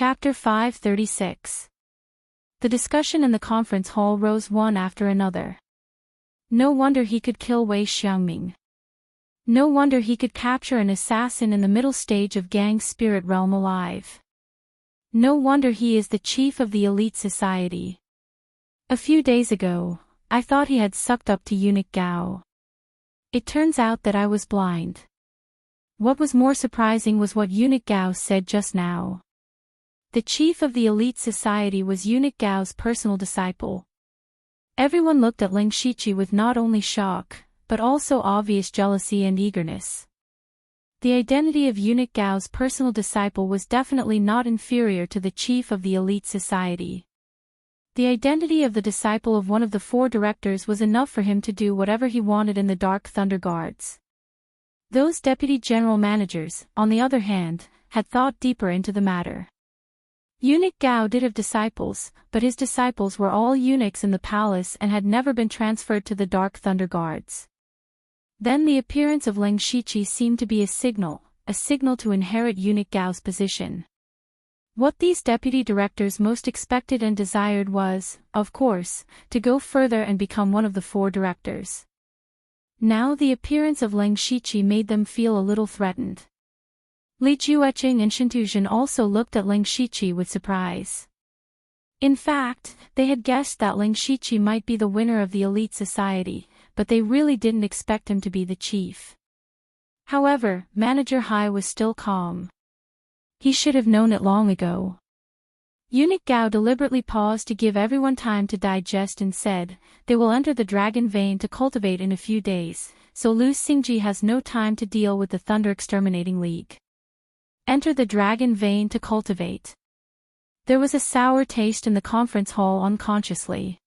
Chapter 536. The discussion in the conference hall rose one after another. No wonder he could kill Wei Xiangming. No wonder he could capture an assassin in the middle stage of Gang's spirit realm alive. No wonder he is the chief of the elite society. A few days ago, I thought he had sucked up to eunuch Gao. It turns out that I was blind. What was more surprising was what eunuch Gao said just now. The chief of the elite society was eunuch Gao's personal disciple. Everyone looked at Ling Shiqi with not only shock, but also obvious jealousy and eagerness. The identity of eunuch Gao's personal disciple was definitely not inferior to the chief of the elite society. The identity of the disciple of one of the four directors was enough for him to do whatever he wanted in the Dark Thunder Guards. Those deputy general managers, on the other hand, had thought deeper into the matter. Eunuch Gao did have disciples, but his disciples were all eunuchs in the palace and had never been transferred to the Dark Thunder Guards. Then the appearance of Ling Shiqi seemed to be a signal to inherit eunuch Gao's position. What these deputy directors most expected and desired was, of course, to go further and become one of the four directors. Now the appearance of Ling Shiqi made them feel a little threatened. Li Jueqing and Shentuzhen also looked at Ling Shiqi with surprise. In fact, they had guessed that Ling Shiqi might be the winner of the elite society, but they really didn't expect him to be the chief. However, Manager Hai was still calm. He should have known it long ago. Eunuch Gao deliberately paused to give everyone time to digest and said, "They will enter the dragon vein to cultivate in a few days, so Lu Xingji has no time to deal with the Thunder Exterminating League." Enter the dragon vein to cultivate. There was a sour taste in the conference hall unconsciously.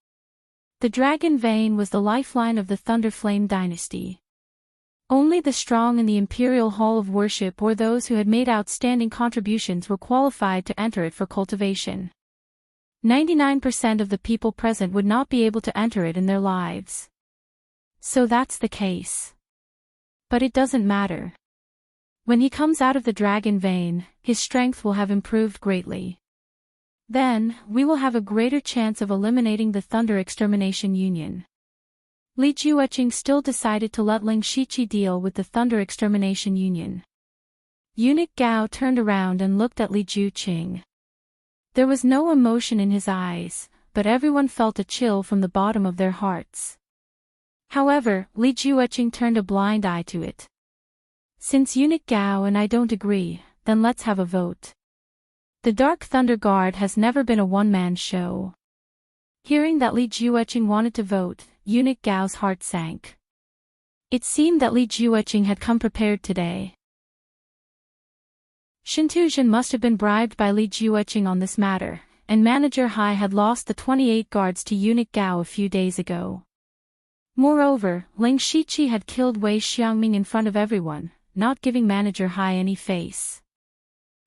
The dragon vein was the lifeline of the Thunder Flame dynasty. Only the strong in the Imperial Hall of Worship or those who had made outstanding contributions were qualified to enter it for cultivation. 99% of the people present would not be able to enter it in their lives. So that's the case. But it doesn't matter. When he comes out of the dragon vein, his strength will have improved greatly. Then, we will have a greater chance of eliminating the Thunder Extermination Union. Li Jueqing still decided to let Ling Shiqi deal with the Thunder Extermination Union. Eunuch Gao turned around and looked at Li Jueqing. There was no emotion in his eyes, but everyone felt a chill from the bottom of their hearts. However, Li Jueqing turned a blind eye to it. Since Eunuch Gao and I don't agree, then let's have a vote. The Dark Thunder Guard has never been a one-man show. Hearing that Li Jueqing wanted to vote, Eunuch Gao's heart sank. It seemed that Li Jueqing had come prepared today. Shentuzhen must have been bribed by Li Jueqing on this matter, and Manager Hai had lost the 28 guards to Eunuch Gao a few days ago. Moreover, Ling Shiqi had killed Wei Xiangming in front of everyone, not giving Manager Hai any face.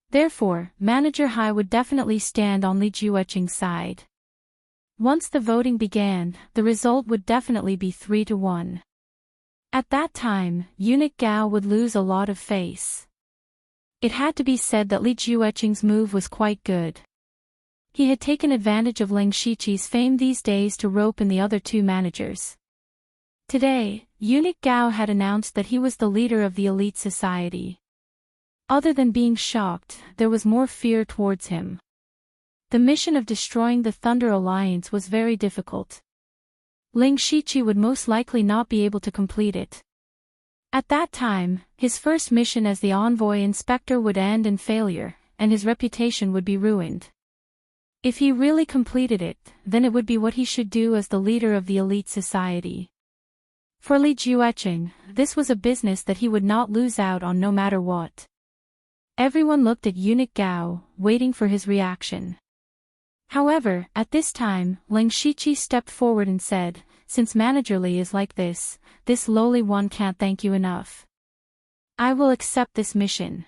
Therefore, Manager Hai would definitely stand on Li Jueqing's side. Once the voting began, the result would definitely be 3-1. At that time, Eunuch Gao would lose a lot of face. It had to be said that Li Jueqing's move was quite good. He had taken advantage of Ling Shiqi's fame these days to rope in the other two managers. Today, Eunuch Gao had announced that he was the leader of the elite society. Other than being shocked, there was more fear towards him. The mission of destroying the Thunder Alliance was very difficult. Ling Shiqi would most likely not be able to complete it. At that time, his first mission as the envoy inspector would end in failure, and his reputation would be ruined. If he really completed it, then it would be what he should do as the leader of the elite society. For Li Jueqing, this was a business that he would not lose out on no matter what. Everyone looked at Eunuch Gao, waiting for his reaction. However, at this time, Ling Shiqi stepped forward and said, "Since Manager Li is like this lowly one can't thank you enough. I will accept this mission."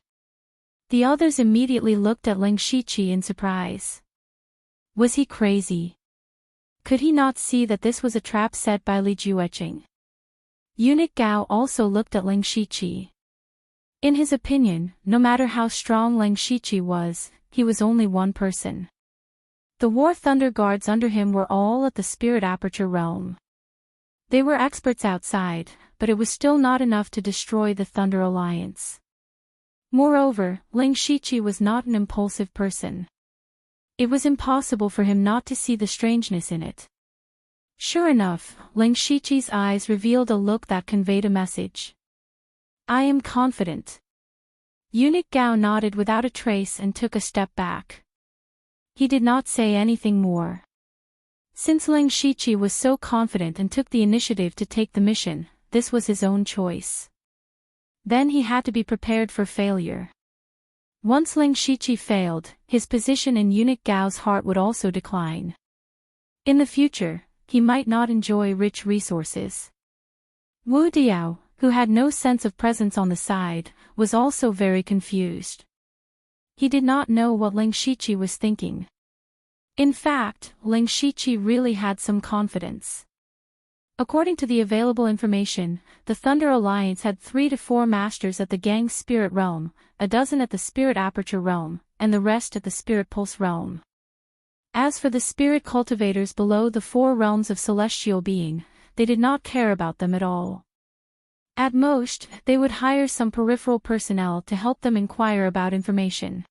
The others immediately looked at Ling Shiqi in surprise. Was he crazy? Could he not see that this was a trap set by Li Jueqing? Eunuch Gao also looked at Ling Shiqi. In his opinion, no matter how strong Ling Shiqi was, he was only one person. The War Thunder Guards under him were all at the Spirit Aperture realm. They were experts outside, but it was still not enough to destroy the Thunder Alliance. Moreover, Ling Shiqi was not an impulsive person. It was impossible for him not to see the strangeness in it. Sure enough, Ling Shiqi's eyes revealed a look that conveyed a message. I am confident. Eunuch Gao nodded without a trace and took a step back. He did not say anything more. Since Ling Shiqi was so confident and took the initiative to take the mission, this was his own choice. Then he had to be prepared for failure. Once Ling Shiqi failed, his position in Eunuch Gao's heart would also decline. In the future, he might not enjoy rich resources. Wu Diao, who had no sense of presence on the side, was also very confused. He did not know what Ling Shiqi was thinking. In fact, Ling Shiqi really had some confidence. According to the available information, the Thunder Alliance had 3 to 4 masters at the Gang Spirit Realm, a dozen at the Spirit Aperture Realm, and the rest at the Spirit Pulse Realm. As for the spirit cultivators below the 4 realms of celestial being, they did not care about them at all. At most, they would hire some peripheral personnel to help them inquire about information.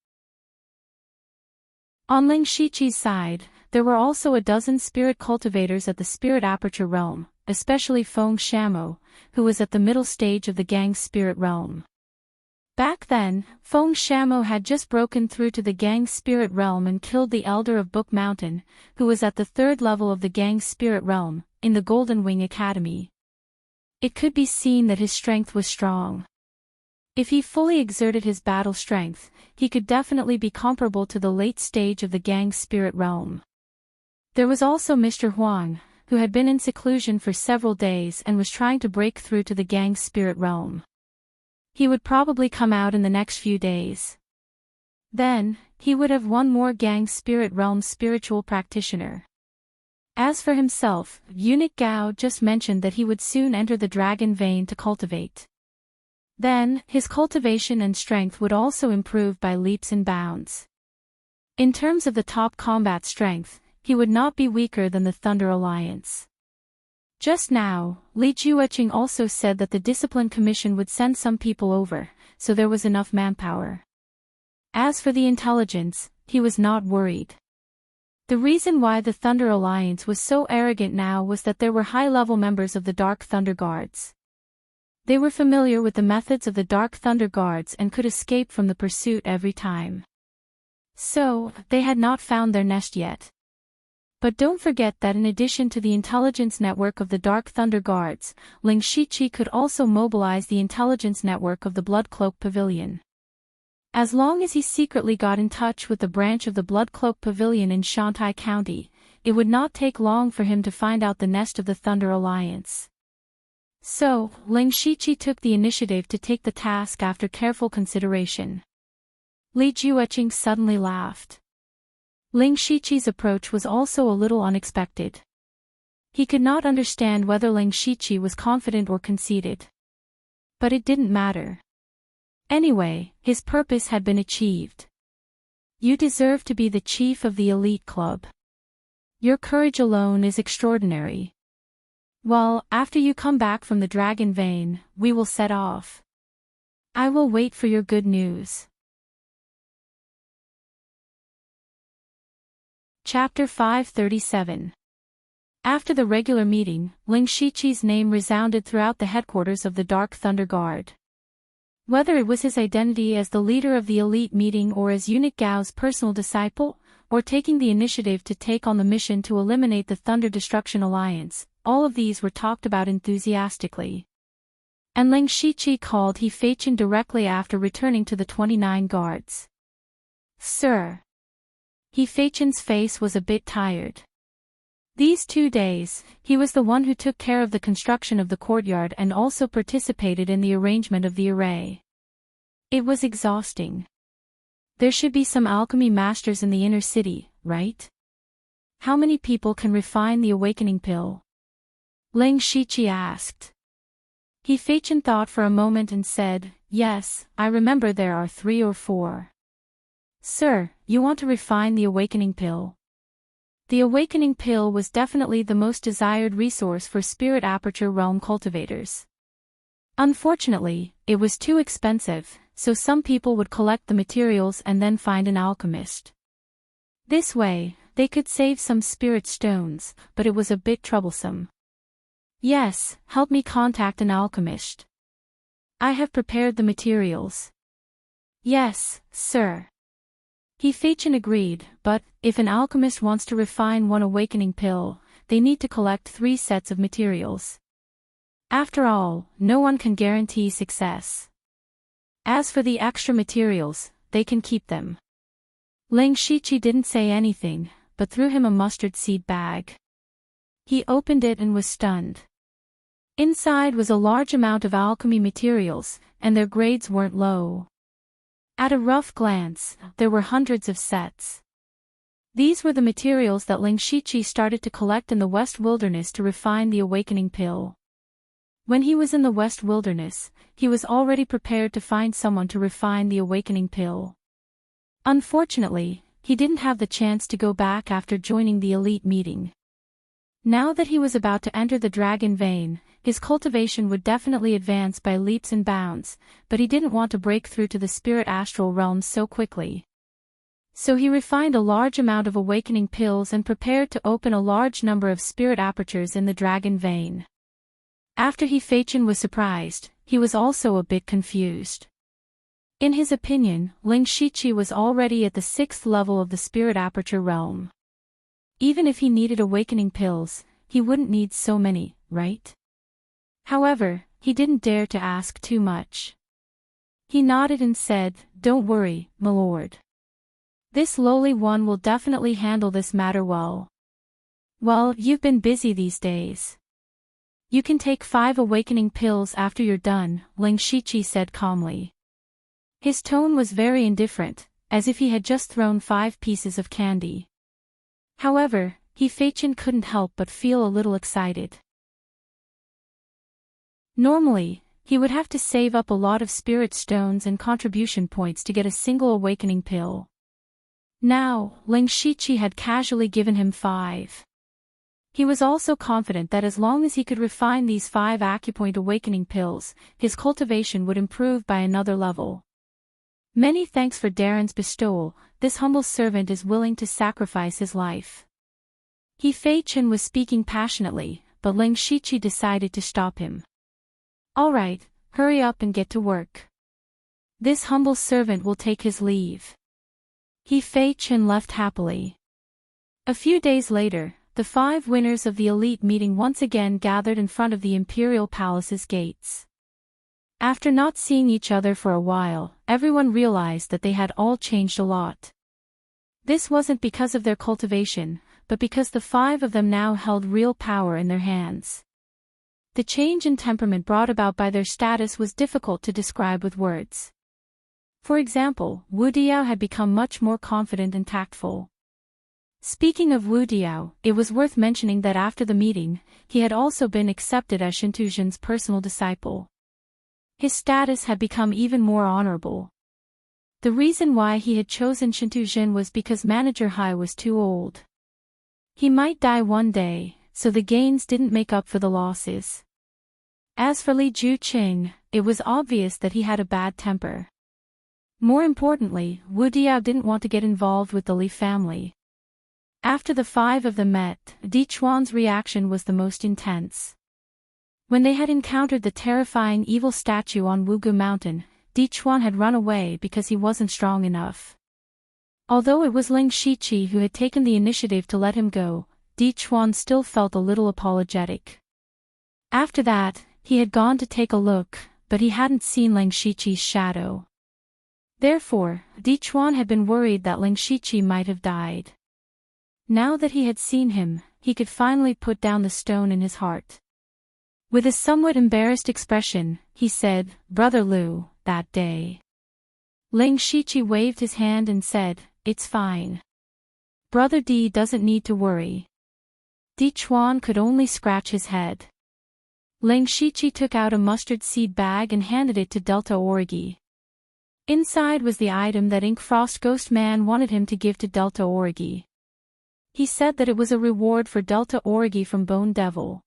On Ling Shiqi's side, there were also a dozen spirit cultivators at the Spirit Aperture Realm, especially Feng Shamo, who was at the middle stage of the Gang Spirit Realm. Back then, Feng Shamo had just broken through to the Gang Spirit Realm and killed the Elder of Book Mountain, who was at the 3rd level of the Gang Spirit Realm, in the Golden Wing Academy. It could be seen that his strength was strong. If he fully exerted his battle strength, he could definitely be comparable to the late stage of the Gang Spirit Realm. There was also Mr. Huang, who had been in seclusion for several days and was trying to break through to the Gang Spirit Realm. He would probably come out in the next few days. Then, he would have one more Gang Spirit Realm spiritual practitioner. As for himself, Eunuch Gao just mentioned that he would soon enter the Dragon Vein to cultivate. Then, his cultivation and strength would also improve by leaps and bounds. In terms of the top combat strength, he would not be weaker than the Thunder Alliance. Just now, Li Jueqing also said that the Discipline Commission would send some people over, so there was enough manpower. As for the intelligence, he was not worried. The reason why the Thunder Alliance was so arrogant now was that there were high-level members of the Dark Thunder Guards. They were familiar with the methods of the Dark Thunder Guards and could escape from the pursuit every time. So, they had not found their nest yet. But don't forget that in addition to the intelligence network of the Dark Thunder Guards, Ling Shiqi could also mobilize the intelligence network of the Blood Cloak Pavilion. As long as he secretly got in touch with the branch of the Blood Cloak Pavilion in Shantai County, it would not take long for him to find out the nest of the Thunder Alliance. So, Ling Shiqi took the initiative to take the task after careful consideration. Li Jueqing suddenly laughed. Ling Shiqi's approach was also a little unexpected. He could not understand whether Ling Shiqi was confident or conceited. But it didn't matter. Anyway, his purpose had been achieved. You deserve to be the chief of the elite club. Your courage alone is extraordinary. Well, after you come back from the Dragon Vein, we will set off. I will wait for your good news. Chapter 537. After the regular meeting, Ling Shiqi's name resounded throughout the headquarters of the Dark Thunder Guard. Whether it was his identity as the leader of the elite meeting or as Eunuch Gao's personal disciple, or taking the initiative to take on the mission to eliminate the Thunder Destruction Alliance, all of these were talked about enthusiastically. And Ling Shiqi called He Feichen directly after returning to the 29 guards. Sir. He Feichen's face was a bit tired. These 2 days, he was the one who took care of the construction of the courtyard and also participated in the arrangement of the array. It was exhausting. There should be some alchemy masters in the inner city, right? How many people can refine the awakening pill? Ling Shiqi asked. He Feichen thought for a moment and said, yes, I remember there are 3 or 4. "Sir, you want to refine the awakening pill." The awakening pill was definitely the most desired resource for spirit aperture realm cultivators. Unfortunately, it was too expensive, so some people would collect the materials and then find an alchemist. This way, they could save some spirit stones, but it was a bit troublesome. "Yes, help me contact an alchemist. I have prepared the materials." "Yes, sir." He-Fachin agreed, but, if an alchemist wants to refine one awakening pill, they need to collect 3 sets of materials. After all, no one can guarantee success. As for the extra materials, they can keep them. Ling Shichi didn't say anything, but threw him a mustard seed bag. He opened it and was stunned. Inside was a large amount of alchemy materials, and their grades weren't low. At a rough glance, there were hundreds of sets. These were the materials that Ling Shichi started to collect in the West Wilderness to refine the awakening pill. When he was in the West Wilderness, he was already prepared to find someone to refine the awakening pill. Unfortunately, he didn't have the chance to go back after joining the elite meeting. Now that he was about to enter the dragon vein, his cultivation would definitely advance by leaps and bounds, but he didn't want to break through to the spirit astral realm so quickly. So he refined a large amount of awakening pills and prepared to open a large number of spirit apertures in the dragon vein. After He-Fachin was surprised, he was also a bit confused. In his opinion, Ling Shichi was already at the 6th level of the spirit aperture realm. Even if he needed awakening pills, he wouldn't need so many, right? However, he didn't dare to ask too much. He nodded and said, "Don't worry, my lord. This lowly one will definitely handle this matter well." "Well, you've been busy these days. You can take 5 awakening pills after you're done," Ling Shichi said calmly. His tone was very indifferent, as if he had just thrown 5 pieces of candy. However, He-Fachin couldn't help but feel a little excited. Normally, he would have to save up a lot of spirit stones and contribution points to get a single awakening pill. Now, Ling Shichi had casually given him 5. He was also confident that as long as he could refine these 5 acupoint awakening pills, his cultivation would improve by another level. "Many thanks for Darren's bestowal, this humble servant is willing to sacrifice his life." He-Fachin was speaking passionately, but Ling Shichi decided to stop him. "All right, hurry up and get to work. This humble servant will take his leave." He-Fachin left happily. A few days later, the 5 winners of the elite meeting once again gathered in front of the Imperial Palace's gates. After not seeing each other for a while, everyone realized that they had all changed a lot. This wasn't because of their cultivation, but because the 5 of them now held real power in their hands. The change in temperament brought about by their status was difficult to describe with words. For example, Wu Diao had become much more confident and tactful. Speaking of Wu Diao, it was worth mentioning that after the meeting, he had also been accepted as Shintuzhen's personal disciple. His status had become even more honorable. The reason why he had chosen Shintuzhen was because Manager Hai was too old. He might die one day, so the gains didn't make up for the losses. As for Li Juqing, it was obvious that he had a bad temper. More importantly, Wu Diao didn't want to get involved with the Li family. After the 5 of them met, Di Chuan's reaction was the most intense. When they had encountered the terrifying evil statue on Wugu Mountain, Di Chuan had run away because he wasn't strong enough. Although it was Ling Shichi who had taken the initiative to let him go, Di Chuan still felt a little apologetic. After that, he had gone to take a look, but he hadn't seen Ling Shichi's shadow. Therefore, Di Chuan had been worried that Ling Shichi might have died. Now that he had seen him, he could finally put down the stone in his heart. With a somewhat embarrassed expression, he said, "Brother Lu, that day." Ling Shichi waved his hand and said, "It's fine. Brother Di doesn't need to worry." Di Chuan could only scratch his head. Ling Shichi took out a mustard seed bag and handed it to Delta Origi. Inside was the item that Inkfrost Ghost Man wanted him to give to Delta Origi. He said that it was a reward for Delta Origi from Bone Devil.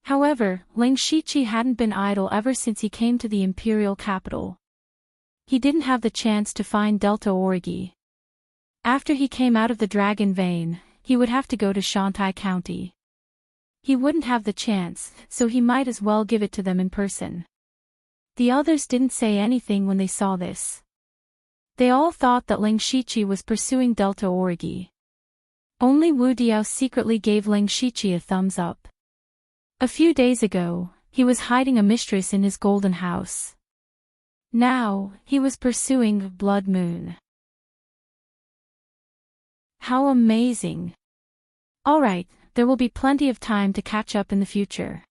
However, Ling Shichi hadn't been idle ever since he came to the imperial capital. He didn't have the chance to find Delta Origi. After he came out of the Dragon Vein, he would have to go to Shantai County. He wouldn't have the chance, so he might as well give it to them in person. The others didn't say anything when they saw this. They all thought that Ling Shichi was pursuing Delta Origi. Only Wu Diao secretly gave Ling Shichi a thumbs up. A few days ago, he was hiding a mistress in his golden house. Now, he was pursuing Blood Moon. How amazing! Alright, there will be plenty of time to catch up in the future.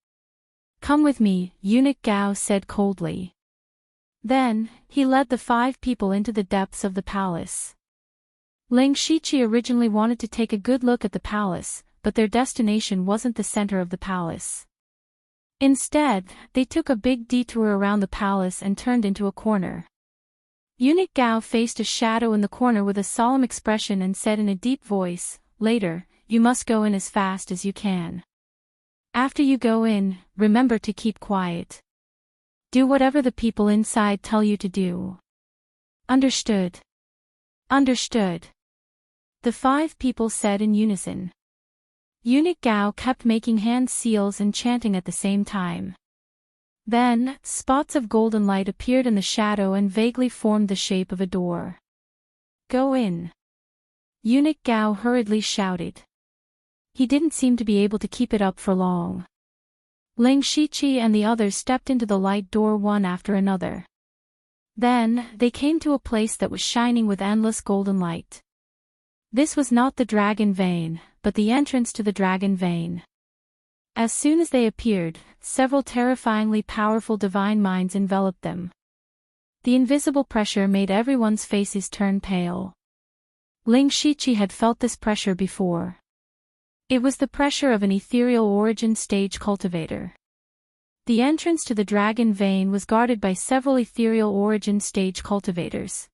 Come with me, Eunuch Gao said coldly. Then, he led the 5 people into the depths of the palace. Ling Shichi originally wanted to take a good look at the palace, but their destination wasn't the center of the palace. Instead, they took a big detour around the palace and turned into a corner. Eunuch Gao faced a shadow in the corner with a solemn expression and said in a deep voice, "Later, you must go in as fast as you can. After you go in, remember to keep quiet. Do whatever the people inside tell you to do." Understood. Understood. The 5 people said in unison. Eunuch Gao kept making hand seals and chanting at the same time. Then, spots of golden light appeared in the shadow and vaguely formed the shape of a door. "Go in." Eunuch Gao hurriedly shouted. He didn't seem to be able to keep it up for long. Ling Shichi and the others stepped into the light door one after another. Then, they came to a place that was shining with endless golden light. This was not the Dragon Vein, but the entrance to the Dragon Vein. As soon as they appeared, several terrifyingly powerful divine minds enveloped them. The invisible pressure made everyone's faces turn pale. Ling Shichi had felt this pressure before. It was the pressure of an ethereal origin stage cultivator. The entrance to the Dragon Vein was guarded by several ethereal origin stage cultivators.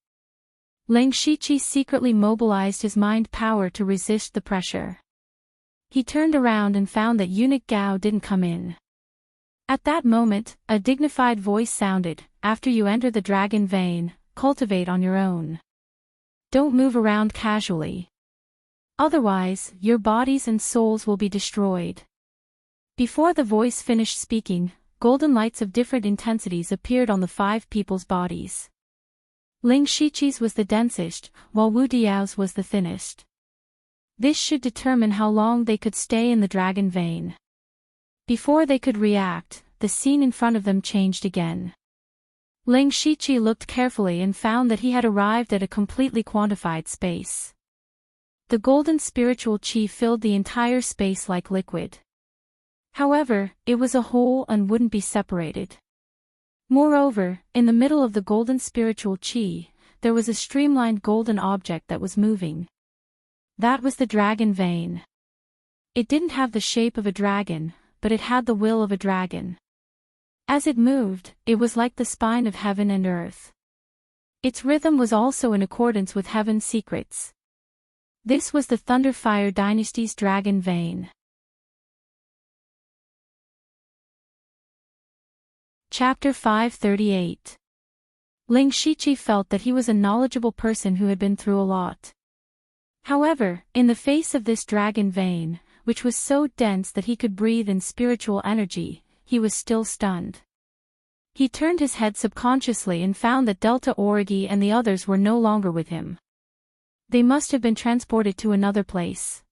Ling Shichi secretly mobilized his mind power to resist the pressure. He turned around and found that Eunuch Gao didn't come in. At that moment, a dignified voice sounded, "After you enter the Dragon Vein, cultivate on your own. Don't move around casually. Otherwise, your bodies and souls will be destroyed." Before the voice finished speaking, golden lights of different intensities appeared on the 5 people's bodies. Ling Shichi's was the densest, while Wu Diao's was the thinnest. This should determine how long they could stay in the Dragon Vein. Before they could react, the scene in front of them changed again. Ling Shichi looked carefully and found that he had arrived at a completely quantified space. The golden spiritual chi filled the entire space like liquid. However, it was a whole and wouldn't be separated. Moreover, in the middle of the golden spiritual chi, there was a streamlined golden object that was moving. That was the Dragon Vein. It didn't have the shape of a dragon, but it had the will of a dragon. As it moved, it was like the spine of heaven and earth. Its rhythm was also in accordance with heaven's secrets. This was the Thunderfire Dynasty's Dragon Vein. Chapter 538. Ling Shichi felt that he was a knowledgeable person who had been through a lot. However, in the face of this Dragon Vein, which was so dense that he could breathe in spiritual energy, he was still stunned. He turned his head subconsciously and found that Delta Origi and the others were no longer with him. They must have been transported to another place.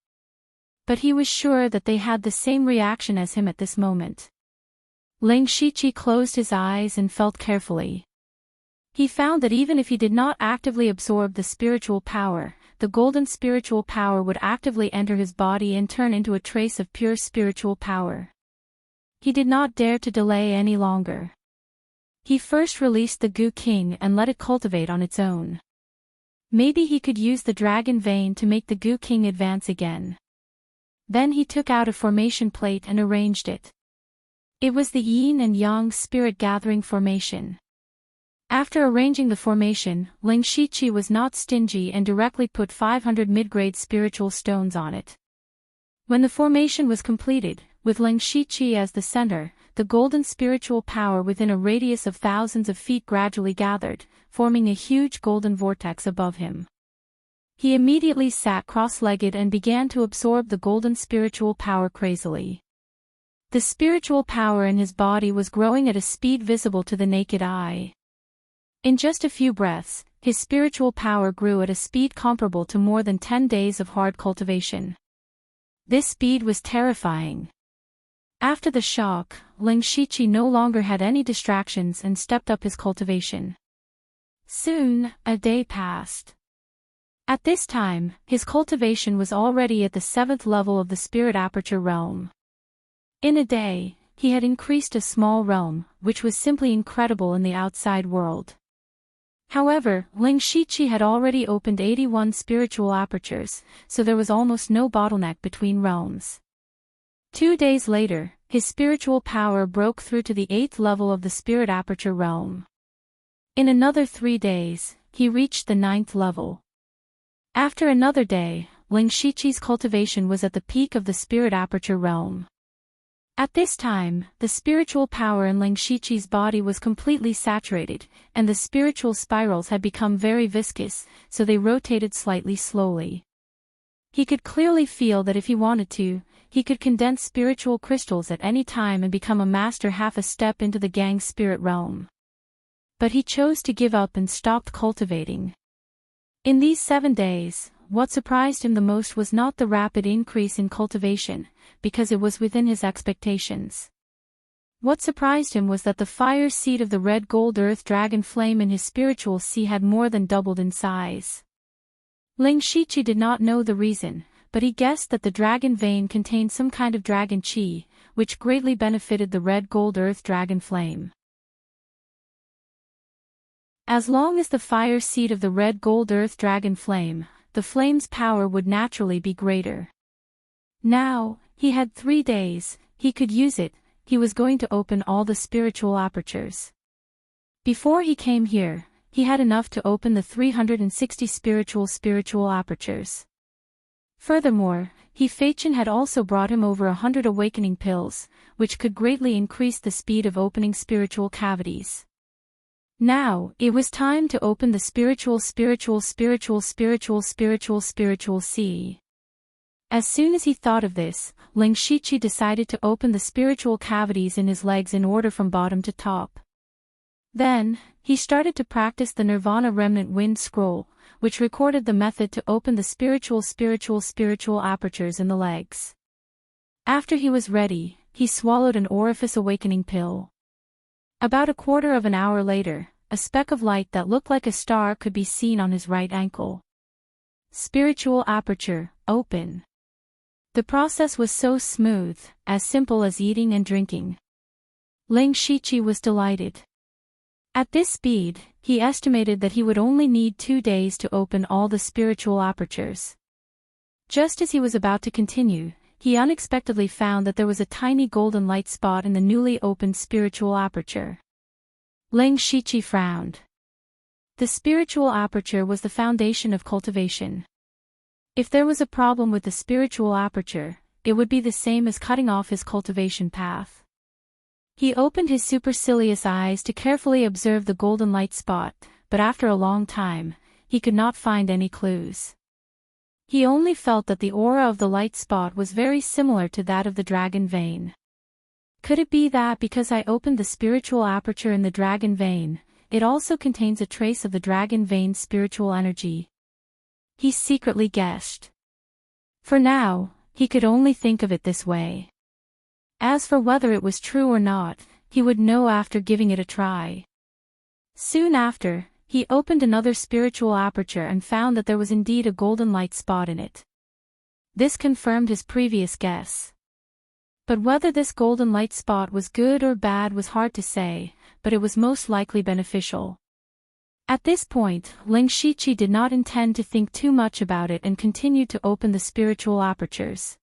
But he was sure that they had the same reaction as him at this moment. Ling Shichi closed his eyes and felt carefully. He found that even if he did not actively absorb the spiritual power, the golden spiritual power would actively enter his body and turn into a trace of pure spiritual power. He did not dare to delay any longer. He first released the Gu King and let it cultivate on its own. Maybe he could use the Dragon Vein to make the Gu King advance again. Then he took out a formation plate and arranged it. It was the Yin and Yang spirit gathering formation. After arranging the formation, Ling Shiqi was not stingy and directly put 500 mid-grade spiritual stones on it. When the formation was completed, with Ling Shiqi as the center, the golden spiritual power within a radius of thousands of feet gradually gathered, forming a huge golden vortex above him. He immediately sat cross-legged and began to absorb the golden spiritual power crazily. The spiritual power in his body was growing at a speed visible to the naked eye. In just a few breaths, his spiritual power grew at a speed comparable to more than 10 days of hard cultivation. This speed was terrifying. After the shock, Ling Shiqi no longer had any distractions and stepped up his cultivation. Soon, a day passed. At this time, his cultivation was already at the 7th level of the spirit aperture realm. In a day, he had increased a small realm, which was simply incredible in the outside world. However, Ling Shiqi had already opened 81 spiritual apertures, so there was almost no bottleneck between realms. 2 days later, his spiritual power broke through to the 8th level of the spirit aperture realm. In another 3 days, he reached the 9th level. After another day, Ling Shiqi's cultivation was at the peak of the spirit aperture realm. At this time, the spiritual power in Ling Shiqi's body was completely saturated, and the spiritual spirals had become very viscous, so they rotated slightly slowly. He could clearly feel that if he wanted to, he could condense spiritual crystals at any time and become a master half a step into the gang spirit realm. But he chose to give up and stopped cultivating. In these 7 days, what surprised him the most was not the rapid increase in cultivation, because it was within his expectations. What surprised him was that the fire seed of the red gold earth dragon flame in his spiritual sea had more than doubled in size. Ling Shiqi did not know the reason, but he guessed that the dragon vein contained some kind of dragon chi, which greatly benefited the red gold earth dragon flame. As long as the fire seed of the red gold earth dragon flame, the flame's power would naturally be greater. Now, he had 3 days, he could use it, he was going to open all the spiritual apertures. Before he came here, he had enough to open the 360 spiritual apertures. Furthermore, Fei-Chen had also brought him over 100 awakening pills, which could greatly increase the speed of opening spiritual cavities. Now, it was time to open the spiritual sea. As soon as he thought of this, Ling Shiqi decided to open the spiritual cavities in his legs in order from bottom to top. Then, he started to practice the Nirvana Remnant Wind Scroll, which recorded the method to open the spiritual apertures in the legs. After he was ready, he swallowed an orifice awakening pill. About a quarter of an hour later, a speck of light that looked like a star could be seen on his right ankle. Spiritual aperture, open. The process was so smooth, as simple as eating and drinking. Ling Shiqi was delighted. At this speed, he estimated that he would only need 2 days to open all the spiritual apertures. Just as he was about to continue, he unexpectedly found that there was a tiny golden light spot in the newly opened spiritual aperture. Ling Shiqi frowned. The spiritual aperture was the foundation of cultivation. If there was a problem with the spiritual aperture, it would be the same as cutting off his cultivation path. He opened his supercilious eyes to carefully observe the golden light spot, but after a long time, he could not find any clues. He only felt that the aura of the light spot was very similar to that of the dragon vein. Could it be that because I opened the spiritual aperture in the dragon vein, it also contains a trace of the dragon vein's spiritual energy? He secretly guessed. For now, he could only think of it this way. As for whether it was true or not, he would know after giving it a try. Soon after, he opened another spiritual aperture and found that there was indeed a golden light spot in it. This confirmed his previous guess. But whether this golden light spot was good or bad was hard to say, but it was most likely beneficial. At this point, Ling Shiqi did not intend to think too much about it and continued to open the spiritual apertures.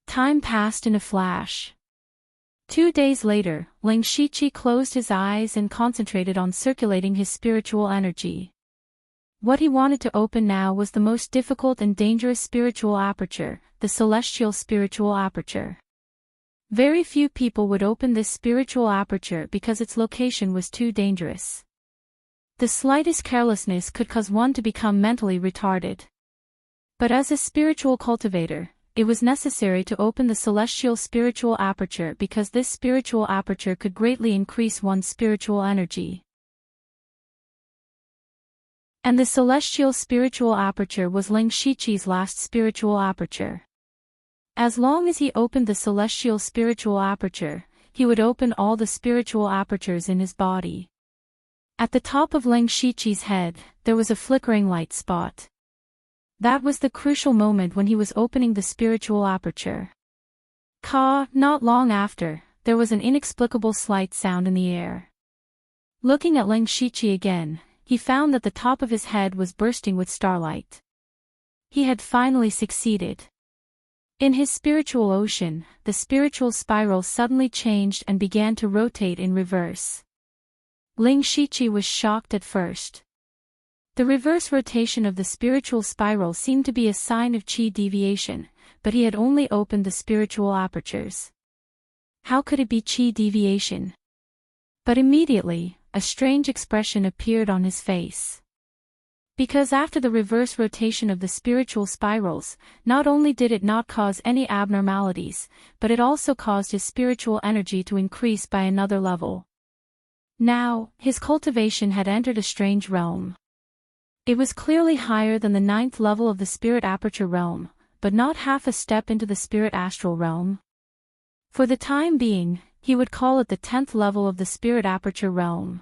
Time passed in a flash. 2 days later, Ling Shiqi closed his eyes and concentrated on circulating his spiritual energy. What he wanted to open now was the most difficult and dangerous spiritual aperture, the celestial spiritual aperture. Very few people would open this spiritual aperture because its location was too dangerous. The slightest carelessness could cause one to become mentally retarded. But as a spiritual cultivator, it was necessary to open the celestial spiritual aperture because this spiritual aperture could greatly increase one's spiritual energy. And the celestial spiritual aperture was Ling Shiqi's last spiritual aperture. As long as he opened the celestial spiritual aperture, he would open all the spiritual apertures in his body. At the top of Ling Shiqi's head, there was a flickering light spot. That was the crucial moment when he was opening the spiritual aperture. Not long after, there was an inexplicable slight sound in the air. Looking at Ling Shiqi again, he found that the top of his head was bursting with starlight. He had finally succeeded. In his spiritual ocean, the spiritual spiral suddenly changed and began to rotate in reverse. Ling Shiqi was shocked at first. The reverse rotation of the spiritual spiral seemed to be a sign of qi deviation, but he had only opened the spiritual apertures. How could it be qi deviation? But immediately, a strange expression appeared on his face. Because after the reverse rotation of the spiritual spirals, not only did it not cause any abnormalities, but it also caused his spiritual energy to increase by another level. Now, his cultivation had entered a strange realm. It was clearly higher than the 9th level of the spirit aperture realm, but not half a step into the spirit astral realm. For the time being, he would call it the 10th level of the spirit aperture realm.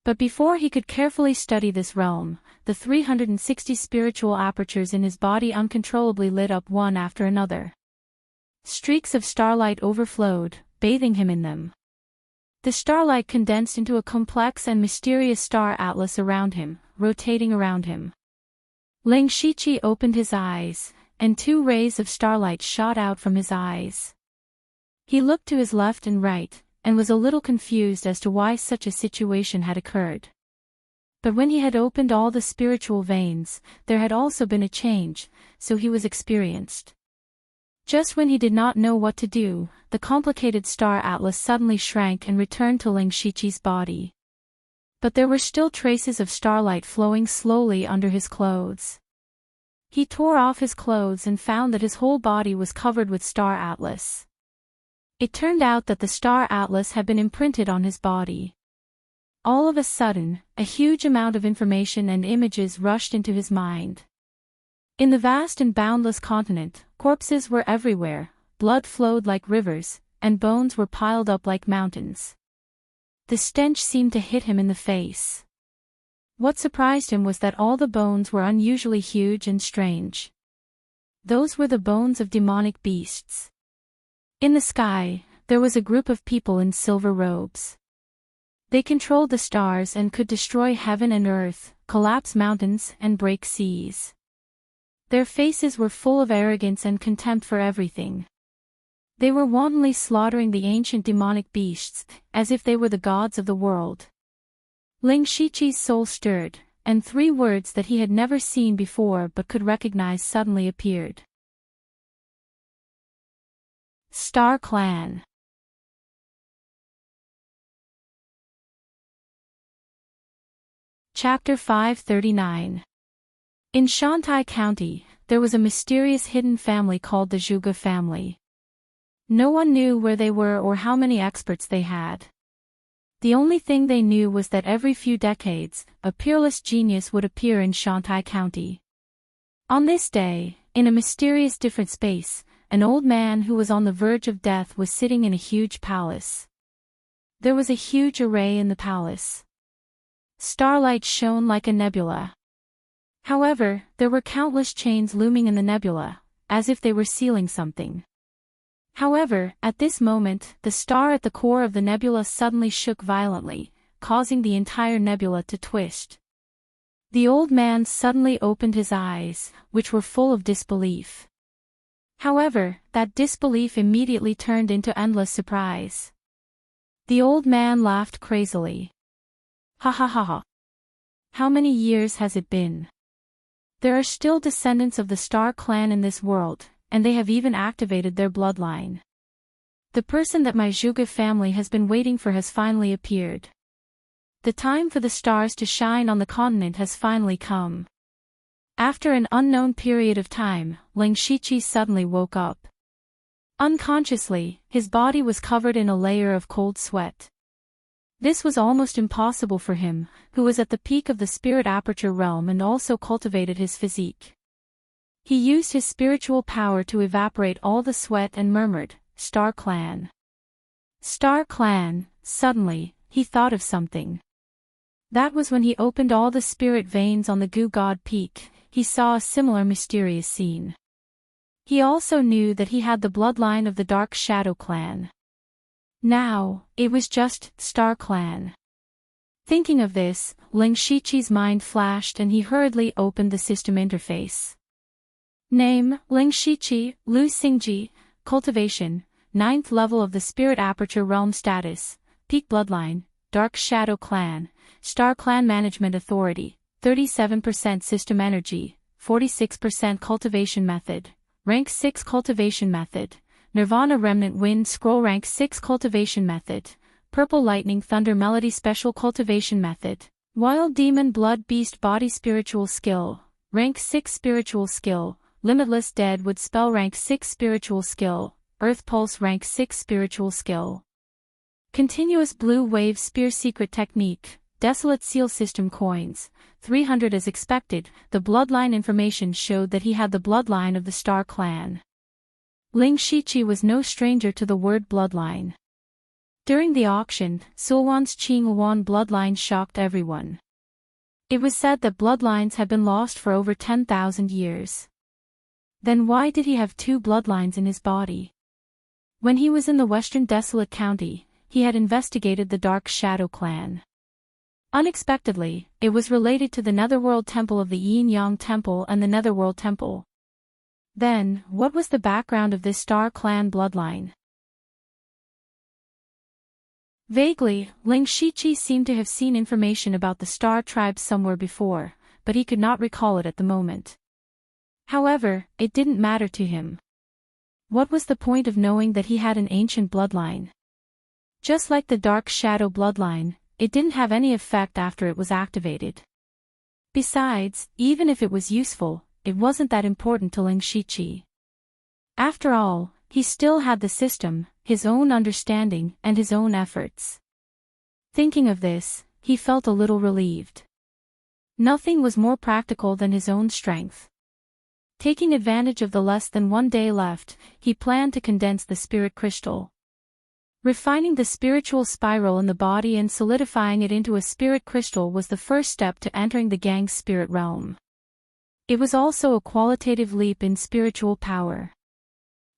But before he could carefully study this realm, the 360 spiritual apertures in his body uncontrollably lit up one after another. Streaks of starlight overflowed, bathing him in them. The starlight condensed into a complex and mysterious star atlas around him, rotating around him. Ling Shiqi opened his eyes, and 2 rays of starlight shot out from his eyes. He looked to his left and right, and was a little confused as to why such a situation had occurred. But when he had opened all the spiritual veins, there had also been a change, so he was experienced. Just when he did not know what to do, the complicated star atlas suddenly shrank and returned to Ling Shiqi's body. But there were still traces of starlight flowing slowly under his clothes. He tore off his clothes and found that his whole body was covered with star atlas. It turned out that the star atlas had been imprinted on his body. All of a sudden, a huge amount of information and images rushed into his mind. In the vast and boundless continent, corpses were everywhere, blood flowed like rivers, and bones were piled up like mountains. The stench seemed to hit him in the face. What surprised him was that all the bones were unusually huge and strange. Those were the bones of demonic beasts. In the sky, there was a group of people in silver robes. They controlled the stars and could destroy heaven and earth, collapse mountains and break seas. Their faces were full of arrogance and contempt for everything. They were wantonly slaughtering the ancient demonic beasts, as if they were the gods of the world. Ling Shiqi's soul stirred, and 3 words that he had never seen before but could recognize suddenly appeared. Star Clan. Chapter 539. In Shantai County, there was a mysterious hidden family called the Zhuge family. No one knew where they were or how many experts they had. The only thing they knew was that every few decades, a peerless genius would appear in Shantai County. On this day, in a mysterious different space, an old man who was on the verge of death was sitting in a huge palace. There was a huge array in the palace. Starlight shone like a nebula. However, there were countless chains looming in the nebula, as if they were sealing something. However, at this moment, the star at the core of the nebula suddenly shook violently, causing the entire nebula to twist. The old man suddenly opened his eyes, which were full of disbelief. However, that disbelief immediately turned into endless surprise. The old man laughed crazily. Ha ha ha ha. How many years has it been? There are still descendants of the Star clan in this world, and they have even activated their bloodline. The person that my Zhuge family has been waiting for has finally appeared. The time for the stars to shine on the continent has finally come. After an unknown period of time, Ling Shiqi suddenly woke up. Unconsciously, his body was covered in a layer of cold sweat. This was almost impossible for him, who was at the peak of the spirit aperture realm and also cultivated his physique. He used his spiritual power to evaporate all the sweat and murmured, "Star Clan." Star Clan. Suddenly, he thought of something. That was when he opened all the spirit veins on the Gu God Peak. He saw a similar mysterious scene. He also knew that he had the bloodline of the Dark Shadow Clan. Now, it was just Star Clan. Thinking of this, Ling Shiqi's mind flashed and he hurriedly opened the system interface. Name, Ling Shiqi, Lu Xingji, Cultivation, 9th level of the Spirit Aperture Realm. Status, Peak Bloodline, Dark Shadow Clan, Star Clan Management Authority, 37% System Energy, 46% Cultivation Method, Rank 6 Cultivation Method, Nirvana Remnant Wind Scroll. Rank 6 Cultivation Method, Purple Lightning Thunder Melody Special Cultivation Method, Wild Demon Blood Beast Body Spiritual Skill, Rank 6 Spiritual Skill, Limitless Deadwood Spell. Rank 6 Spiritual Skill, Earth Pulse. Rank 6 Spiritual Skill, Continuous Blue Wave Spear. Secret Technique, Desolate Seal System Coins, 300. As expected, the bloodline information showed that he had the bloodline of the Star Clan. Ling Shiqi was no stranger to the word bloodline. During the auction, Sulwan's Qingluan bloodline shocked everyone. It was said that bloodlines had been lost for over 10,000 years. Then why did he have two bloodlines in his body? When he was in the Western Desolate County, he had investigated the Dark Shadow Clan. Unexpectedly, it was related to the Netherworld Temple of the Yin-Yang Temple and the Netherworld Temple. Then, what was the background of this Star Clan bloodline? Vaguely, Ling Shiqi seemed to have seen information about the Star Tribe somewhere before, but he could not recall it at the moment. However, it didn't matter to him. What was the point of knowing that he had an ancient bloodline? Just like the Dark Shadow bloodline, it didn't have any effect after it was activated. Besides, even if it was useful, it wasn't that important to Ling Shiqi. After all, he still had the system, his own understanding, and his own efforts. Thinking of this, he felt a little relieved. Nothing was more practical than his own strength. Taking advantage of the less than 1 day left, he planned to condense the spirit crystal. Refining the spiritual spiral in the body and solidifying it into a spirit crystal was the first step to entering the gang's spirit realm. It was also a qualitative leap in spiritual power.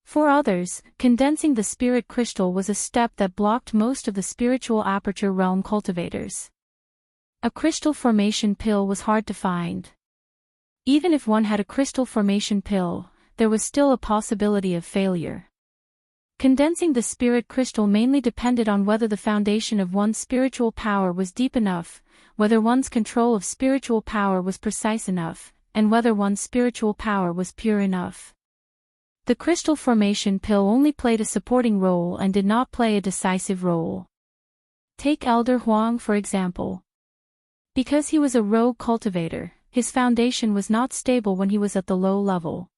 For others, condensing the spirit crystal was a step that blocked most of the spiritual aperture realm cultivators. A crystal formation pill was hard to find. Even if one had a crystal formation pill, there was still a possibility of failure. Condensing the spirit crystal mainly depended on whether the foundation of one's spiritual power was deep enough, whether one's control of spiritual power was precise enough, and whether one's spiritual power was pure enough. The crystal formation pill only played a supporting role and did not play a decisive role. Take Elder Huang for example. Because he was a rogue cultivator, his foundation was not stable when he was at the low level.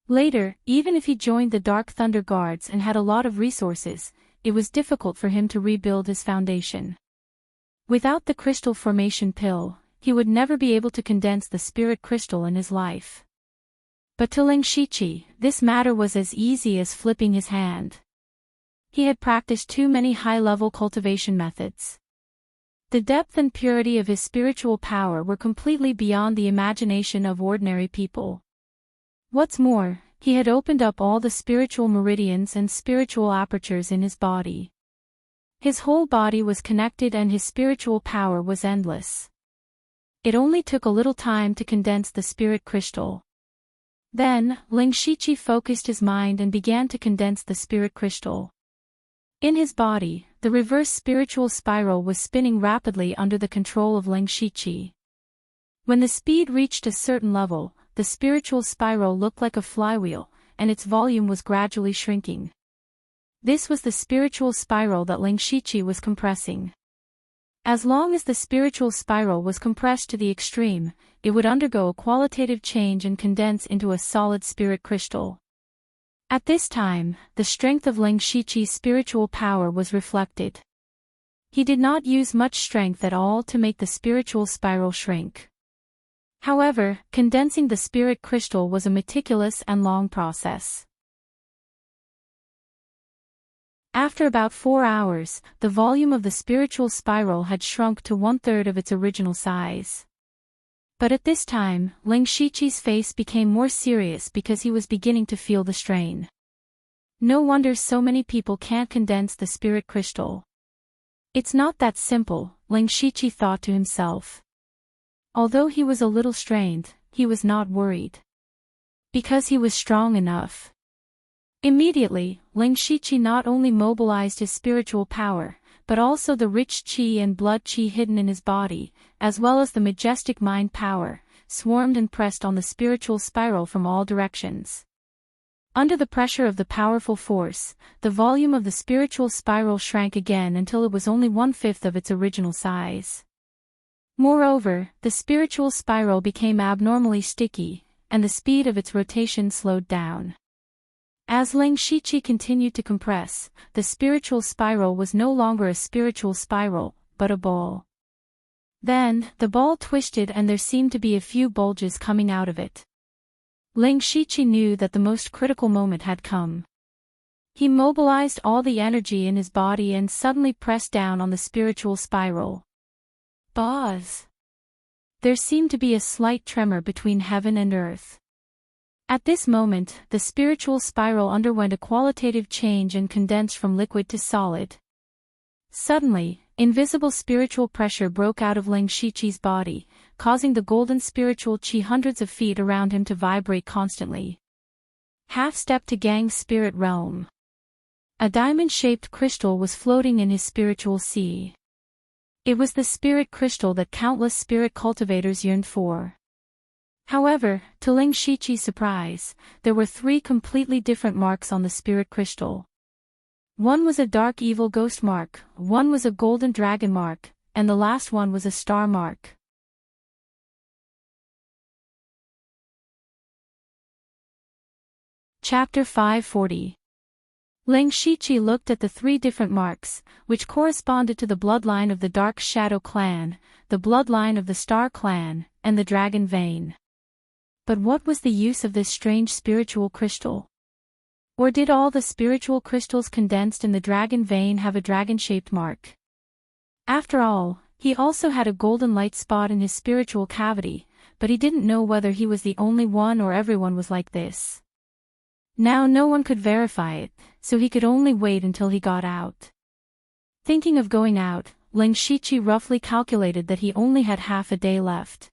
Later, even if he joined the Dark Thunder Guards and had a lot of resources, it was difficult for him to rebuild his foundation. Without the crystal formation pill, he would never be able to condense the spirit crystal in his life. But to Ling Shiqi, this matter was as easy as flipping his hand. He had practiced too many high-level cultivation methods. The depth and purity of his spiritual power were completely beyond the imagination of ordinary people. What's more, he had opened up all the spiritual meridians and spiritual apertures in his body. His whole body was connected and his spiritual power was endless. It only took a little time to condense the spirit crystal. Then, Ling Shiqi focused his mind and began to condense the spirit crystal. In his body, the reverse spiritual spiral was spinning rapidly under the control of Ling Shiqi. When the speed reached a certain level, the spiritual spiral looked like a flywheel, and its volume was gradually shrinking. This was the spiritual spiral that Ling Shiqi was compressing. As long as the spiritual spiral was compressed to the extreme, it would undergo a qualitative change and condense into a solid spirit crystal. At this time, the strength of Ling Shiqi's spiritual power was reflected. He did not use much strength at all to make the spiritual spiral shrink. However, condensing the spirit crystal was a meticulous and long process. After about 4 hours, the volume of the spiritual spiral had shrunk to 1/3 of its original size. But at this time, Ling Shiqi's face became more serious because he was beginning to feel the strain. No wonder so many people can't condense the spirit crystal. It's not that simple, Ling Shiqi thought to himself. Although he was a little strained, he was not worried. Because he was strong enough. Immediately, Ling Shiqi not only mobilized his spiritual power, but also the rich qi and blood qi hidden in his body, as well as the majestic mind power, swarmed and pressed on the spiritual spiral from all directions. Under the pressure of the powerful force, the volume of the spiritual spiral shrank again until it was only 1/5 of its original size. Moreover, the spiritual spiral became abnormally sticky, and the speed of its rotation slowed down. As Ling Shiqi continued to compress, the spiritual spiral was no longer a spiritual spiral, but a ball. Then, the ball twisted and there seemed to be a few bulges coming out of it. Ling Shiqi knew that the most critical moment had come. He mobilized all the energy in his body and suddenly pressed down on the spiritual spiral. Buzz! There seemed to be a slight tremor between heaven and earth. At this moment, the spiritual spiral underwent a qualitative change and condensed from liquid to solid. Suddenly, invisible spiritual pressure broke out of Ling Shiqi's body, causing the golden spiritual qi hundreds of feet around him to vibrate constantly. Half-step to Gang's spirit realm. A diamond-shaped crystal was floating in his spiritual sea. It was the spirit crystal that countless spirit cultivators yearned for. However, to Ling Shiqi's surprise, there were 3 completely different marks on the spirit crystal. One was a dark evil ghost mark, one was a golden dragon mark, and the last one was a star mark. Chapter 540. Ling Shiqi looked at the 3 different marks, which corresponded to the bloodline of the Dark Shadow clan, the bloodline of the Star clan, and the Dragon vein. But what was the use of this strange spiritual crystal? Or did all the spiritual crystals condensed in the dragon vein have a dragon-shaped mark? After all, he also had a golden light spot in his spiritual cavity, but he didn't know whether he was the only one or everyone was like this. Now no one could verify it, so he could only wait until he got out. Thinking of going out, Ling Shiqi roughly calculated that he only had half a day left.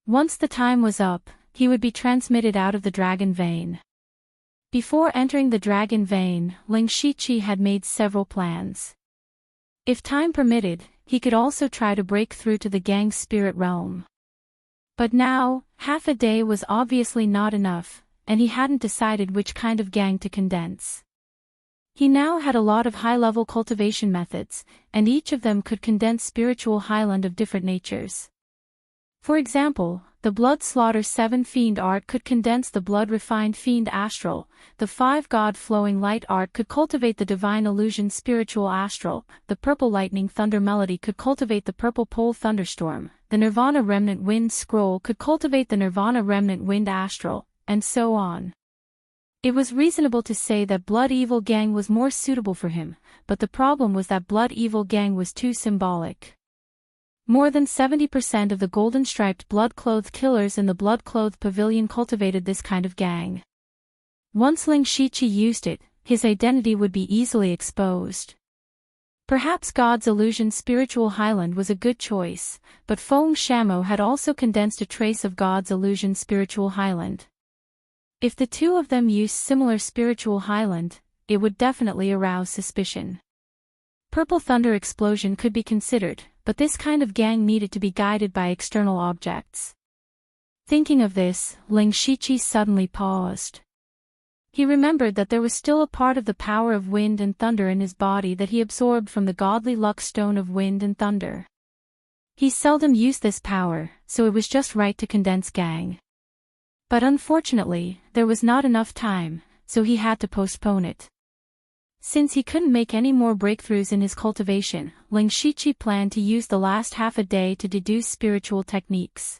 Once the time was up, he would be transmitted out of the dragon vein. Before entering the dragon vein, Ling Shiqi had made several plans. If time permitted, he could also try to break through to the Gang's spirit realm. But now, half a day was obviously not enough, and he hadn't decided which kind of gang to condense. He now had a lot of high-level cultivation methods, and each of them could condense spiritual highland of different natures. For example, the Blood Slaughter 7 Fiend art could condense the Blood Refined Fiend Astral, the 5 God Flowing Light art could cultivate the Divine Illusion Spiritual Astral, the Purple Lightning Thunder Melody could cultivate the Purple Pole Thunderstorm, the Nirvana Remnant Wind Scroll could cultivate the Nirvana Remnant Wind Astral, and so on. It was reasonable to say that Blood Evil Gang was more suitable for him, but the problem was that Blood Evil Gang was too symbolic. More than 70% of the golden-striped blood-clothed killers in the blood-clothed pavilion cultivated this kind of gang. Once Ling Shiqi used it, his identity would be easily exposed. Perhaps God's Illusion Spiritual Highland was a good choice, but Feng Shamo had also condensed a trace of God's Illusion Spiritual Highland. If the two of them used similar spiritual highland, it would definitely arouse suspicion. Purple thunder explosion could be considered, but this kind of gang needed to be guided by external objects. Thinking of this, Ling Shiqi suddenly paused. He remembered that there was still a part of the power of wind and thunder in his body that he absorbed from the godly luck stone of wind and thunder. He seldom used this power, so it was just right to condense gang. But unfortunately, there was not enough time, so he had to postpone it. Since he couldn't make any more breakthroughs in his cultivation, Ling Shiqi planned to use the last half a day to deduce spiritual techniques.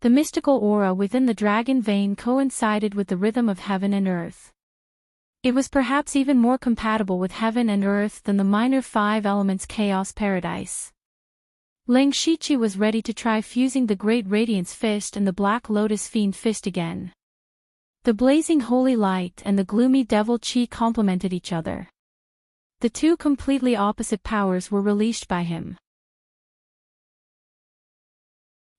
The mystical aura within the dragon vein coincided with the rhythm of heaven and earth. It was perhaps even more compatible with heaven and earth than the minor 5 elements chaos paradise. Ling Shiqi was ready to try fusing the Great Radiance Fist and the Black Lotus Fiend Fist again. The blazing holy light and the gloomy devil chi complemented each other. The two completely opposite powers were released by him.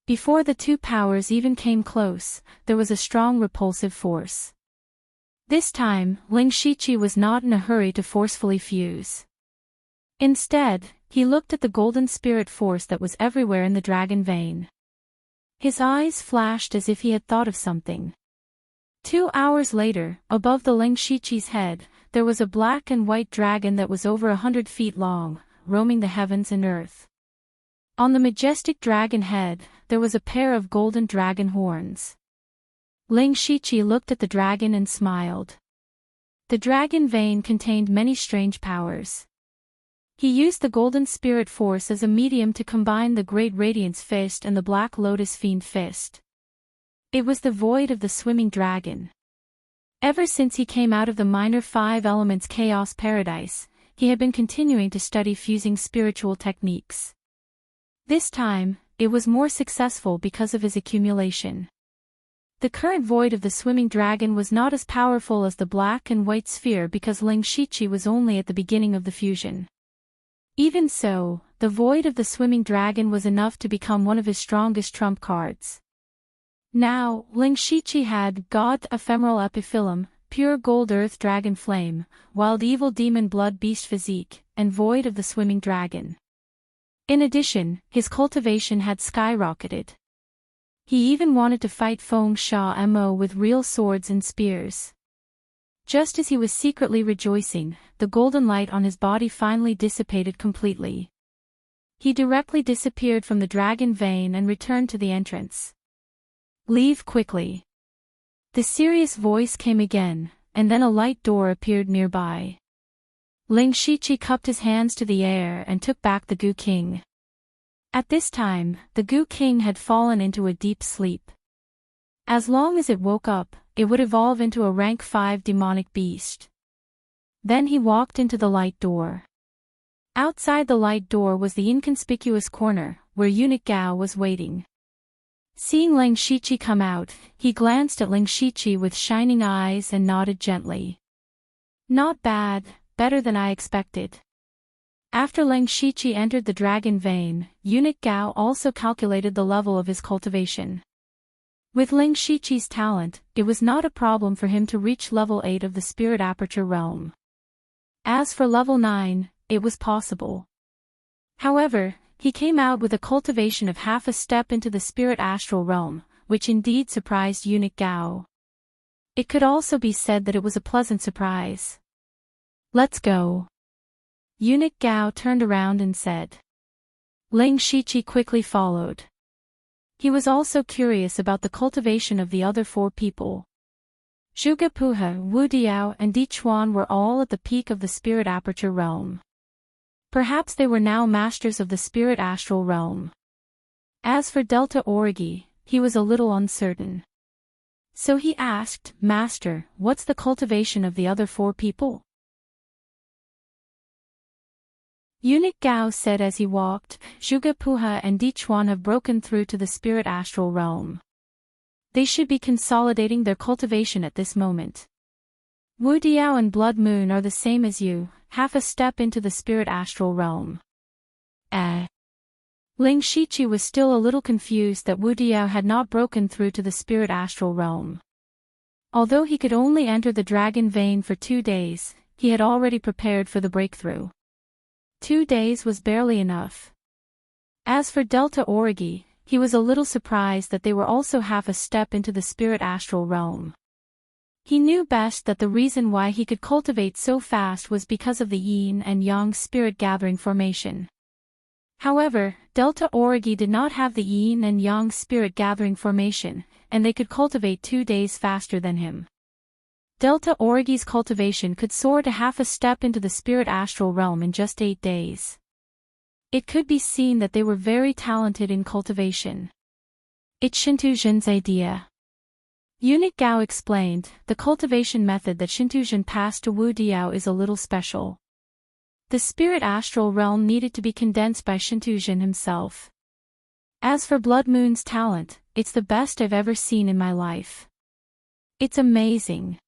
Before the two powers even came close, there was a strong repulsive force. This time, Ling Shiqi was not in a hurry to forcefully fuse. Instead, he looked at the golden spirit force that was everywhere in the dragon vein. His eyes flashed as if he had thought of something. 2 hours later, above the Ling Shiqi's head, there was a black and white dragon that was over 100 feet long, roaming the heavens and earth. On the majestic dragon head, there was a pair of golden dragon horns. Ling Shiqi looked at the dragon and smiled. The dragon vein contained many strange powers. He used the golden spirit force as a medium to combine the Great Radiance Fist and the Black Lotus Fiend Fist. It was the void of the swimming dragon. Ever since he came out of the minor 5 elements chaos paradise, he had been continuing to study fusing spiritual techniques. This time, it was more successful because of his accumulation. The current void of the swimming dragon was not as powerful as the black and white sphere because Ling Shiqi was only at the beginning of the fusion. Even so, the void of the swimming dragon was enough to become one of his strongest trump cards. Now, Ling Shiqi had God Ephemeral Epiphyllum, Pure Gold Earth Dragon Flame, Wild Evil Demon Blood Beast Physique, and Void of the Swimming Dragon. In addition, his cultivation had skyrocketed. He even wanted to fight Feng Sha Mo with real swords and spears. Just as he was secretly rejoicing, the golden light on his body finally dissipated completely. He directly disappeared from the dragon vein and returned to the entrance. Leave quickly. The serious voice came again, and then a light door appeared nearby. Ling Shiqi cupped his hands to the air and took back the Gu King. At this time, the Gu King had fallen into a deep sleep. As long as it woke up, it would evolve into a rank 5 demonic beast. Then he walked into the light door. Outside the light door was the inconspicuous corner, where eunuch Gao was waiting. Seeing Ling Shiqi come out, he glanced at Ling Shiqi with shining eyes and nodded gently. Not bad, better than I expected. After Ling Shiqi entered the dragon vein, eunuch Gao also calculated the level of his cultivation. With Ling Shiqi's talent, it was not a problem for him to reach level 8 of the Spirit Aperture realm. As for level 9, it was possible. However, he came out with a cultivation of half a step into the Spirit Astral realm, which indeed surprised eunuch Gao. It could also be said that it was a pleasant surprise. Let's go. Eunuch Gao turned around and said. Ling Shiqi quickly followed. He was also curious about the cultivation of the other 4 people. Zhuge Puhe, Wu Diao and Di Chuan were all at the peak of the Spirit Aperture realm. Perhaps they were now masters of the Spirit Astral realm. As for Delta Origi, he was a little uncertain. So he asked, Master, what's the cultivation of the other 4 people? Eunuch Gao said as he walked, Zhuge Puhe and Di Chuan have broken through to the Spirit Astral realm. They should be consolidating their cultivation at this moment. Wu Diao and Blood Moon are the same as you, half a step into the Spirit Astral realm. Ling Shiqi was still a little confused that Wu Diao had not broken through to the Spirit Astral realm. Although he could only enter the dragon vein for 2 days, he had already prepared for the breakthrough. 2 days was barely enough. As for Delta Origi, he was a little surprised that they were also half a step into the spirit astral realm. He knew best that the reason why he could cultivate so fast was because of the yin and yang spirit gathering formation. However, Delta Origi did not have the yin and yang spirit gathering formation, and they could cultivate 2 days faster than him. Delta Origi's cultivation could soar to half a step into the spirit astral realm in just 8 days. It could be seen that they were very talented in cultivation. It's Shintuzhen's idea. Eunuch Gao explained, the cultivation method that Shintuzhen passed to Wu Diao is a little special. The spirit astral realm needed to be condensed by Shintuzhen himself. As for Blood Moon's talent, it's the best I've ever seen in my life. It's amazing.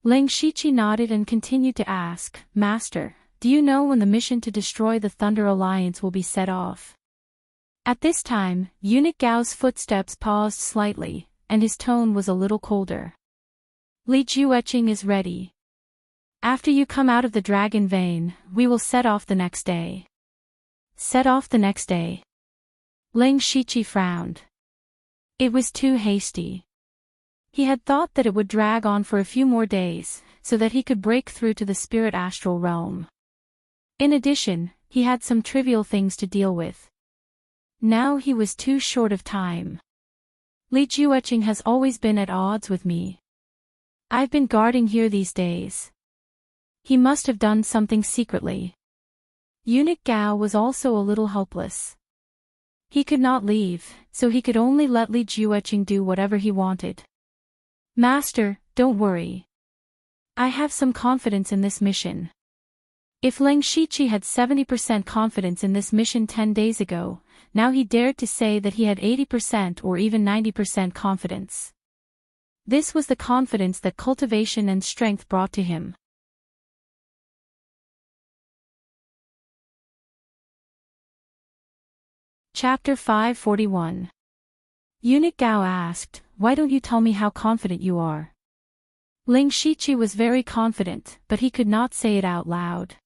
Ling Shiqi nodded and continued to ask, Master, do you know when the mission to destroy the Thunder Alliance will be set off? At this time, Eunuch Gao's footsteps paused slightly, and his tone was a little colder. Li Jueqing is ready. After you come out of the dragon vein, we will set off the next day. Set off the next day. Ling Shiqi frowned. It was too hasty. He had thought that it would drag on for a few more days, so that he could break through to the spirit astral realm. In addition, he had some trivial things to deal with. Now he was too short of time. Li Jueqing has always been at odds with me. I've been guarding here these days. He must have done something secretly. Eunuch Gao was also a little helpless. He could not leave, so he could only let Li Jueqing do whatever he wanted. Master, don't worry. I have some confidence in this mission. If Ling Shiqi had 70% confidence in this mission 10 days ago, now he dared to say that he had 80% or even 90% confidence. This was the confidence that cultivation and strength brought to him. Chapter 541. Eunuch Gao asked, Why don't you tell me how confident you are? Ling Shiqi was very confident, but he could not say it out loud.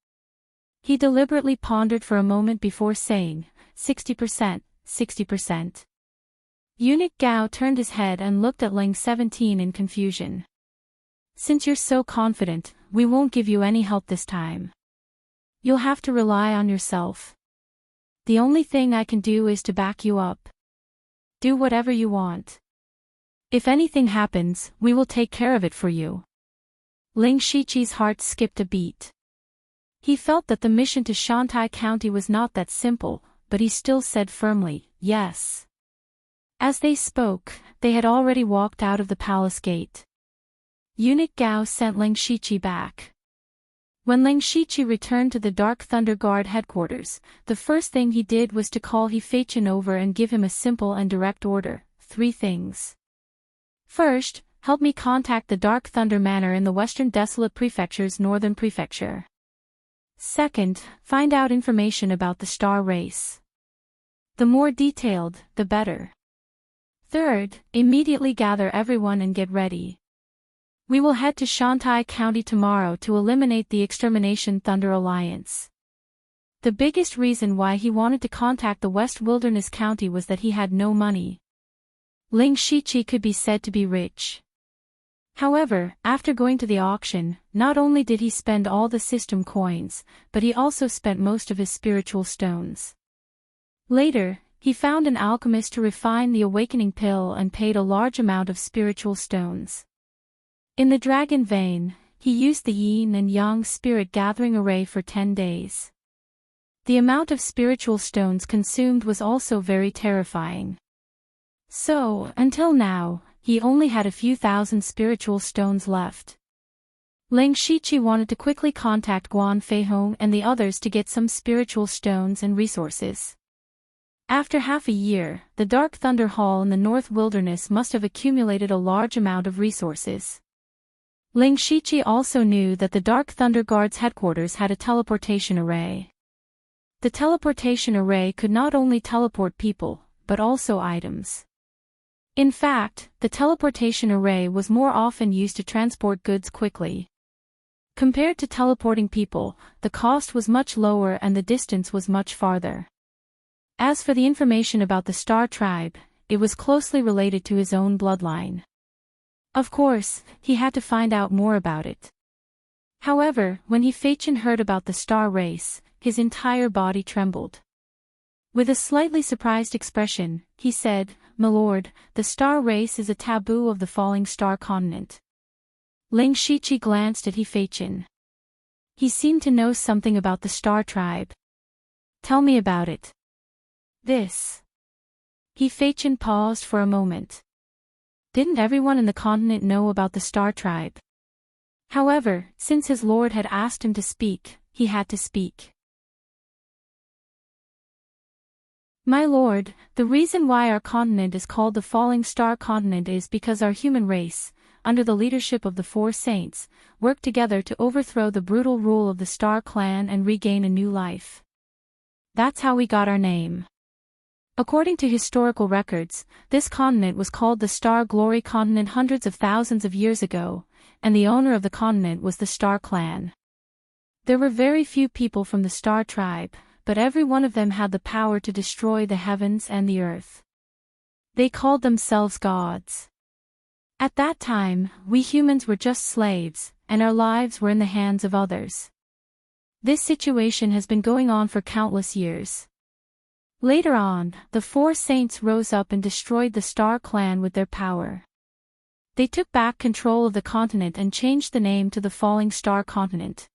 He deliberately pondered for a moment before saying, 60%, 60%. Eunuch Gao turned his head and looked at Ling 17 in confusion. Since you're so confident, we won't give you any help this time. You'll have to rely on yourself. The only thing I can do is to back you up. Do whatever you want. If anything happens, we will take care of it for you. Ling Shiqi's heart skipped a beat. He felt that the mission to Shantai County was not that simple, but he still said firmly, yes. As they spoke, they had already walked out of the palace gate. Eunuch Gao sent Ling Shiqi back. When Ling Shiqi returned to the Dark Thunder Guard headquarters, the first thing he did was to call He Feichen over and give him a simple and direct order, 3 things. First, help me contact the Dark Thunder Manor in the Western Desolate Prefecture's Northern Prefecture. Second, find out information about the star race. The more detailed, the better. Third, immediately gather everyone and get ready. We will head to Shantai County tomorrow to eliminate the Extermination Thunder Alliance. The biggest reason why he wanted to contact the West Wilderness County was that he had no money. Ling Shiqi could be said to be rich. However, after going to the auction, not only did he spend all the system coins, but he also spent most of his spiritual stones. Later, he found an alchemist to refine the awakening pill and paid a large amount of spiritual stones. In the dragon vein, he used the yin and yang spirit gathering array for 10 days. The amount of spiritual stones consumed was also very terrifying. So, until now, he only had a few thousand spiritual stones left. Ling Shiqi wanted to quickly contact Guan Feihong and the others to get some spiritual stones and resources. After half a year, the Dark Thunder Hall in the North Wilderness must have accumulated a large amount of resources. Ling Shiqi also knew that the Dark Thunder Guard's headquarters had a teleportation array. The teleportation array could not only teleport people, but also items. In fact, the teleportation array was more often used to transport goods quickly. Compared to teleporting people, the cost was much lower and the distance was much farther. As for the information about the Star Tribe, it was closely related to his own bloodline. Of course, he had to find out more about it. However, when Fei-Chen heard about the Star Race, his entire body trembled. With a slightly surprised expression, he said, "My lord, the Star Race is a taboo of the falling star continent." Ling Shiqi glanced at Fei-Chen. He seemed to know something about the Star Tribe. "Tell me about it." "This." Fei-Chen paused for a moment. Didn't everyone in the continent know about the Star Tribe? However, since his lord had asked him to speak, he had to speak. "My lord, the reason why our continent is called the Falling Star Continent is because our human race, under the leadership of the Four Saints, worked together to overthrow the brutal rule of the Star Clan and regain a new life. That's how we got our name. According to historical records, this continent was called the Star Glory Continent hundreds of thousands of years ago, and the owner of the continent was the Star Clan. There were very few people from the Star Tribe, but every one of them had the power to destroy the heavens and the earth. They called themselves gods. At that time, we humans were just slaves, and our lives were in the hands of others. This situation has been going on for countless years. Later on, the Four Saints rose up and destroyed the Star Clan with their power. They took back control of the continent and changed the name to the Falling Star Continent.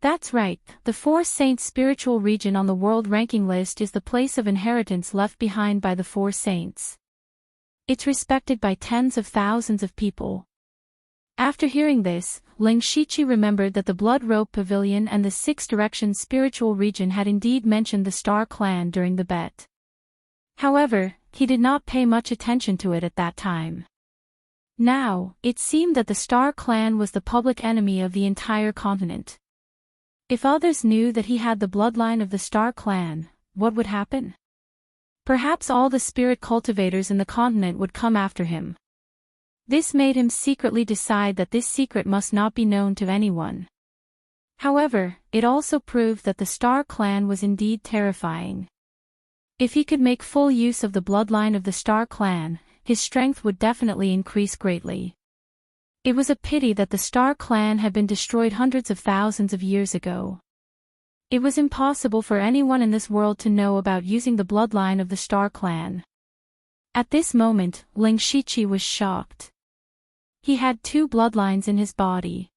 That's right, the Four Saints' spiritual region on the world ranking list is the place of inheritance left behind by the Four Saints. It's respected by tens of thousands of people. After hearing this, Ling Shiqi remembered that the Blood Rope Pavilion and the Six Directions spiritual region had indeed mentioned the Star Clan during the bet. However, he did not pay much attention to it at that time. Now, it seemed that the Star Clan was the public enemy of the entire continent. If others knew that he had the bloodline of the Star Clan, what would happen? Perhaps all the spirit cultivators in the continent would come after him. This made him secretly decide that this secret must not be known to anyone. However, it also proved that the Star Clan was indeed terrifying. If he could make full use of the bloodline of the Star Clan, his strength would definitely increase greatly. It was a pity that the Star Clan had been destroyed hundreds of thousands of years ago. It was impossible for anyone in this world to know about using the bloodline of the Star Clan. At this moment, Ling Shiqi was shocked. He had two bloodlines in his body.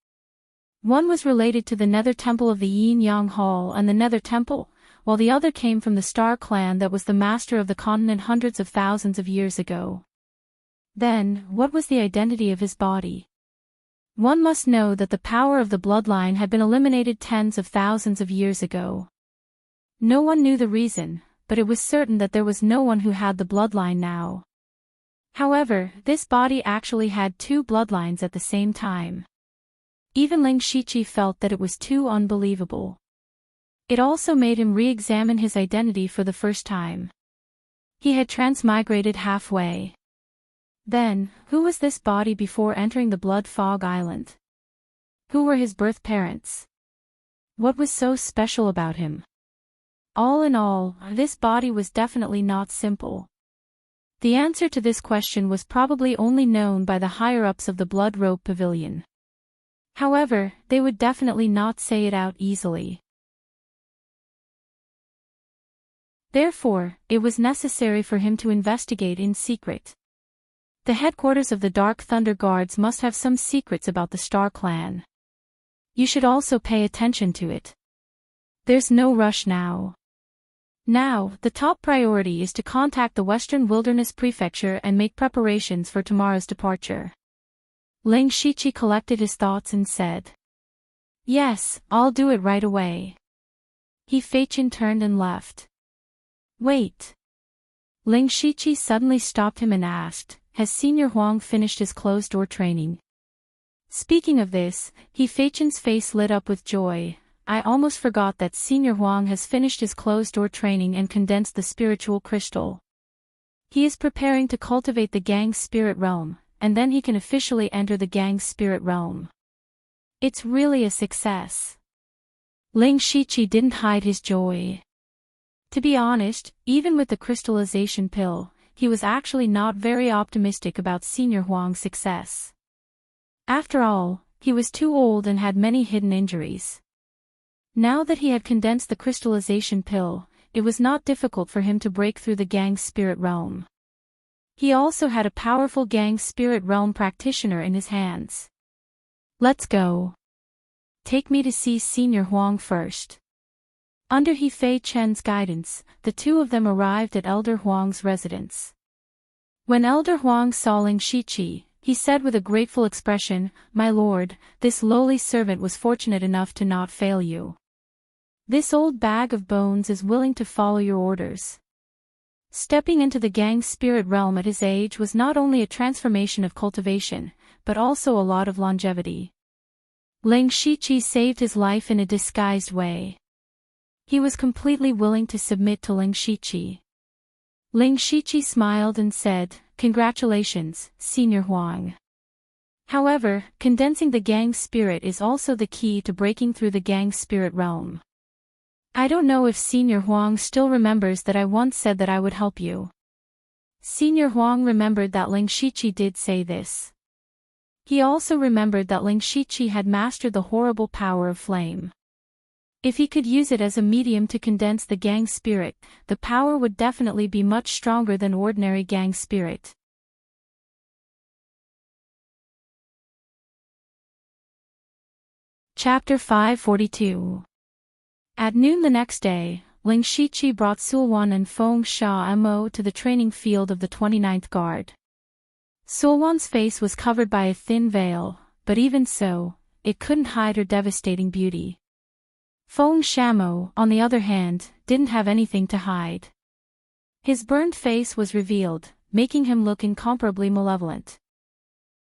One was related to the Nether Temple of the Yin-Yang Hall and the Nether Temple, while the other came from the Star Clan that was the master of the continent hundreds of thousands of years ago. Then, what was the identity of his body? One must know that the power of the bloodline had been eliminated tens of thousands of years ago. No one knew the reason, but it was certain that there was no one who had the bloodline now. However, this body actually had two bloodlines at the same time. Even Ling Shiqi felt that it was too unbelievable. It also made him re-examine his identity for the first time. He had transmigrated halfway. Then, who was this body before entering the Blood Fog Island? Who were his birth parents? What was so special about him? All in all, this body was definitely not simple. The answer to this question was probably only known by the higher-ups of the Blood Rope Pavilion. However, they would definitely not say it out easily. Therefore, it was necessary for him to investigate in secret. The headquarters of the Dark Thunder Guards must have some secrets about the Star Clan. You should also pay attention to it. There's no rush now. Now, the top priority is to contact the Western Wilderness Prefecture and make preparations for tomorrow's departure. Ling Shiqi collected his thoughts and said, "Yes, I'll do it right away." Fei-Chen turned and left. "Wait." Ling Shiqi suddenly stopped him and asked, "Has Senior Huang finished his closed-door training?" Speaking of this, Fei-Chen's face lit up with joy. "I almost forgot that Senior Huang has finished his closed-door training and condensed the spiritual crystal." He is preparing to cultivate the gang's spirit realm, and then he can officially enter the gang's spirit realm. It's really a success. Ling Shiqi didn't hide his joy. To be honest, even with the crystallization pill, he was actually not very optimistic about Senior Huang's success. After all, he was too old and had many hidden injuries. Now that he had condensed the crystallization pill, it was not difficult for him to break through the gang's spirit realm. He also had a powerful gang's spirit realm practitioner in his hands. Let's go. Take me to see Senior Huang first. Under He Fei Chen's guidance, the two of them arrived at Elder Huang's residence. When Elder Huang saw Ling Shiqi, he said with a grateful expression, "My lord, this lowly servant was fortunate enough to not fail you. This old bag of bones is willing to follow your orders." Stepping into the gang's spirit realm at his age was not only a transformation of cultivation, but also a lot of longevity. Ling Shiqi saved his life in a disguised way. He was completely willing to submit to Ling Shiqi. Ling Shiqi smiled and said, "Congratulations, Senior Huang." However, condensing the gang's spirit is also the key to breaking through the gang's spirit realm. I don't know if Senior Huang still remembers that I once said that I would help you. Senior Huang remembered that Ling Shiqi did say this. He also remembered that Ling Shiqi had mastered the horrible power of flame. If he could use it as a medium to condense the gang spirit, the power would definitely be much stronger than ordinary gang spirit. Chapter 542. At noon the next day, Ling Shiqi brought Sulwan and Feng Sha Mo to the training field of the 29th Guard. Sulwan's face was covered by a thin veil, but even so, it couldn't hide her devastating beauty. Feng Shamo, on the other hand, didn't have anything to hide. His burned face was revealed, making him look incomparably malevolent.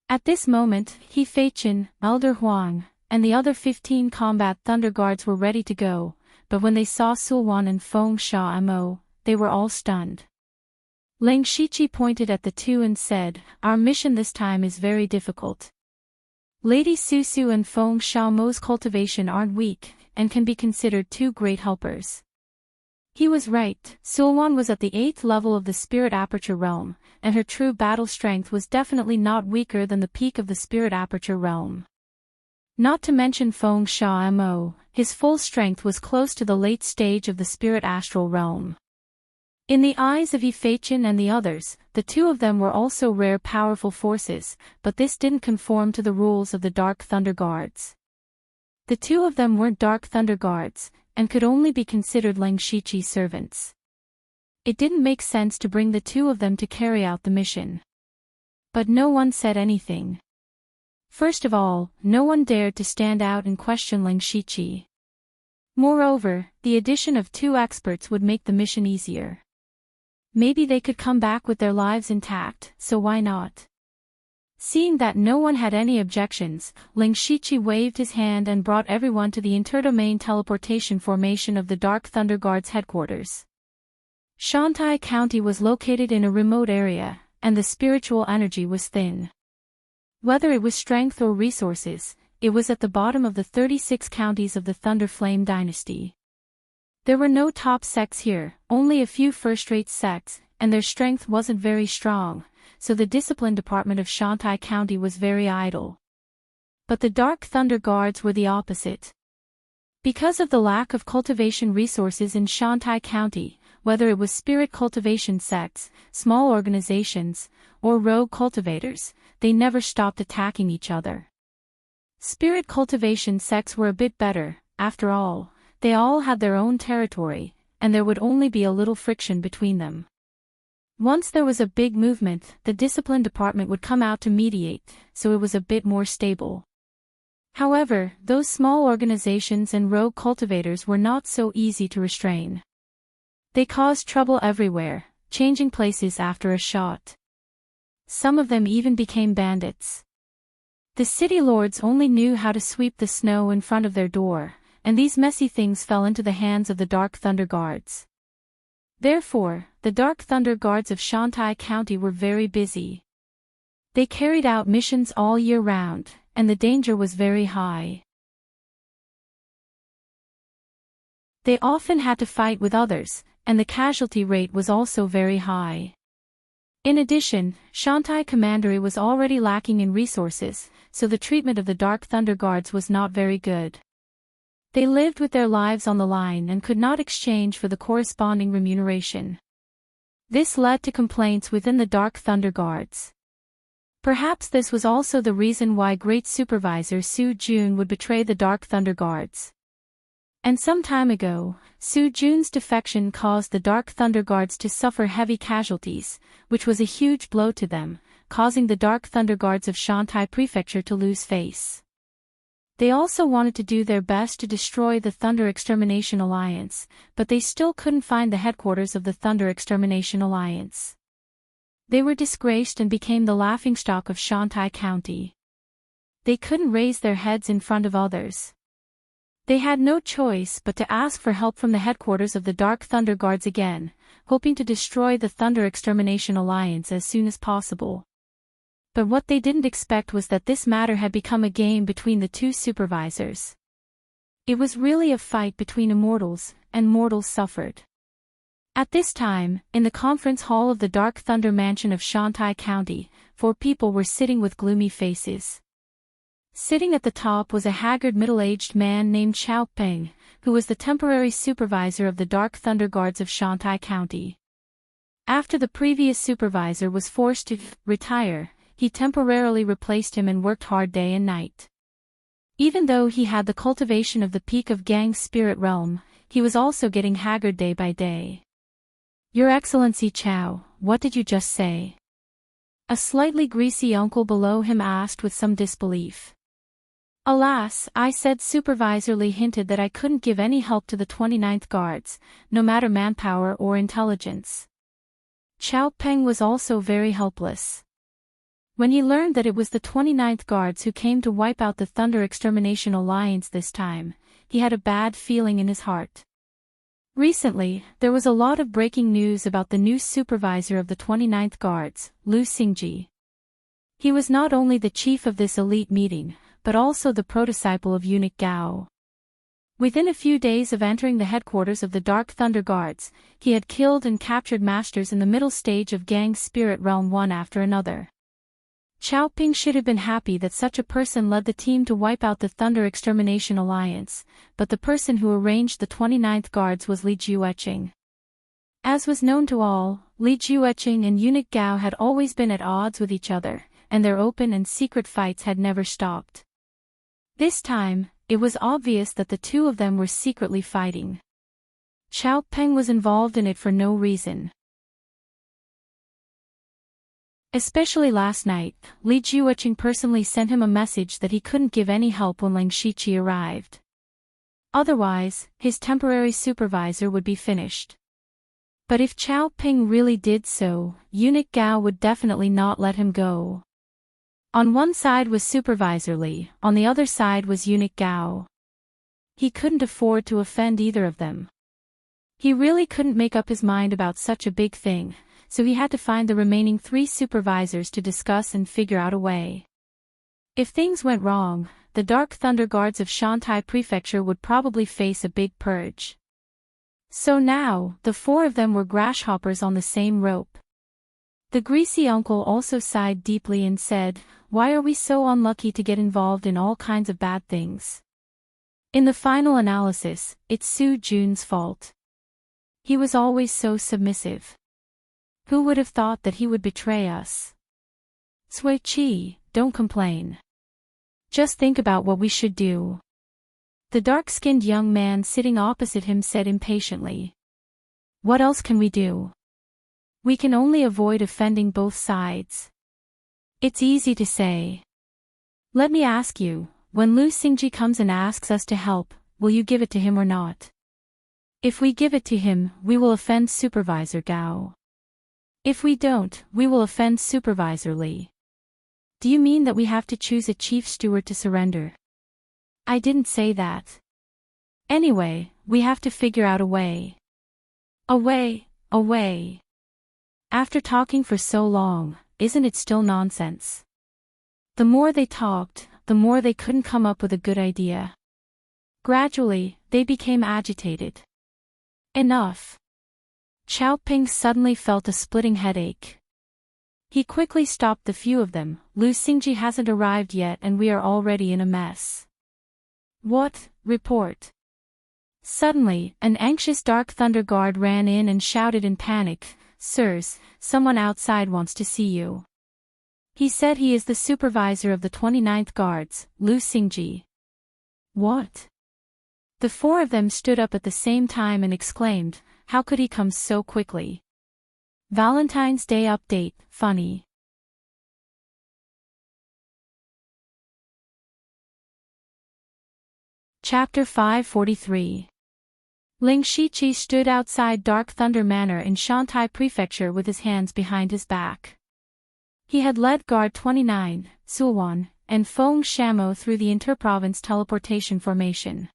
At this moment, He Fei Chen, Elder Huang, and the other 15 combat Thunder Guards were ready to go, but when they saw Sulwan and Feng Sha Mo, they were all stunned. Ling Shiqi pointed at the two and said, "Our mission this time is very difficult. Lady Susu and Feng Sha Mo's cultivation aren't weak, and can be considered two great helpers." He was right. Sulwan was at the 8th level of the Spirit Aperture Realm, and her true battle strength was definitely not weaker than the peak of the Spirit Aperture Realm. Not to mention Feng Sha Mo, his full strength was close to the late stage of the Spirit Astral Realm. In the eyes of He Fei Chen and the others, the two of them were also rare powerful forces, but this didn't conform to the rules of the Dark Thunder Guards. The two of them weren't Dark Thunder Guards, and could only be considered Ling Shiqi's servants. It didn't make sense to bring the two of them to carry out the mission. But no one said anything. First of all, no one dared to stand out and question Ling Shiqi. Moreover, the addition of two experts would make the mission easier. Maybe they could come back with their lives intact, so why not? Seeing that no one had any objections, Ling Shiqi waved his hand and brought everyone to the interdomain teleportation formation of the Dark Thunder Guard's headquarters. Shantai County was located in a remote area, and the spiritual energy was thin. Whether it was strength or resources, it was at the bottom of the 36 counties of the Thunder Flame dynasty. There were no top sects here, only a few first-rate sects, and their strength wasn't very strong, so the discipline department of Shantai County was very idle. But the Dark Thunder Guards were the opposite. Because of the lack of cultivation resources in Shantai County, whether it was spirit cultivation sects, small organizations, or rogue cultivators, they never stopped attacking each other. Spirit cultivation sects were a bit better, after all, they all had their own territory, and there would only be a little friction between them. Once there was a big movement, the discipline department would come out to mediate, so it was a bit more stable. However, those small organizations and rogue cultivators were not so easy to restrain. They caused trouble everywhere, changing places after a shot. Some of them even became bandits. The city lords only knew how to sweep the snow in front of their door, and these messy things fell into the hands of the Dark Thunder Guards. Therefore, the Dark Thunder Guards of Shantai County were very busy. They carried out missions all year round, and the danger was very high. They often had to fight with others, and the casualty rate was also very high. In addition, Shantai Commandery was already lacking in resources, so the treatment of the Dark Thunder Guards was not very good. They lived with their lives on the line and could not exchange for the corresponding remuneration. This led to complaints within the Dark Thunder Guards. Perhaps this was also the reason why Great Supervisor Su Jun would betray the Dark Thunder Guards. And some time ago, Su Jun's defection caused the Dark Thunder Guards to suffer heavy casualties, which was a huge blow to them, causing the Dark Thunder Guards of Shantai Prefecture to lose face. They also wanted to do their best to destroy the Thunder Extermination Alliance, but they still couldn't find the headquarters of the Thunder Extermination Alliance. They were disgraced and became the laughingstock of Shantai County. They couldn't raise their heads in front of others. They had no choice but to ask for help from the headquarters of the Dark Thunder Guards again, hoping to destroy the Thunder Extermination Alliance as soon as possible. But what they didn't expect was that this matter had become a game between the two supervisors. It was really a fight between immortals, and mortals suffered. At this time, in the conference hall of the Dark Thunder Mansion of Shantai County, 4 people were sitting with gloomy faces. Sitting at the top was a haggard middle-aged man named Xiao Peng, who was the temporary supervisor of the Dark Thunder Guards of Shantai County. After the previous supervisor was forced to retire, he temporarily replaced him and worked hard day and night. Even though he had the cultivation of the peak of Gang's spirit realm, he was also getting haggard day by day. "Your Excellency Chow, what did you just say?" A slightly greasy uncle below him asked with some disbelief. "Alas, I said Supervisor Li hinted that I couldn't give any help to the 29th Guards, no matter manpower or intelligence." Xiao Peng was also very helpless. When he learned that it was the 29th Guards who came to wipe out the Thunder Extermination Alliance this time, he had a bad feeling in his heart. Recently, there was a lot of breaking news about the new supervisor of the 29th Guards, Lu Xingji. He was not only the chief of this elite meeting, but also the prototype of Eunuch Gao. Within a few days of entering the headquarters of the Dark Thunder Guards, he had killed and captured masters in the middle stage of Gang's spirit realm one after another. Xiao Ping should have been happy that such a person led the team to wipe out the Thunder Extermination Alliance, but the person who arranged the 29th Guards was Li Jueqing. As was known to all, Li Jueqing and Eunuch Gao had always been at odds with each other, and their open and secret fights had never stopped. This time, it was obvious that the two of them were secretly fighting. Xiao Peng was involved in it for no reason. Especially last night, Li Jueqing personally sent him a message that he couldn't give any help when Lang Shiqi arrived. Otherwise, his temporary supervisor would be finished. But if Xiao Ping really did so, Eunuch Gao would definitely not let him go. On one side was Supervisor Li, on the other side was Eunuch Gao. He couldn't afford to offend either of them. He really couldn't make up his mind about such a big thing, so he had to find the remaining 3 supervisors to discuss and figure out a way. If things went wrong, the Dark Thunder Guards of Shantai Prefecture would probably face a big purge. So now, the 4 of them were grasshoppers on the same rope. The greasy uncle also sighed deeply and said, "Why are we so unlucky to get involved in all kinds of bad things?" In the final analysis, it's Su Jun's fault. He was always so submissive. Who would have thought that he would betray us? Sui Qi, don't complain. Just think about what we should do. The dark-skinned young man sitting opposite him said impatiently. What else can we do? We can only avoid offending both sides. It's easy to say. Let me ask you, when Lu Xingji comes and asks us to help, will you give it to him or not? If we give it to him, we will offend Supervisor Gao. If we don't, we will offend Supervisor Li. Do you mean that we have to choose a chief steward to surrender? I didn't say that. Anyway, we have to figure out a way. A way? away. After talking for so long, isn't it still nonsense? The more they talked, the more they couldn't come up with a good idea. Gradually, they became agitated. Enough. Xiaoping suddenly felt a splitting headache. He quickly stopped the few of them. Lu Xingji hasn't arrived yet and we are already in a mess. What? Report. Suddenly, an anxious Dark Thunder guard ran in and shouted in panic, "Sirs, someone outside wants to see you." He said he is the supervisor of the 29th Guards, Lu Xingji. What? The four of them stood up at the same time and exclaimed, how could he come so quickly? Valentine's Day update, funny. Chapter 543. Ling Shiqi stood outside Dark Thunder Manor in Shantai Prefecture with his hands behind his back. He had led Guard 29, Sulwan, and Feng Shamo through the interprovince teleportation formation.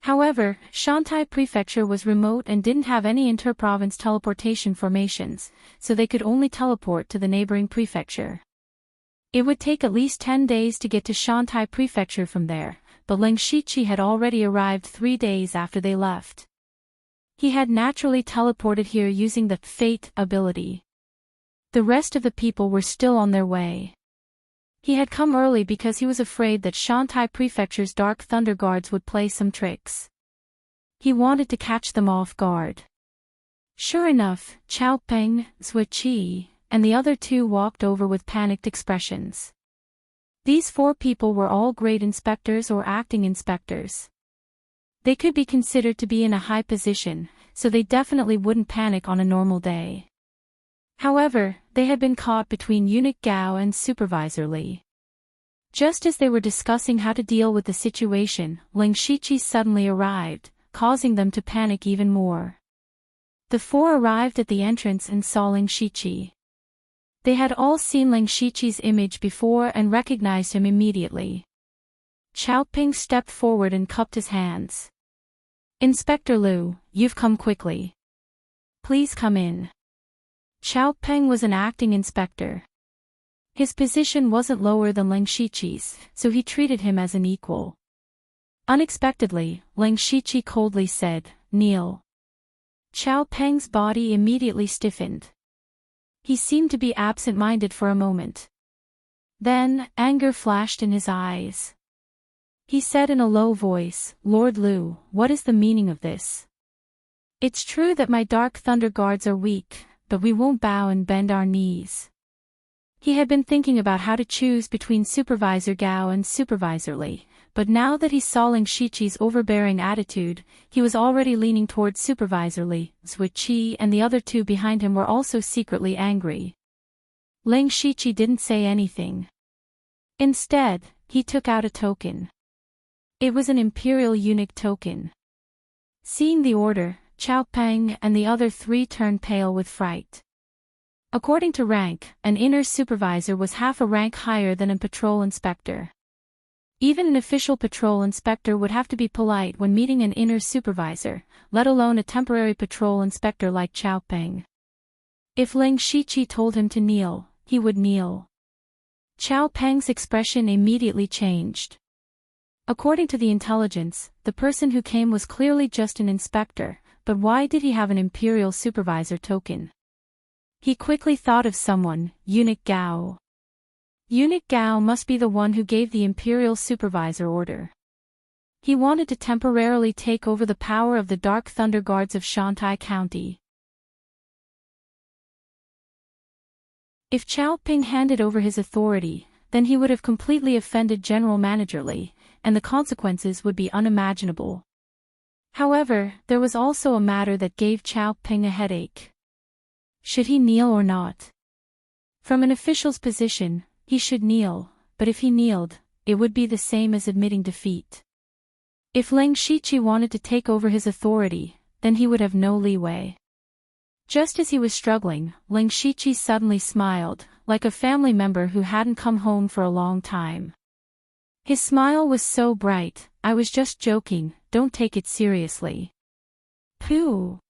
However, Shantai Prefecture was remote and didn't have any interprovince teleportation formations, so they could only teleport to the neighboring prefecture. It would take at least 10 days to get to Shantai Prefecture from there, but Ling Shiqi had already arrived 3 days after they left. He had naturally teleported here using the Fate ability. The rest of the people were still on their way. He had come early because he was afraid that Shantai Prefecture's Dark Thunder Guards would play some tricks. He wanted to catch them off guard. Sure enough, Xiaoping, Zui Qi, and the other two walked over with panicked expressions. These 4 people were all grade inspectors or acting inspectors. They could be considered to be in a high position, so they definitely wouldn't panic on a normal day. However, they had been caught between Eunuch Gao and Supervisor Li. Just as they were discussing how to deal with the situation, Ling Shiqi suddenly arrived, causing them to panic even more. The 4 arrived at the entrance and saw Ling Shiqi. They had all seen Ling Shiqi's image before and recognized him immediately. Xiaoping stepped forward and cupped his hands. Inspector Liu, you've come quickly. Please come in. Xiaoping was an acting inspector. His position wasn't lower than Ling Shiqi's, so he treated him as an equal. Unexpectedly, Ling Shiqi coldly said, "Kneel." Xiaoping's body immediately stiffened. He seemed to be absent-minded for a moment. Then, anger flashed in his eyes. He said in a low voice, "Lord Liu, what is the meaning of this? It's true that my Dark Thunder Guards are weak, but we won't bow and bend our knees." He had been thinking about how to choose between Supervisor Gao and Supervisor Li, but now that he saw Ling Shiqi's overbearing attitude, he was already leaning towards Supervisor Li. Zui Qi and the other 2 behind him were also secretly angry. Ling Shiqi didn't say anything. Instead, he took out a token. It was an Imperial Eunuch token. Seeing the order, Xiaoping and the other 3 turned pale with fright. According to rank, an inner supervisor was half a rank higher than a patrol inspector. Even an official patrol inspector would have to be polite when meeting an inner supervisor, let alone a temporary patrol inspector like Xiaoping. If Ling Shiqi told him to kneel, he would kneel. Xiaoping's expression immediately changed. According to the intelligence, the person who came was clearly just an inspector, but why did he have an Imperial Supervisor token? He quickly thought of someone, Eunuch Gao. Eunuch Gao must be the one who gave the Imperial Supervisor order. He wanted to temporarily take over the power of the Dark Thunder Guards of Shantai County. If Xiaoping handed over his authority, then he would have completely offended General Manager Li, and the consequences would be unimaginable. However, there was also a matter that gave Xiaoping a headache. Should he kneel or not? From an official's position, he should kneel, but if he kneeled, it would be the same as admitting defeat. If Ling Shiqi wanted to take over his authority, then he would have no leeway. Just as he was struggling, Ling Shiqi suddenly smiled, like a family member who hadn't come home for a long time. His smile was so bright, "I was just joking, don't take it seriously." Pooh!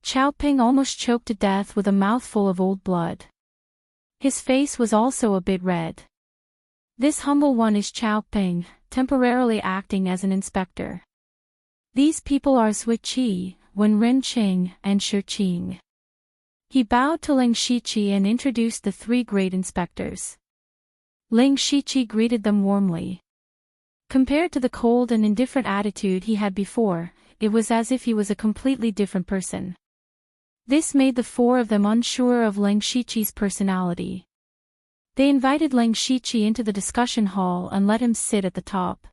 Chao Ping almost choked to death with a mouthful of old blood. His face was also a bit red. This humble one is Chao Ping, temporarily acting as an inspector. These people are Zui Qi, Wen Ren Qing, and Shi Qing. He bowed to Ling Shiqi and introduced the three great inspectors. Ling Shiqi greeted them warmly. Compared to the cold and indifferent attitude he had before, it was as if he was a completely different person. This made the four of them unsure of Ling Shiqi's personality. They invited Ling Shiqi into the discussion hall and let him sit at the top.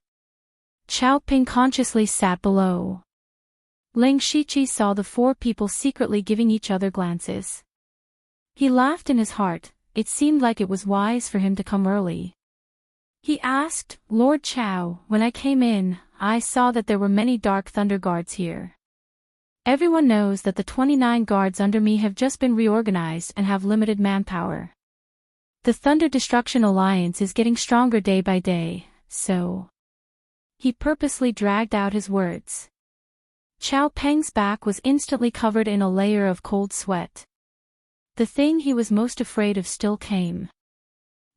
Chao Ping consciously sat below. Ling Shiqi saw the four people secretly giving each other glances. He laughed in his heart. It seemed like it was wise for him to come early. He asked, "Lord Chao, when I came in, I saw that there were many Dark Thunder Guards here. Everyone knows that the 29 guards under me have just been reorganized and have limited manpower. The Thunder Destruction Alliance is getting stronger day by day, so..." He purposely dragged out his words. Chao Peng's back was instantly covered in a layer of cold sweat. The thing he was most afraid of still came.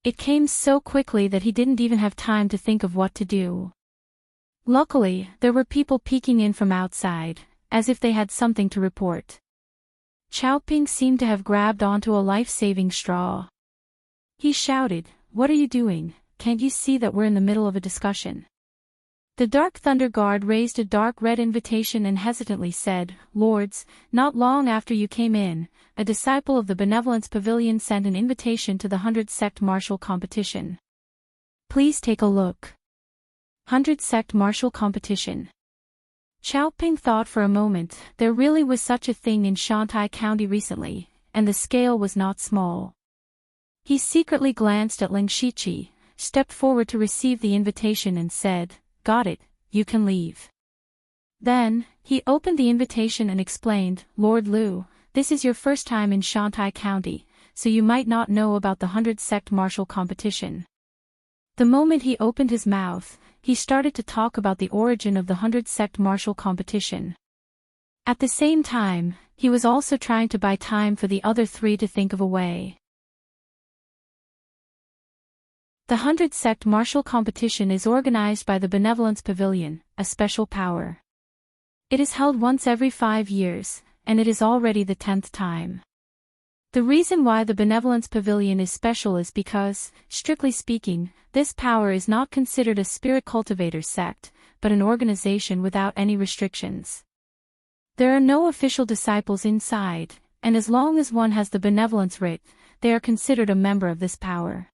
It came so quickly that he didn't even have time to think of what to do. Luckily, there were people peeking in from outside, as if they had something to report. Chao Ping seemed to have grabbed onto a life-saving straw. He shouted, "What are you doing? Can't you see that we're in the middle of a discussion?" The Dark Thunder Guard raised a dark red invitation and hesitantly said, "Lords, not long after you came in, a disciple of the Benevolence Pavilion sent an invitation to the 100 Sect Martial Competition. Please take a look." 100 Sect Martial Competition. Chao Ping thought for a moment. There really was such a thing in Shantai County recently, and the scale was not small. He secretly glanced at Ling Shiqi, stepped forward to receive the invitation and said, "Got it, you can leave." Then, he opened the invitation and explained, "Lord Liu, this is your first time in Shantai County, so you might not know about the 100 Sect Martial Competition." The moment he opened his mouth, he started to talk about the origin of the 100 Sect Martial Competition. At the same time, he was also trying to buy time for the other three to think of a way. The 100 Sect Martial Competition is organized by the Benevolence Pavilion, a special power. It is held once every 5 years, and it is already the 10th time. The reason why the Benevolence Pavilion is special is because, strictly speaking, this power is not considered a spirit cultivator sect, but an organization without any restrictions. There are no official disciples inside, and as long as one has the Benevolence writ, they are considered a member of this power.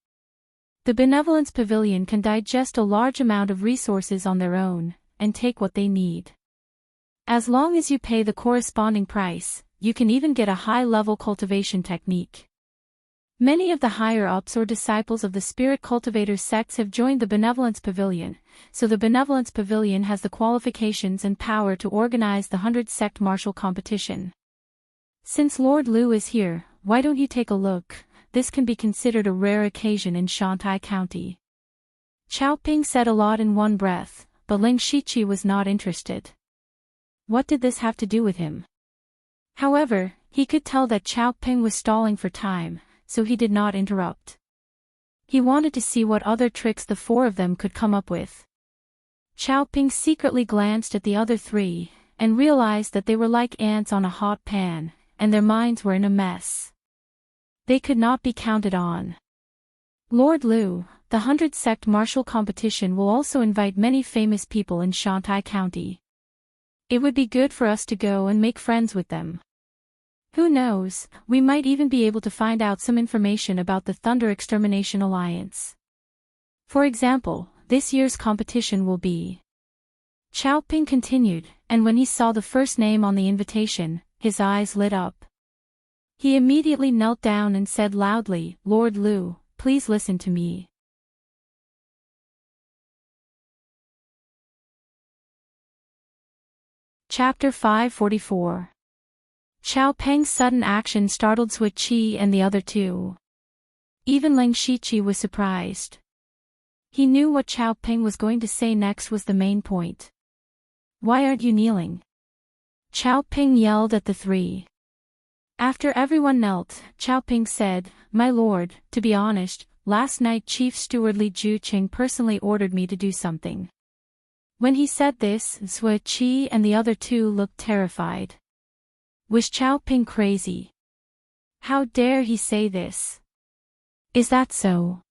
The Benevolence Pavilion can digest a large amount of resources on their own, and take what they need. As long as you pay the corresponding price, you can even get a high-level cultivation technique. Many of the higher-ups or disciples of the Spirit Cultivator sects have joined the Benevolence Pavilion, so the Benevolence Pavilion has the qualifications and power to organize the 100 Sect Martial Competition. Since Lord Liu is here, why don't you take a look? This can be considered a rare occasion in Shantai County. Chao Ping said a lot in one breath, but Ling Shiqi was not interested. What did this have to do with him? However, he could tell that Chao Ping was stalling for time, so he did not interrupt. He wanted to see what other tricks the four of them could come up with. Chao Ping secretly glanced at the other three, and realized that they were like ants on a hot pan, and their minds were in a mess. They could not be counted on. Lord Liu, the 100 Sect Martial Competition will also invite many famous people in Shantai County. It would be good for us to go and make friends with them. Who knows, we might even be able to find out some information about the Thunder Extermination Alliance. For example, this year's competition will be... Chao Ping continued, and when he saw the first name on the invitation, his eyes lit up. He immediately knelt down and said loudly, "Lord Liu, please listen to me." Chapter 544. Chao Peng's sudden action startled Zui Qi and the other two. Even Ling Shiqi was surprised. He knew what Chao Peng was going to say next was the main point. "Why aren't you kneeling?" Chao Peng yelled at the three. After everyone knelt, Chao Ping said, "My lord, to be honest, last night Chief Steward Li Juqing personally ordered me to do something." When he said this, Sui Qi and the other two looked terrified. Was Chao Ping crazy? How dare he say this? Is that so?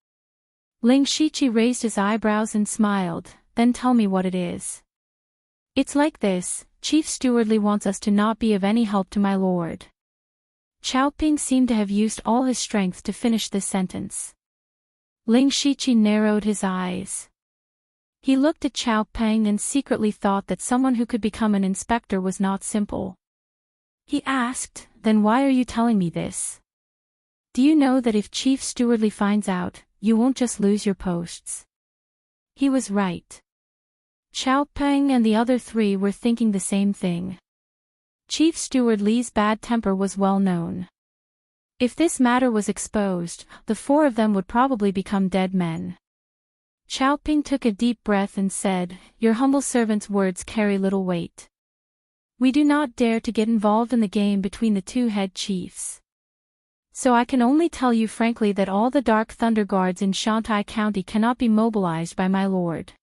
Ling Shiqi raised his eyebrows and smiled. Then tell me what it is. It's like this, Chief Steward Li wants us to not be of any help to my lord. Chao Ping seemed to have used all his strength to finish this sentence. Ling Shiqi narrowed his eyes. He looked at Chao Ping and secretly thought that someone who could become an inspector was not simple. He asked, "Then why are you telling me this? Do you know that if Chief Steward Li finds out, you won't just lose your posts?" He was right. Chao Ping and the other three were thinking the same thing. Chief Steward Li's bad temper was well known. If this matter was exposed, the four of them would probably become dead men. Chao Ping took a deep breath and said, "Your humble servant's words carry little weight. We do not dare to get involved in the game between the two head chiefs. So I can only tell you frankly that all the Dark Thunder Guards in Shantai County cannot be mobilized by my lord."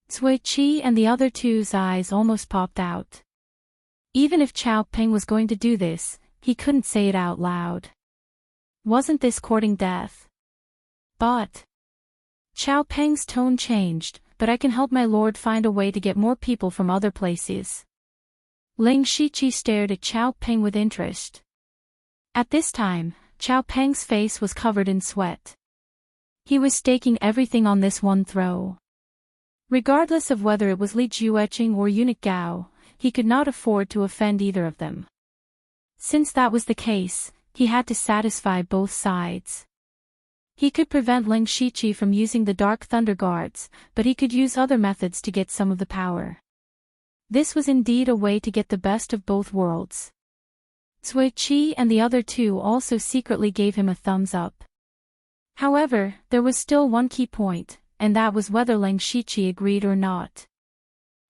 Sui Qi and the other two's eyes almost popped out. Even if Chao Ping was going to do this, he couldn't say it out loud. Wasn't this courting death? But Chao Ping's tone changed, "But I can help my lord find a way to get more people from other places." Ling Shiqi stared at Chao Ping with interest. At this time, Chao Ping's face was covered in sweat. He was staking everything on this one throw. Regardless of whether it was Li Jueqing or Eunuch Gao, he could not afford to offend either of them. Since that was the case, he had to satisfy both sides. He could prevent Ling Shiqi from using the Dark Thunder Guards, but he could use other methods to get some of the power. This was indeed a way to get the best of both worlds. Sui Qi and the other two also secretly gave him a thumbs up. However, there was still one key point, and that was whether Ling Shiqi agreed or not.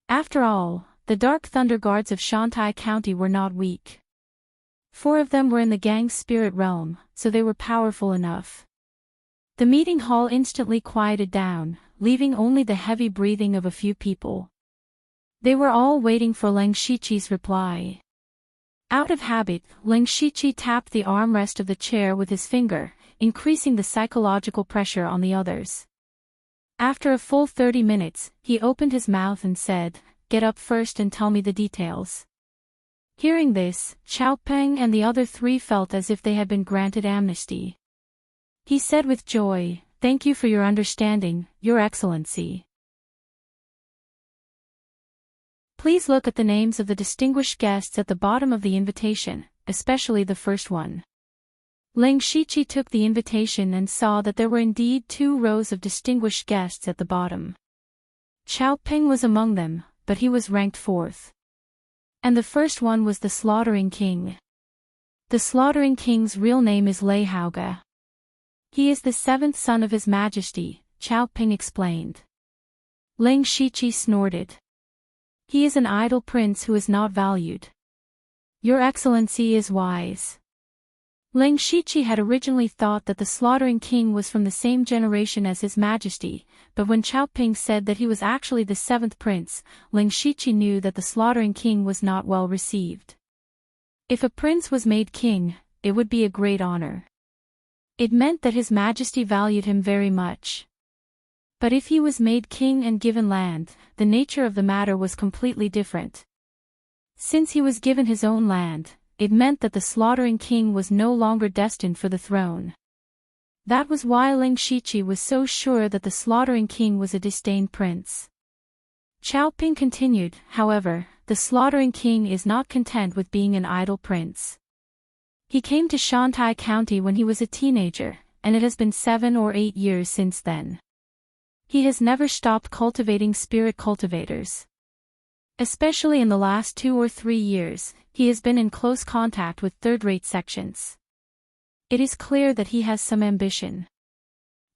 After all, the Dark Thunder Guards of Shantai County were not weak. 4 of them were in the gang's spirit realm, so they were powerful enough. The meeting hall instantly quieted down, leaving only the heavy breathing of a few people. They were all waiting for Ling Shiqi's reply. Out of habit, Ling Shiqi tapped the armrest of the chair with his finger, increasing the psychological pressure on the others. After a full 30 minutes, he opened his mouth and said, "Get up first and tell me the details." Hearing this, Chao Ping and the other 3 felt as if they had been granted amnesty. He said with joy, "Thank you for your understanding, Your Excellency." Please look at the names of the distinguished guests at the bottom of the invitation, especially the first one. Ling Shiqi took the invitation and saw that there were indeed 2 rows of distinguished guests at the bottom. Chao Ping was among them, but he was ranked 4th. And the first one was the Slaughtering King. The Slaughtering King's real name is Lei Haoge. He is the 7th son of His Majesty, Chao Ping explained. Ling Shiqi snorted. He is an idle prince who is not valued. Your Excellency is wise. Ling Shiqi had originally thought that the Slaughtering King was from the same generation as His Majesty, but when Chao Ping said that he was actually the 7th prince, Ling Shiqi knew that the Slaughtering King was not well received. If a prince was made king, it would be a great honor. It meant that His Majesty valued him very much. But if he was made king and given land, the nature of the matter was completely different. Since he was given his own land, it meant that the Slaughtering King was no longer destined for the throne. That was why Ling Shiqi was so sure that the Slaughtering King was a disdained prince. Chao Ping continued, however, the Slaughtering King is not content with being an idle prince. He came to Shantai County when he was a teenager, and it has been 7 or 8 years since then. He has never stopped cultivating spirit cultivators. Especially in the last 2 or 3 years, he has been in close contact with third-rate sections. It is clear that he has some ambition.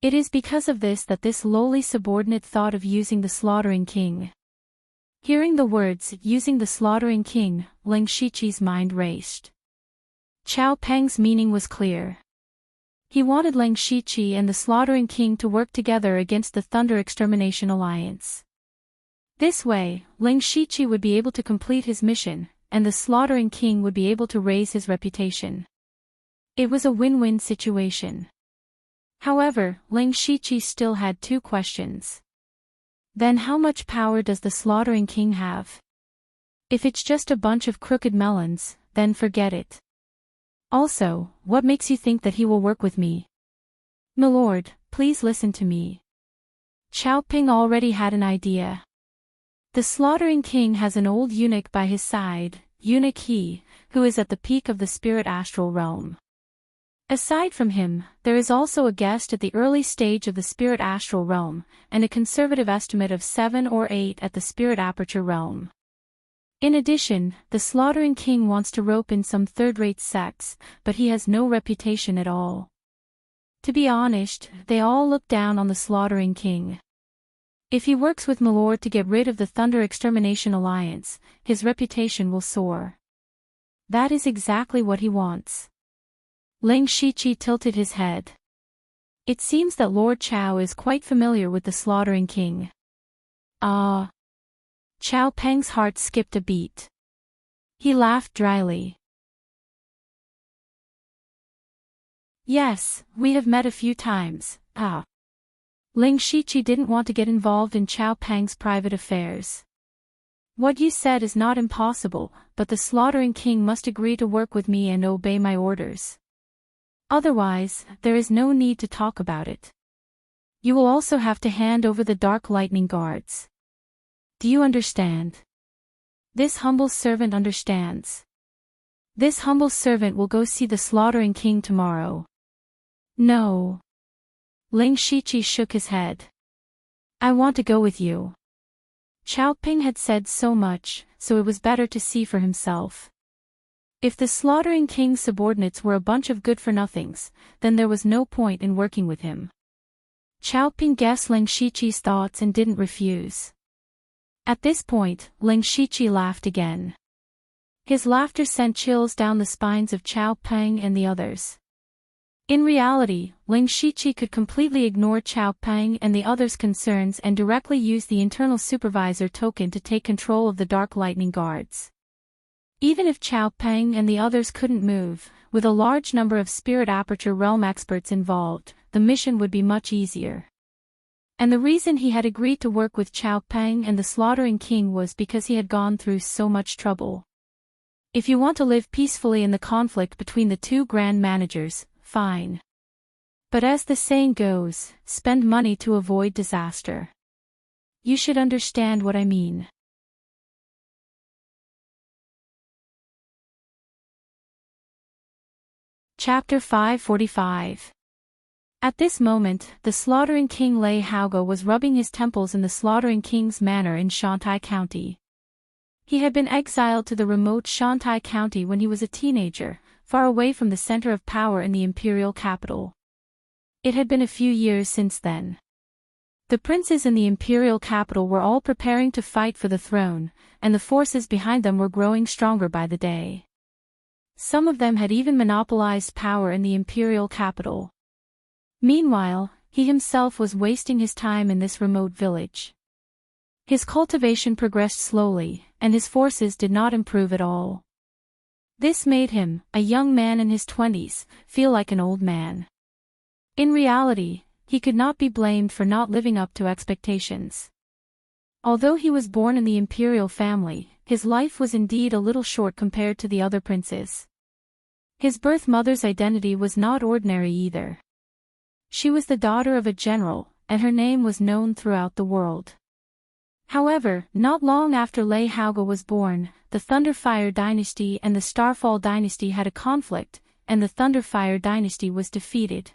It is because of this that this lowly subordinate thought of using the Slaughtering King. Hearing the words, using the Slaughtering King, Ling Shiqi's mind raced. Chao Peng's meaning was clear. He wanted Lang Shiqi and the Slaughtering King to work together against the Thunder Extermination Alliance. This way, Lang Shiqi would be able to complete his mission, and the Slaughtering King would be able to raise his reputation. It was a win-win situation. However, Lang Shiqi still had two questions. Then how much power does the Slaughtering King have? If it's just a bunch of crooked melons, then forget it. Also, what makes you think that he will work with me? Milord, please listen to me. Chao Peng already had an idea. The Slaughtering King has an old eunuch by his side, Eunuch He, who is at the peak of the spirit astral realm. Aside from him, there is also a guest at the early stage of the spirit astral realm, and a conservative estimate of 7 or 8 at the spirit aperture realm. In addition, the Slaughtering King wants to rope in some third-rate sects, but he has no reputation at all. To be honest, they all look down on the Slaughtering King. If he works with Milord to get rid of the Thunder Extermination Alliance, his reputation will soar. That is exactly what he wants. Lang Shiqi tilted his head. It seems that Lord Chao is quite familiar with the Slaughtering King. Ah. Chao Peng's heart skipped a beat. He laughed dryly. Yes, we have met a few times, Lang Shiqi didn't want to get involved in Chao Peng's private affairs. What you said is not impossible, but the Slaughtering King must agree to work with me and obey my orders. Otherwise, there is no need to talk about it. You will also have to hand over the Dark Lightning Guards. Do you understand? This humble servant understands. This humble servant will go see the Slaughtering King tomorrow. No. Lang Shiqi shook his head. I want to go with you. Chao Peng had said so much, so it was better to see for himself. If the Slaughtering King's subordinates were a bunch of good-for-nothings, then there was no point in working with him. Chao Peng guessed Lang Shiqi's thoughts and didn't refuse. At this point, Lang Shiqi laughed again. His laughter sent chills down the spines of Chao Peng and the others. In reality, Lang Shiqi could completely ignore Chao Peng and the others' concerns and directly use the internal supervisor token to take control of the Dark Lightning Guards. Even if Chao Peng and the others couldn't move, with a large number of Spirit Aperture Realm experts involved, the mission would be much easier. And the reason he had agreed to work with Chao Peng and the Slaughtering King was because he had gone through so much trouble. If you want to live peacefully in the conflict between the two Grand Managers, fine. But as the saying goes, spend money to avoid disaster. You should understand what I mean. Chapter 545. At this moment, the Slaughtering King Lei Haoge was rubbing his temples in the Slaughtering King's manor in Shantai County. He had been exiled to the remote Shantai County when he was a teenager, far away from the center of power in the imperial capital. It had been a few years since then. The princes in the imperial capital were all preparing to fight for the throne, and the forces behind them were growing stronger by the day. Some of them had even monopolized power in the imperial capital. Meanwhile, he himself was wasting his time in this remote village. His cultivation progressed slowly, and his forces did not improve at all. This made him, a young man in his 20s, feel like an old man. In reality, he could not be blamed for not living up to expectations. Although he was born in the imperial family, his life was indeed a little short compared to the other princes. His birth mother's identity was not ordinary either. She was the daughter of a general, and her name was known throughout the world. However, not long after Lei Haoge was born, the Thunderfire dynasty and the Starfall dynasty had a conflict, and the Thunderfire dynasty was defeated.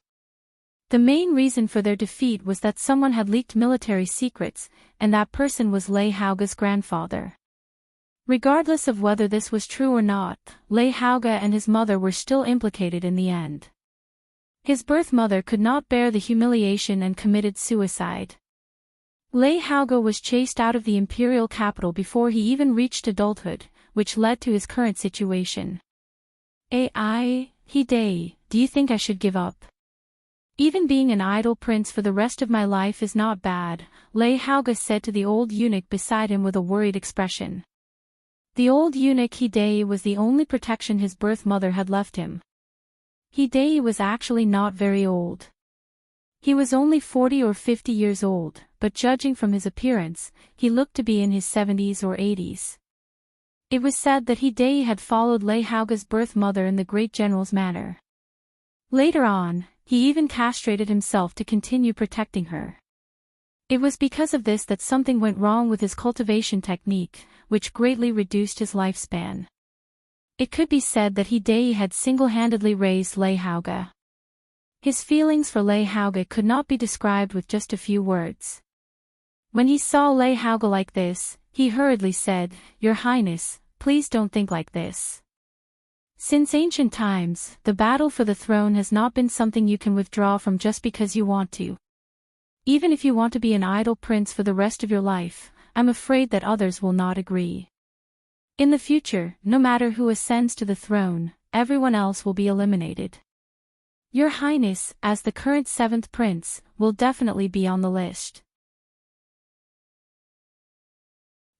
The main reason for their defeat was that someone had leaked military secrets, and that person was Lei Haoge's grandfather. Regardless of whether this was true or not, Lei Haoge and his mother were still implicated in the end. His birth mother could not bear the humiliation and committed suicide. Lei Haoge was chased out of the imperial capital before he even reached adulthood, which led to his current situation. Hidei, do you think I should give up? Even being an idle prince for the rest of my life is not bad, Lei Haoge said to the old eunuch beside him with a worried expression. The old eunuch Hidei was the only protection his birth mother had left him. Hidei was actually not very old. He was only 40 or 50 years old, but judging from his appearance, he looked to be in his 70s or 80s. It was said that Hidei had followed Lei Haoge's birth mother in the great general's manner. Later on, he even castrated himself to continue protecting her. It was because of this that something went wrong with his cultivation technique, which greatly reduced his lifespan. It could be said that Hidei had single-handedly raised Lei Haoge. His feelings for Lei Haoge could not be described with just a few words. When he saw Lei Haoge like this, he hurriedly said, "Your Highness, please don't think like this. Since ancient times, the battle for the throne has not been something you can withdraw from just because you want to. Even if you want to be an idle prince for the rest of your life, I'm afraid that others will not agree. In the future, no matter who ascends to the throne, everyone else will be eliminated. Your Highness, as the current 7th prince, will definitely be on the list.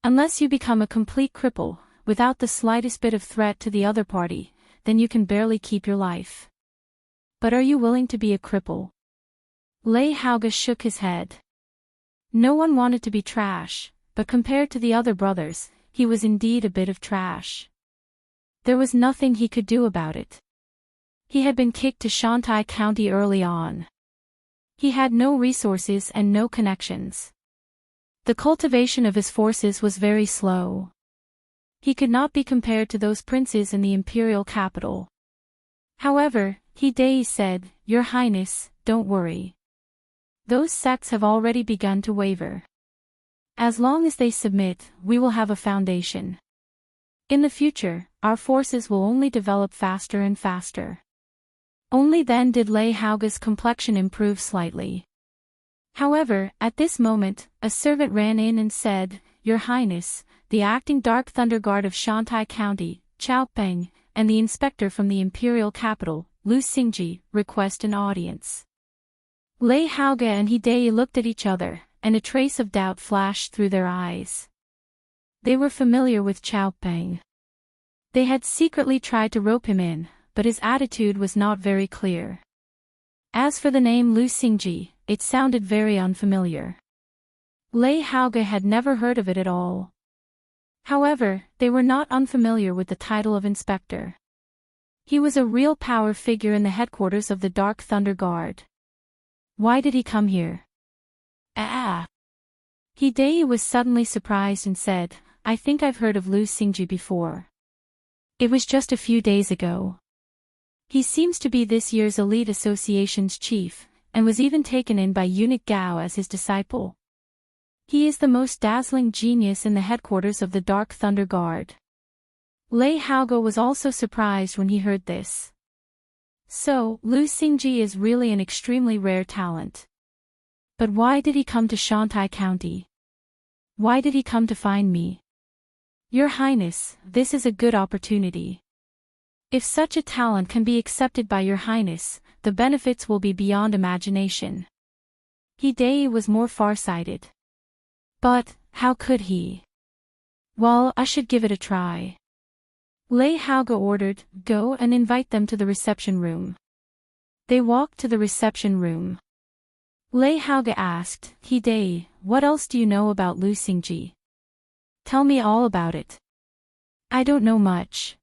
Unless you become a complete cripple, without the slightest bit of threat to the other party, then you can barely keep your life. But are you willing to be a cripple?" Lei Haoge shook his head. No one wanted to be trash, but compared to the other brothers, he was indeed a bit of trash. There was nothing he could do about it. He had been kicked to Shantai County early on. He had no resources and no connections. The cultivation of his forces was very slow. He could not be compared to those princes in the imperial capital. However, Hidei said, "Your Highness, don't worry. Those sects have already begun to waver. As long as they submit, we will have a foundation. In the future, our forces will only develop faster and faster." Only then did Lei Haoge's complexion improve slightly. However, at this moment, a servant ran in and said, "Your Highness, the acting Dark Thunder Guard of Shantai County, Chao Peng, and the inspector from the imperial capital, Lu Xingji, request an audience." Lei Haoge and Hidei looked at each other, and a trace of doubt flashed through their eyes. They were familiar with Chao Peng. They had secretly tried to rope him in, but his attitude was not very clear. As for the name Lu Xingji, it sounded very unfamiliar. Lei Haoge had never heard of it at all. However, they were not unfamiliar with the title of inspector. He was a real power figure in the headquarters of the Dark Thunder Guard. Why did he come here? Hidei was suddenly surprised and said, "I think I've heard of Lu Xingji before. It was just a few days ago. He seems to be this year's elite association's chief, and was even taken in by eunuch Gao as his disciple. He is the most dazzling genius in the headquarters of the Dark Thunder Guard." Lei Haoge was also surprised when he heard this. So, Lu Xingji is really an extremely rare talent. But why did he come to Shantai County? Why did he come to find me? Your Highness, this is a good opportunity. If such a talent can be accepted by Your Highness, the benefits will be beyond imagination. Hidei was more far-sighted. But, how could he? Well, I should give it a try. Lei Haoge ordered, "Go and invite them to the reception room." They walked to the reception room. Lei Haoge asked, "Hidei, what else do you know about Lu Xingji? Tell me all about it." "I don't know much.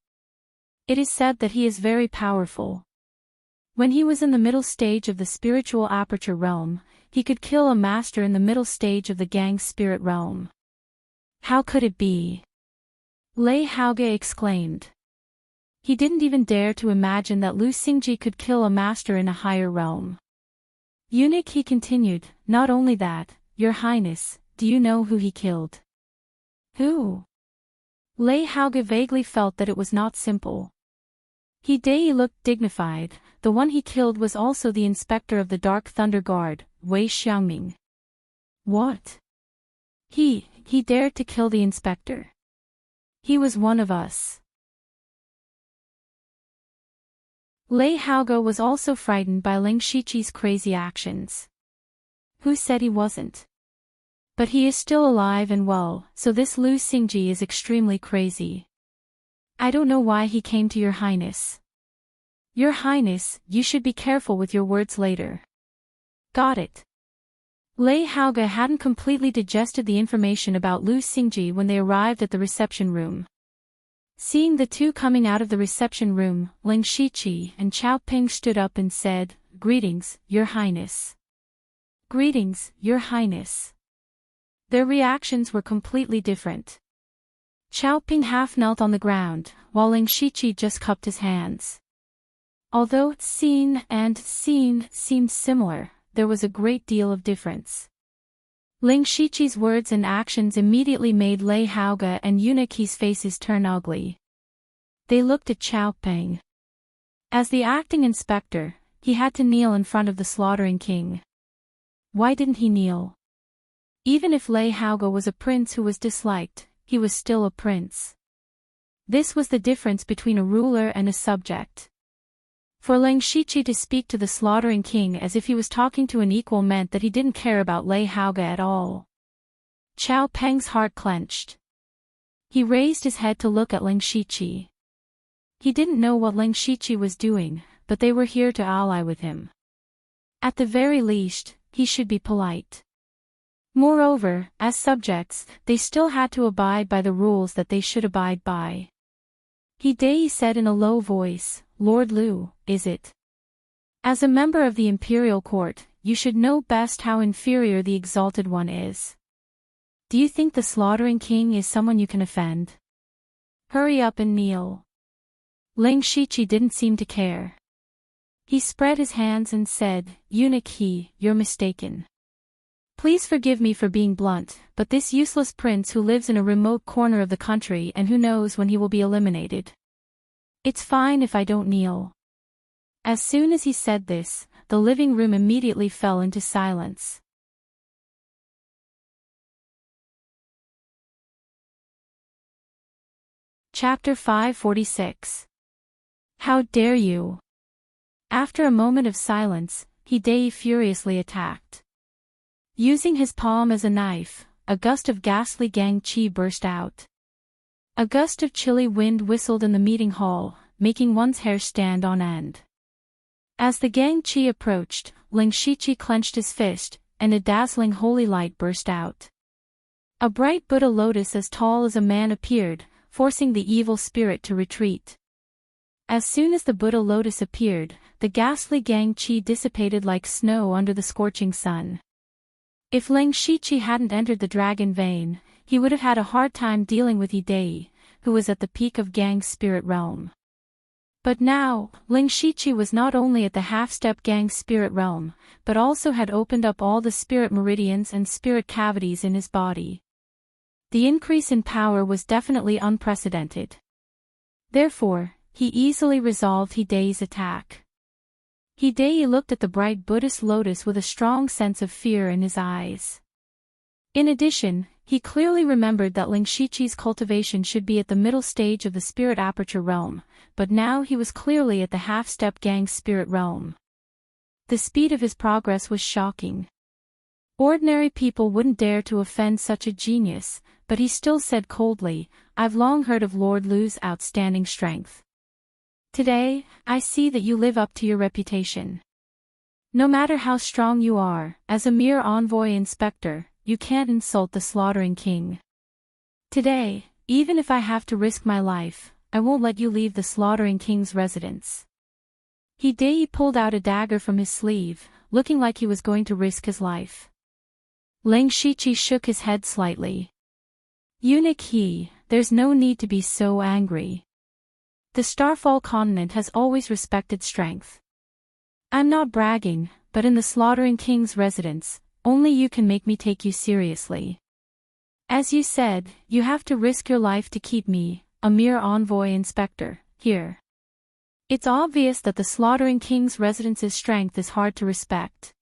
It is said that he is very powerful. When he was in the middle stage of the spiritual aperture realm, he could kill a master in the middle stage of the Gang's spirit realm." "How could it be?" Lei Haoge exclaimed. He didn't even dare to imagine that Lu Xingji could kill a master in a higher realm. "Eunuch," he continued, "not only that, Your Highness, do you know who he killed?" "Who?" Lei Haoge vaguely felt that it was not simple. Hidei looked dignified. The one he killed was also the inspector of the Dark Thunder Guard, Wei Xiangming. What? He dared to kill the inspector. He was one of us. Lei Haoge was also frightened by Ling Shiqi's crazy actions. Who said he wasn't? But he is still alive and well, so this Lu Xingji is extremely crazy. I don't know why he came to your highness. Your highness, you should be careful with your words later. Got it. Lei Haoge hadn't completely digested the information about Lu Xingji when they arrived at the reception room. Seeing the two coming out of the reception room, Ling Shiqi and Chao Ping stood up and said, "Greetings, your highness." "Greetings, your highness." Their reactions were completely different. Chao Ping half knelt on the ground, while Ling Shiqi just cupped his hands. Although seen and seen seemed similar, there was a great deal of difference. Ling Shiqi's words and actions immediately made Lei Haoge and Yunaqi's faces turn ugly. They looked at Chao Ping. As the acting inspector, he had to kneel in front of the slaughtering king. Why didn't he kneel? Even if Lei Haoge was a prince who was disliked, he was still a prince. This was the difference between a ruler and a subject. For Ling Shiqi to speak to the slaughtering king as if he was talking to an equal meant that he didn't care about Lei Haoge at all. Chao Peng's heart clenched. He raised his head to look at Ling Shiqi. He didn't know what Ling Shiqi was doing, but they were here to ally with him. At the very least, he should be polite. Moreover, as subjects, they still had to abide by the rules that they should abide by. He Dai said in a low voice, "Lord Lu, is it? As a member of the imperial court, you should know best how inferior the exalted one is. Do you think the slaughtering king is someone you can offend? Hurry up and kneel." Ling Shiqi didn't seem to care. He spread his hands and said, "Eunuch, you're mistaken. Please forgive me for being blunt, but this useless prince who lives in a remote corner of the country and who knows when he will be eliminated. It's fine if I don't kneel." As soon as he said this, the living room immediately fell into silence. Chapter 546. How dare you? After a moment of silence, He Dai furiously attacked. Using his palm as a knife, a gust of ghastly gang qi burst out. A gust of chilly wind whistled in the meeting hall, making one's hair stand on end. As the gang qi approached, Ling Shiqi clenched his fist, and a dazzling holy light burst out. A bright Buddha lotus as tall as a man appeared, forcing the evil spirit to retreat. As soon as the Buddha lotus appeared, the ghastly gang qi dissipated like snow under the scorching sun. If Ling Shiqi hadn't entered the dragon vein, he would have had a hard time dealing with He Dai, who was at the peak of Gang's spirit realm. But now, Ling Shiqi was not only at the half-step Gang's spirit realm, but also had opened up all the spirit meridians and spirit cavities in his body. The increase in power was definitely unprecedented. Therefore, he easily resolved He Dai's attack. He Dai looked at the bright Buddhist lotus with a strong sense of fear in his eyes. In addition, he clearly remembered that Ling Shiqi's cultivation should be at the middle stage of the spirit aperture realm, but now he was clearly at the half-step Gang's spirit realm. The speed of his progress was shocking. Ordinary people wouldn't dare to offend such a genius, but he still said coldly, "I've long heard of Lord Lu's outstanding strength. Today, I see that you live up to your reputation. No matter how strong you are, as a mere envoy inspector, you can't insult the slaughtering king. Today, even if I have to risk my life, I won't let you leave the slaughtering king's residence." He Dai pulled out a dagger from his sleeve, looking like he was going to risk his life. Ling Shiqi shook his head slightly. "Eunuch, there's no need to be so angry. The Starfall continent has always respected strength. I'm not bragging, but in the slaughtering king's residence, only you can make me take you seriously. As you said, you have to risk your life to keep me, a mere envoy inspector, here. It's obvious that the slaughtering king's residence's strength is hard to respect.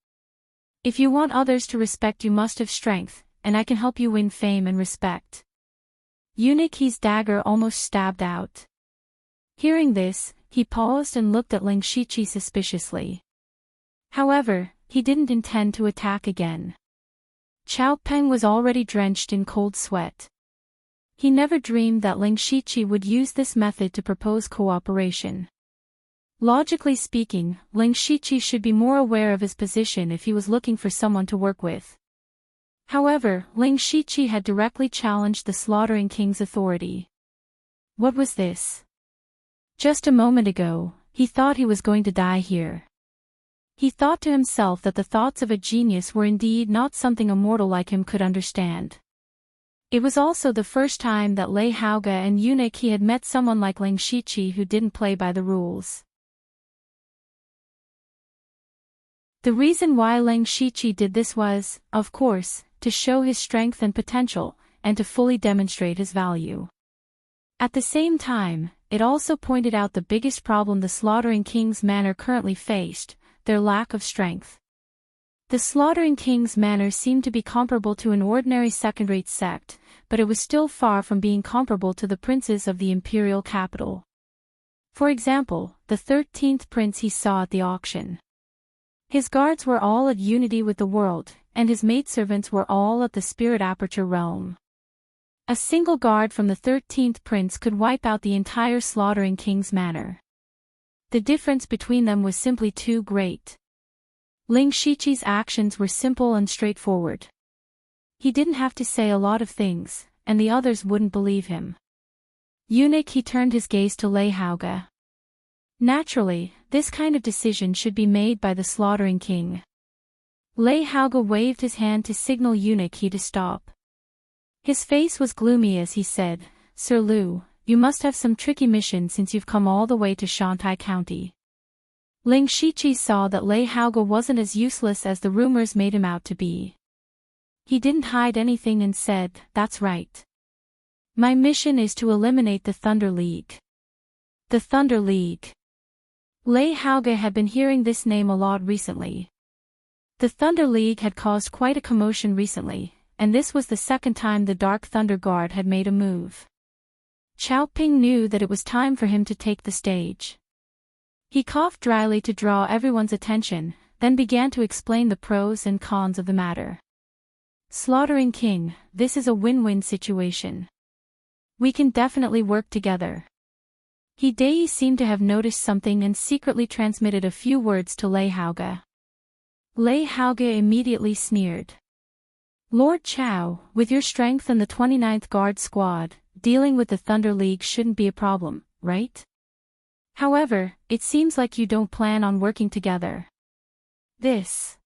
If you want others to respect you must have strength, and I can help you win fame and respect." Eunuch's dagger almost stabbed out. Hearing this, he paused and looked at Ling Shiqi suspiciously. However, he didn't intend to attack again. Chao Peng was already drenched in cold sweat. He never dreamed that Ling Shiqi would use this method to propose cooperation. Logically speaking, Ling Shiqi should be more aware of his position if he was looking for someone to work with. However, Ling Shiqi had directly challenged the Slaughtering King's authority. What was this? Just a moment ago, he thought he was going to die here. He thought to himself that the thoughts of a genius were indeed not something a mortal like him could understand. It was also the first time that Lei Haoge and Eunuch he had met someone like Ling Shiqi who didn't play by the rules. The reason why Ling Shiqi did this was, of course, to show his strength and potential, and to fully demonstrate his value. At the same time, it also pointed out the biggest problem the Slaughtering King's manor currently faced, their lack of strength. The Slaughtering King's manor seemed to be comparable to an ordinary second-rate sect, but it was still far from being comparable to the princes of the imperial capital. For example, the 13th prince he saw at the auction. His guards were all at unity with the world, and his maidservants were all at the Spirit Aperture realm. A single guard from the 13th prince could wipe out the entire Slaughtering King's manor. The difference between them was simply too great. Ling Shiqi's actions were simple and straightforward. He didn't have to say a lot of things, and the others wouldn't believe him. Eunuch he turned his gaze to Lei Haoge. Naturally, this kind of decision should be made by the Slaughtering King. Lei Haoge waved his hand to signal Eunuch he to stop. His face was gloomy as he said, "Sir Liu, you must have some tricky mission since you've come all the way to Shantai County." Ling Shiqi saw that Lei Haoge wasn't as useless as the rumors made him out to be. He didn't hide anything and said, "That's right. My mission is to eliminate the Thunder League." The Thunder League. Lei Haoge had been hearing this name a lot recently. The Thunder League had caused quite a commotion recently, and this was the second time the Dark Thunder Guard had made a move. Chao Ping knew that it was time for him to take the stage. He coughed dryly to draw everyone's attention, then began to explain the pros and cons of the matter. Slaughtering King, this is a win-win situation. We can definitely work together. Hidei seemed to have noticed something and secretly transmitted a few words to Lei Haoge. Lei Haoge immediately sneered. "Lord Chao, with your strength and the 29th Guard Squad, dealing with the Thunder League shouldn't be a problem, right? However, it seems like you don't plan on working together." This.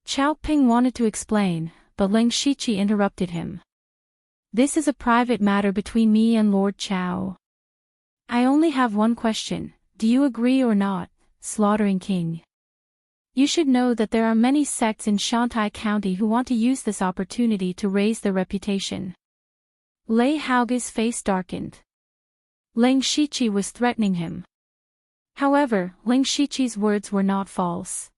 Chao Ping wanted to explain, but Ling Shiqi interrupted him. "This is a private matter between me and Lord Chao. I only have one question, do you agree or not, Slaughtering King? You should know that there are many sects in Shantai County who want to use this opportunity to raise their reputation." Lei Haoge's face darkened. Ling Shiqi was threatening him. However, Ling Shiqi's words were not false.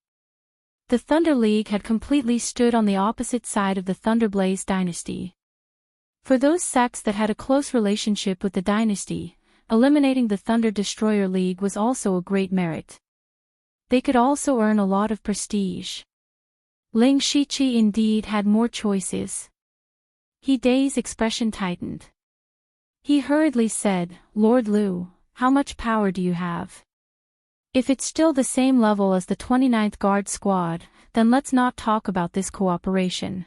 The Thunder League had completely stood on the opposite side of the Thunderblaze dynasty. For those sects that had a close relationship with the dynasty, eliminating the Thunder Destroyer League was also a great merit. They could also earn a lot of prestige. Ling Shiqi indeed had more choices. Hidei's expression tightened. He hurriedly said, "Lord Liu, how much power do you have? If it's still the same level as the 29th Guard Squad, then let's not talk about this cooperation."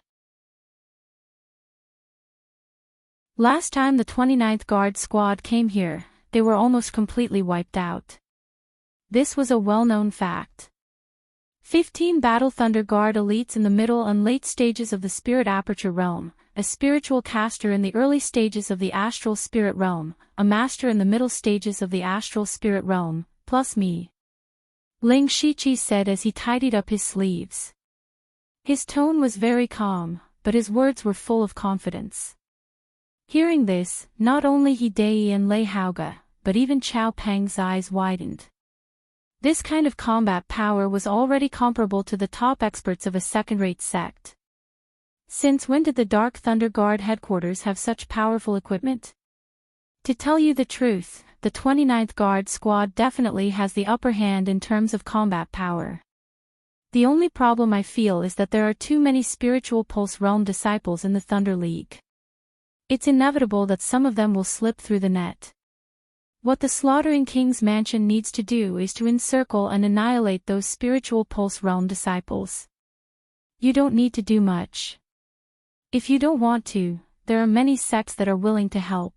Last time the 29th Guard Squad came here, they were almost completely wiped out. This was a well-known fact. 15 Battle Thunder Guard elites in the middle and late stages of the Spirit Aperture realm, a spiritual caster in the early stages of the Astral Spirit realm, a master in the middle stages of the Astral Spirit realm, plus me. Ling Shiqi said as he tidied up his sleeves. His tone was very calm, but his words were full of confidence. Hearing this, not only Hidei and Lei Haoge, but even Chao Peng's eyes widened. This kind of combat power was already comparable to the top experts of a second-rate sect. Since when did the Dark Thunder Guard headquarters have such powerful equipment? To tell you the truth, the 29th Guard Squad definitely has the upper hand in terms of combat power. The only problem I feel is that there are too many Spiritual Pulse Realm disciples in the Thunder League. It's inevitable that some of them will slip through the net. What the Slaughtering King's mansion needs to do is to encircle and annihilate those Spiritual Pulse Realm disciples. You don't need to do much. If you don't want to, there are many sects that are willing to help.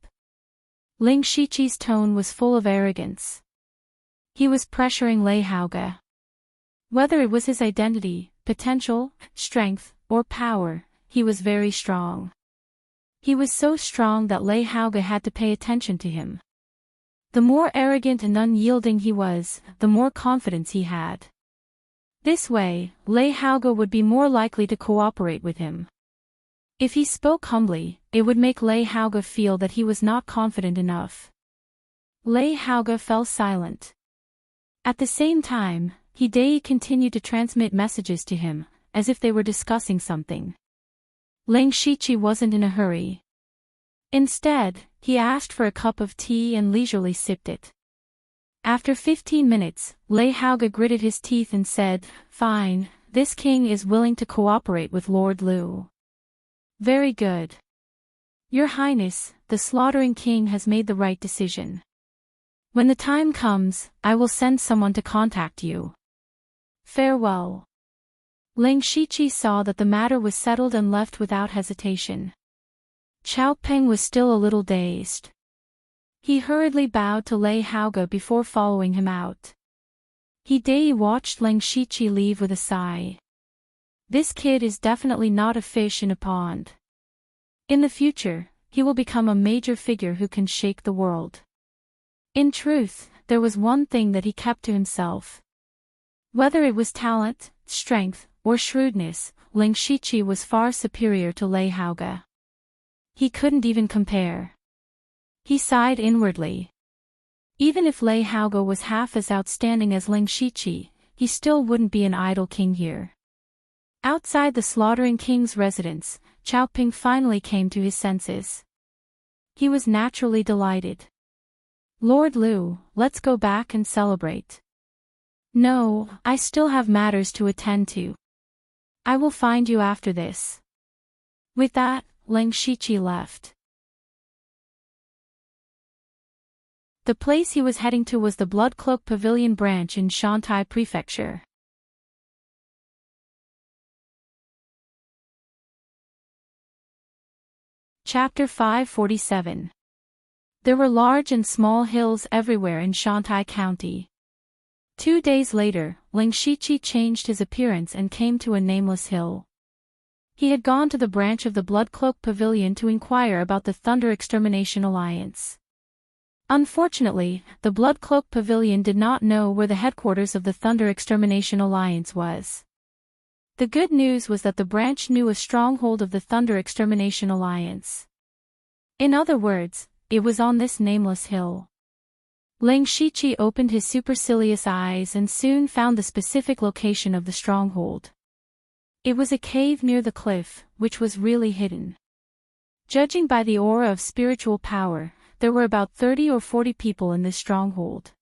Ling Shiqi's tone was full of arrogance. He was pressuring Lei Haoge. Whether it was his identity, potential, strength, or power, he was very strong. He was so strong that Lei Haoge had to pay attention to him. The more arrogant and unyielding he was, the more confidence he had. This way, Lei Haoge would be more likely to cooperate with him. If he spoke humbly, it would make Lei Haoge feel that he was not confident enough. Lei Haoge fell silent. At the same time, Hidei continued to transmit messages to him, as if they were discussing something. Ling Shiqi wasn't in a hurry. Instead, he asked for a cup of tea and leisurely sipped it. After 15 minutes, Lei Haoge gritted his teeth and said, "Fine, this king is willing to cooperate with Lord Liu. Very good. Your Highness, the Slaughtering King has made the right decision. When the time comes, I will send someone to contact you. Farewell." Ling Shiqi saw that the matter was settled and left without hesitation. Chao Peng was still a little dazed. He hurriedly bowed to Lei Haoge before following him out. Hidei watched Ling Shiqi leave with a sigh. This kid is definitely not a fish in a pond. In the future, he will become a major figure who can shake the world. In truth, there was one thing that he kept to himself. Whether it was talent, strength, or shrewdness, Ling Shiqi was far superior to Lei Haoge. He couldn't even compare. He sighed inwardly. Even if Lei Haoge was half as outstanding as Ling Shiqi, he still wouldn't be an idle king here. Outside the Slaughtering King's residence, Chao Ping finally came to his senses. He was naturally delighted. "Lord Liu, let's go back and celebrate." "No, I still have matters to attend to. I will find you after this." With that, Ling Shiqi left. The place he was heading to was the Bloodcloak Pavilion branch in Shantai Prefecture. Chapter 547. There were large and small hills everywhere in Shantai County. 2 days later, Ling Shiqi changed his appearance and came to a nameless hill. He had gone to the branch of the Bloodcloak Pavilion to inquire about the Thunder Extermination Alliance. Unfortunately, the Bloodcloak Pavilion did not know where the headquarters of the Thunder Extermination Alliance was. The good news was that the branch knew a stronghold of the Thunder Extermination Alliance. In other words, it was on this nameless hill. Ling Shiqi opened his supercilious eyes and soon found the specific location of the stronghold. It was a cave near the cliff, which was really hidden. Judging by the aura of spiritual power, there were about 30 or 40 people in this stronghold.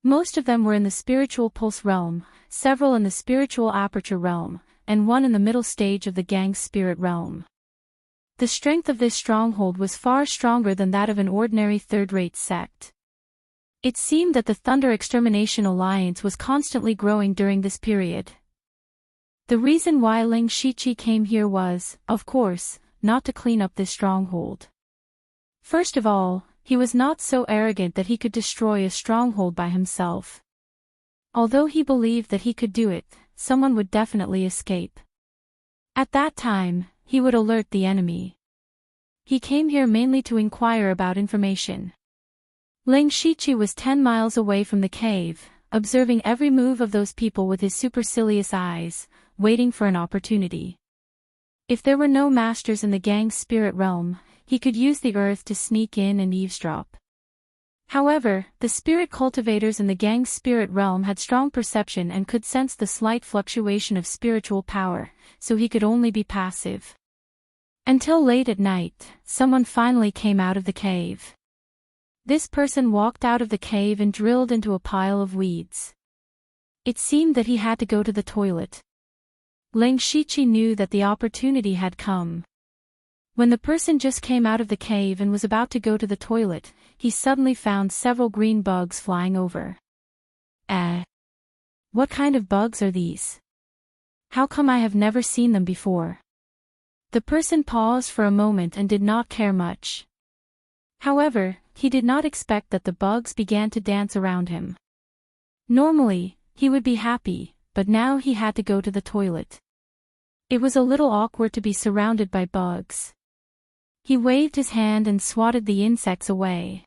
Most of them were in the Spiritual Pulse realm, several in the Spiritual Aperture realm, and one in the middle stage of the Gang Spirit realm. The strength of this stronghold was far stronger than that of an ordinary third-rate sect. It seemed that the Thunder Extermination Alliance was constantly growing during this period. The reason why Ling Shiqi came here was, of course, not to clean up this stronghold. First of all, he was not so arrogant that he could destroy a stronghold by himself. Although he believed that he could do it, someone would definitely escape. At that time, he would alert the enemy. He came here mainly to inquire about information. Ling Shiqi was 10 miles away from the cave, observing every move of those people with his supercilious eyes, waiting for an opportunity. If there were no masters in the Gang Spirit realm, he could use the earth to sneak in and eavesdrop. However, the spirit cultivators in the Gang Spirit realm had strong perception and could sense the slight fluctuation of spiritual power, so he could only be passive. Until late at night, someone finally came out of the cave. This person walked out of the cave and drilled into a pile of weeds. It seemed that he had to go to the toilet. Ling Shiqi knew that the opportunity had come. When the person just came out of the cave and was about to go to the toilet, he suddenly found several green bugs flying over. What kind of bugs are these? How come I have never seen them before? The person paused for a moment and did not care much. However, he did not expect that the bugs began to dance around him. Normally, he would be happy, but now he had to go to the toilet. It was a little awkward to be surrounded by bugs. He waved his hand and swatted the insects away.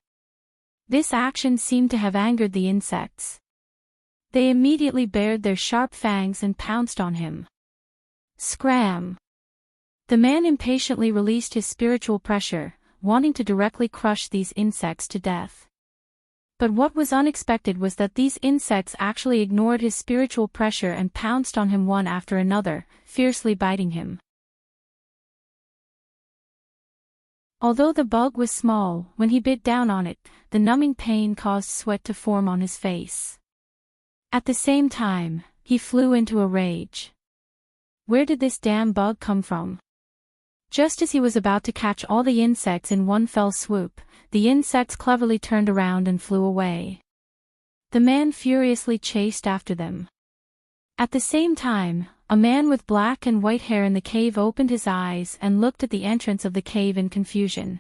This action seemed to have angered the insects. They immediately bared their sharp fangs and pounced on him. Scram! The man impatiently released his spiritual pressure, wanting to directly crush these insects to death. But what was unexpected was that these insects actually ignored his spiritual pressure and pounced on him one after another, fiercely biting him. Although the bug was small, when he bit down on it, the numbing pain caused sweat to form on his face. At the same time, he flew into a rage. Where did this damn bug come from? Just as he was about to catch all the insects in one fell swoop, the insects cleverly turned around and flew away. The man furiously chased after them. At the same time, a man with black and white hair in the cave opened his eyes and looked at the entrance of the cave in confusion.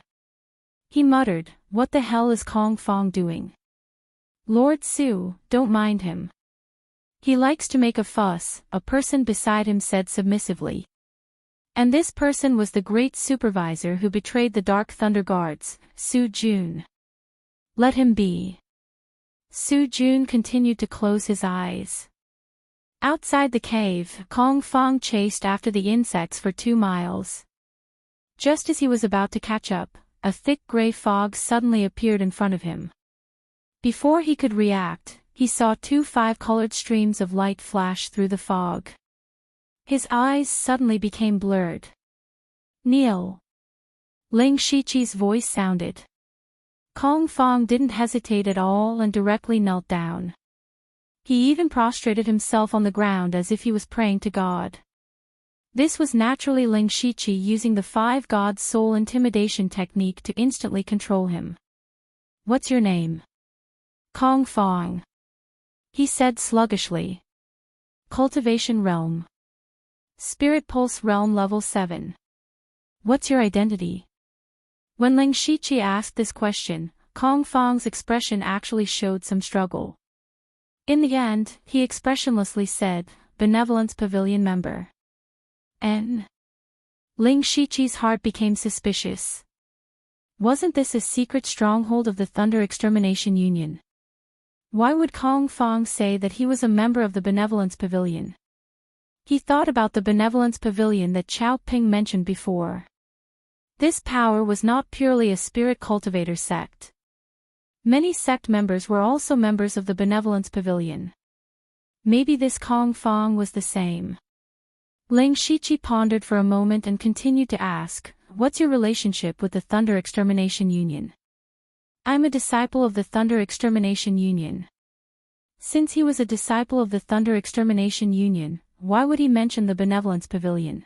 He muttered, "What the hell is Kong Fong doing? Lord Su, don't mind him. He likes to make a fuss," a person beside him said submissively. And this person was the great supervisor who betrayed the Dark Thunder Guards, Su Jun. "Let him be." Su Jun continued to close his eyes. Outside the cave, Kong Fong chased after the insects for 2 miles. Just as he was about to catch up, a thick gray fog suddenly appeared in front of him. Before he could react, he saw 2 5-colored streams of light flash through the fog. His eyes suddenly became blurred. "Kneel." Ling Shiqi's voice sounded. Kong Fong didn't hesitate at all and directly knelt down. He even prostrated himself on the ground as if he was praying to God. This was naturally Ling Shiqi using the 5 Gods soul intimidation technique to instantly control him. "What's your name?" "Kong Fong," he said sluggishly. "Cultivation Realm. Spirit Pulse Realm Level 7. What's your identity?" When Ling Shiqi asked this question, Kong Fong's expression actually showed some struggle. In the end, he expressionlessly said, "Benevolence Pavilion member." Ling Shiqi's heart became suspicious. Wasn't this a secret stronghold of the Thunder Extermination Union? Why would Kong Fong say that he was a member of the Benevolence Pavilion? He thought about the Benevolence Pavilion that Chao Ping mentioned before. This power was not purely a spirit cultivator sect. Many sect members were also members of the Benevolence Pavilion. Maybe this Kong Fong was the same. Ling Shiqi pondered for a moment and continued to ask, "What's your relationship with the Thunder Extermination Union?" "I'm a disciple of the Thunder Extermination Union." Since he was a disciple of the Thunder Extermination Union, why would he mention the Benevolence Pavilion?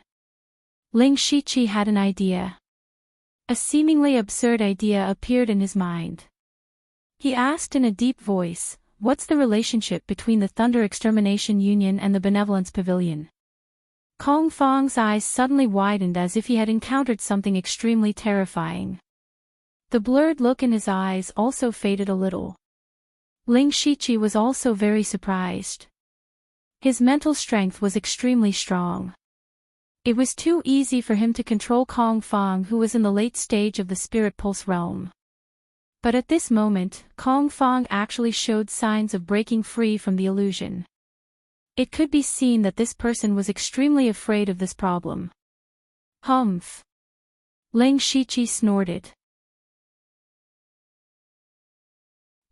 Ling Shiqi had an idea. A seemingly absurd idea appeared in his mind. He asked in a deep voice, "What's the relationship between the Thunder Extermination Union and the Benevolence Pavilion?" Kong Fong's eyes suddenly widened as if he had encountered something extremely terrifying. The blurred look in his eyes also faded a little. Ling Shiqi was also very surprised. His mental strength was extremely strong. It was too easy for him to control Kong Fong, who was in the late stage of the Spirit Pulse realm. But at this moment, Kong Fong actually showed signs of breaking free from the illusion. It could be seen that this person was extremely afraid of this problem. "Humph!" Ling Shiqi snorted.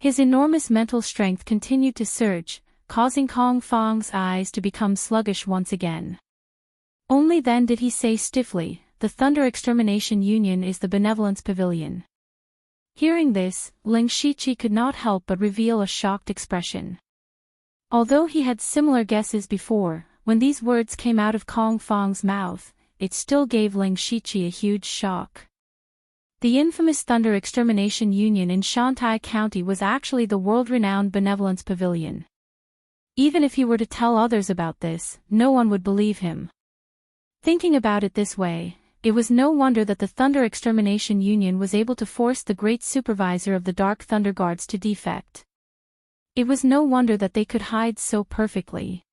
His enormous mental strength continued to surge, causing Kong Fong's eyes to become sluggish once again. Only then did he say stiffly, "The Thunder Extermination Union is the Benevolence Pavilion." Hearing this, Ling Shiqi could not help but reveal a shocked expression. Although he had similar guesses before, when these words came out of Kong Fong's mouth, it still gave Ling Shiqi a huge shock. The infamous Thunder Extermination Union in Shantai County was actually the world-renowned Benevolence Pavilion. Even if he were to tell others about this, no one would believe him. Thinking about it this way, it was no wonder that the Thunder Extermination Union was able to force the great supervisor of the Dark Thunder Guards to defect. It was no wonder that they could hide so perfectly.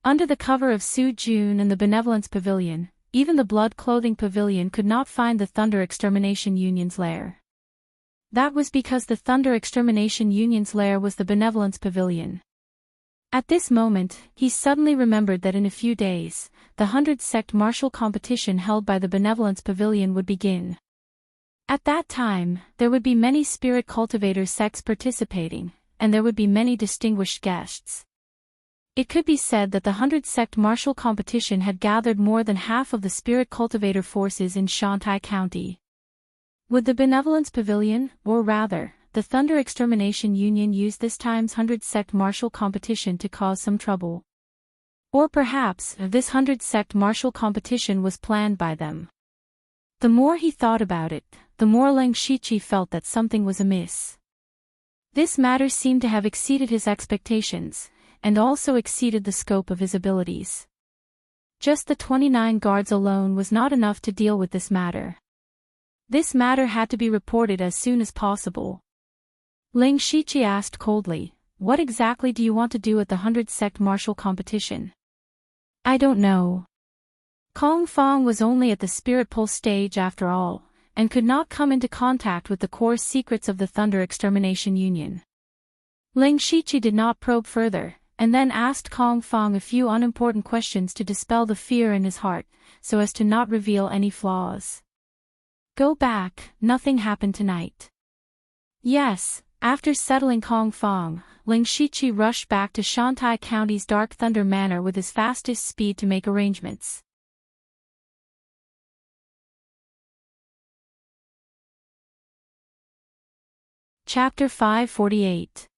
Under the cover of Su Jun and the Benevolence Pavilion, even the Blood Clothing Pavilion could not find the Thunder Extermination Union's lair. That was because the Thunder Extermination Union's lair was the Benevolence Pavilion. At this moment, he suddenly remembered that in a few days, the 100-sect martial competition held by the Benevolence Pavilion would begin. At that time, there would be many spirit cultivator sects participating, and there would be many distinguished guests. It could be said that the 100-sect martial competition had gathered more than half of the spirit cultivator forces in Shantai County. Would the Benevolence Pavilion, or rather, the Thunder Extermination Union use this time's 100-sect martial competition to cause some trouble? Or perhaps, this 100-sect martial competition was planned by them. The more he thought about it, the more Ling Shiqi felt that something was amiss. This matter seemed to have exceeded his expectations, and also exceeded the scope of his abilities. Just the 29 guards alone was not enough to deal with this matter. This matter had to be reported as soon as possible. Ling Shiqi asked coldly, "What exactly do you want to do at the 100-sect martial competition?" "I don't know." Kong Fong was only at the spirit pulse stage after all, and could not come into contact with the core secrets of the Thunder Extermination Union. Ling Shiqi did not probe further, and then asked Kong Fong a few unimportant questions to dispel the fear in his heart, so as to not reveal any flaws. "Go back, nothing happened tonight." Yes, after settling Kong Fong, Ling Shiqi rushed back to Shantai County's Dark Thunder Manor with his fastest speed to make arrangements. Chapter 548.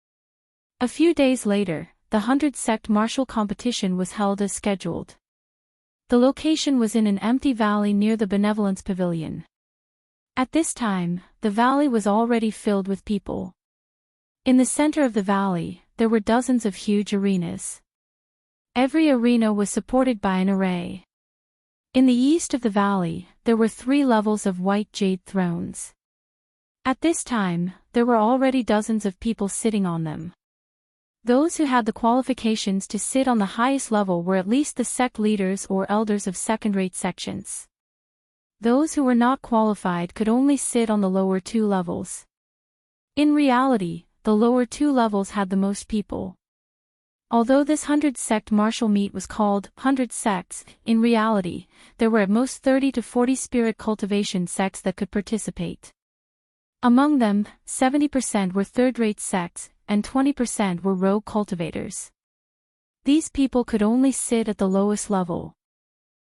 A few days later, the 100-sect martial competition was held as scheduled. The location was in an empty valley near the Benevolence Pavilion. At this time, the valley was already filled with people. In the center of the valley, there were dozens of huge arenas. Every arena was supported by an array. In the east of the valley, there were 3 levels of white jade thrones. At this time, there were already dozens of people sitting on them. Those who had the qualifications to sit on the highest level were at least the sect leaders or elders of second-rate sections. Those who were not qualified could only sit on the lower 2 levels. In reality, the lower 2 levels had the most people. Although this 100-sect martial meet was called 100 sects, in reality, there were at most 30 to 40 spirit cultivation sects that could participate. Among them, 70% were third-rate sects, and 20% were rogue cultivators. These people could only sit at the lowest level.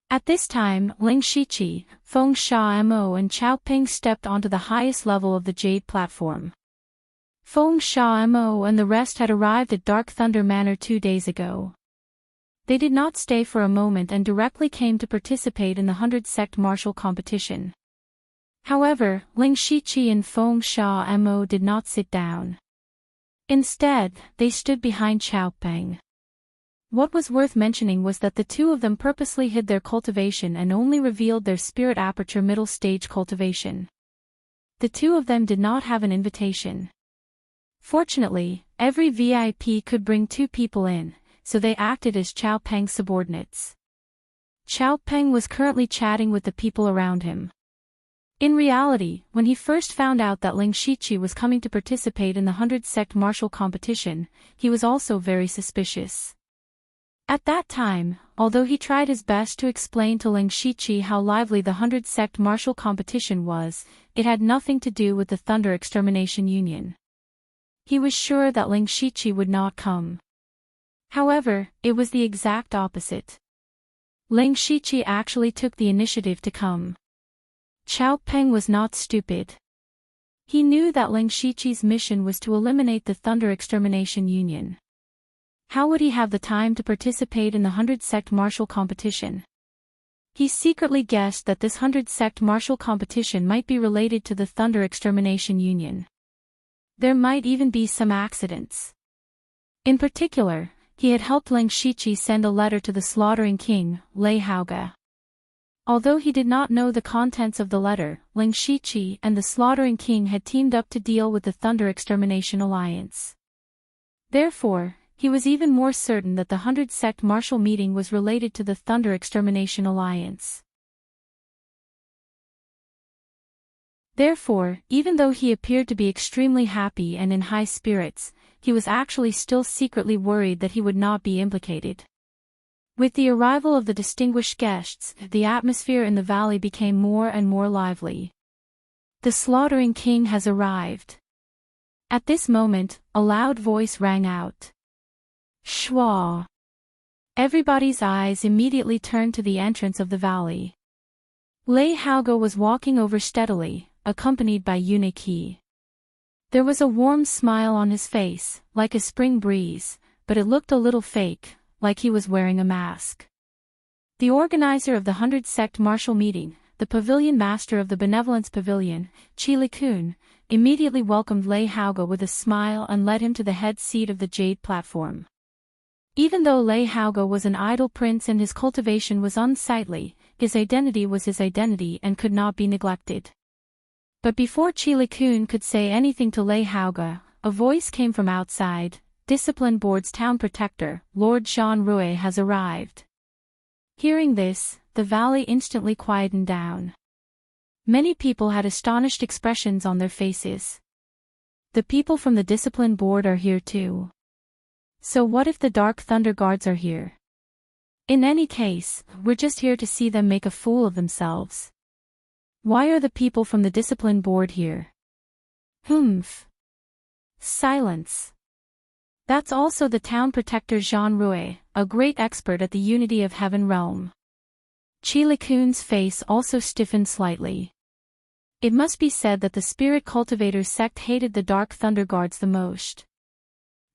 At this time, Ling Shiqi, Feng Sha Mo and Chao Ping stepped onto the highest level of the jade platform. Feng Sha Mo and the rest had arrived at Dark Thunder Manor 2 days ago. They did not stay for a moment and directly came to participate in the 100-sect martial competition. However, Ling Shiqi and Feng Sha Mo did not sit down. Instead, they stood behind Chao Peng. What was worth mentioning was that the 2 of them purposely hid their cultivation and only revealed their spirit aperture middle stage cultivation. The 2 of them did not have an invitation. Fortunately, every VIP could bring 2 people in, so they acted as Chao Peng's subordinates. Chao Peng was currently chatting with the people around him. In reality, when he first found out that Ling Shiqi was coming to participate in the 100-sect martial competition, he was also very suspicious. At that time, although he tried his best to explain to Ling Shiqi how lively the 100-sect martial competition was, it had nothing to do with the Thunder Extermination Union. He was sure that Ling Shiqi would not come. However, it was the exact opposite. Ling Shiqi actually took the initiative to come. Chao Peng was not stupid. He knew that Ling Shiqi's mission was to eliminate the Thunder Extermination Union. How would he have the time to participate in the 100-sect martial competition? He secretly guessed that this 100-sect martial competition might be related to the Thunder Extermination Union. There might even be some accidents. In particular, he had helped Ling Shiqi send a letter to the Slaughtering King, Lei Haoge. Although he did not know the contents of the letter, Ling Shiqi and the Slaughtering King had teamed up to deal with the Thunder Extermination Alliance. Therefore, he was even more certain that the 100-sect martial meeting was related to the Thunder Extermination Alliance. Therefore, even though he appeared to be extremely happy and in high spirits, he was actually still secretly worried that he would not be implicated. With the arrival of the distinguished guests, the atmosphere in the valley became more and more lively. The Slaughtering King has arrived. At this moment, a loud voice rang out. Shwa! Everybody's eyes immediately turned to the entrance of the valley. Lei Haoge was walking over steadily, accompanied by eunuch He. There was a warm smile on his face, like a spring breeze, but it looked a little fake, like he was wearing a mask. The organizer of the 100-sect martial meeting, the pavilion master of the Benevolence Pavilion, Chi Kun, immediately welcomed Lei Haoge with a smile and led him to the head seat of the jade platform. Even though Lei Haoge was an idle prince and his cultivation was unsightly, his identity was his identity and could not be neglected. But before Chi Kun could say anything to Lei Haoge, a voice came from outside. Discipline Board's town protector, Lord Jean Rui has arrived. Hearing this, the valley instantly quietened down. Many people had astonished expressions on their faces. The people from the Discipline Board are here too. So what if the Dark Thunder Guards are here? In any case, we're just here to see them make a fool of themselves. Why are the people from the Discipline Board here? Humph. Silence. That's also the town protector Jean Rui, a great expert at the Unity of Heaven realm. Chi Kun's face also stiffened slightly. It must be said that the Spirit Cultivators sect hated the Dark Thunder Guards the most.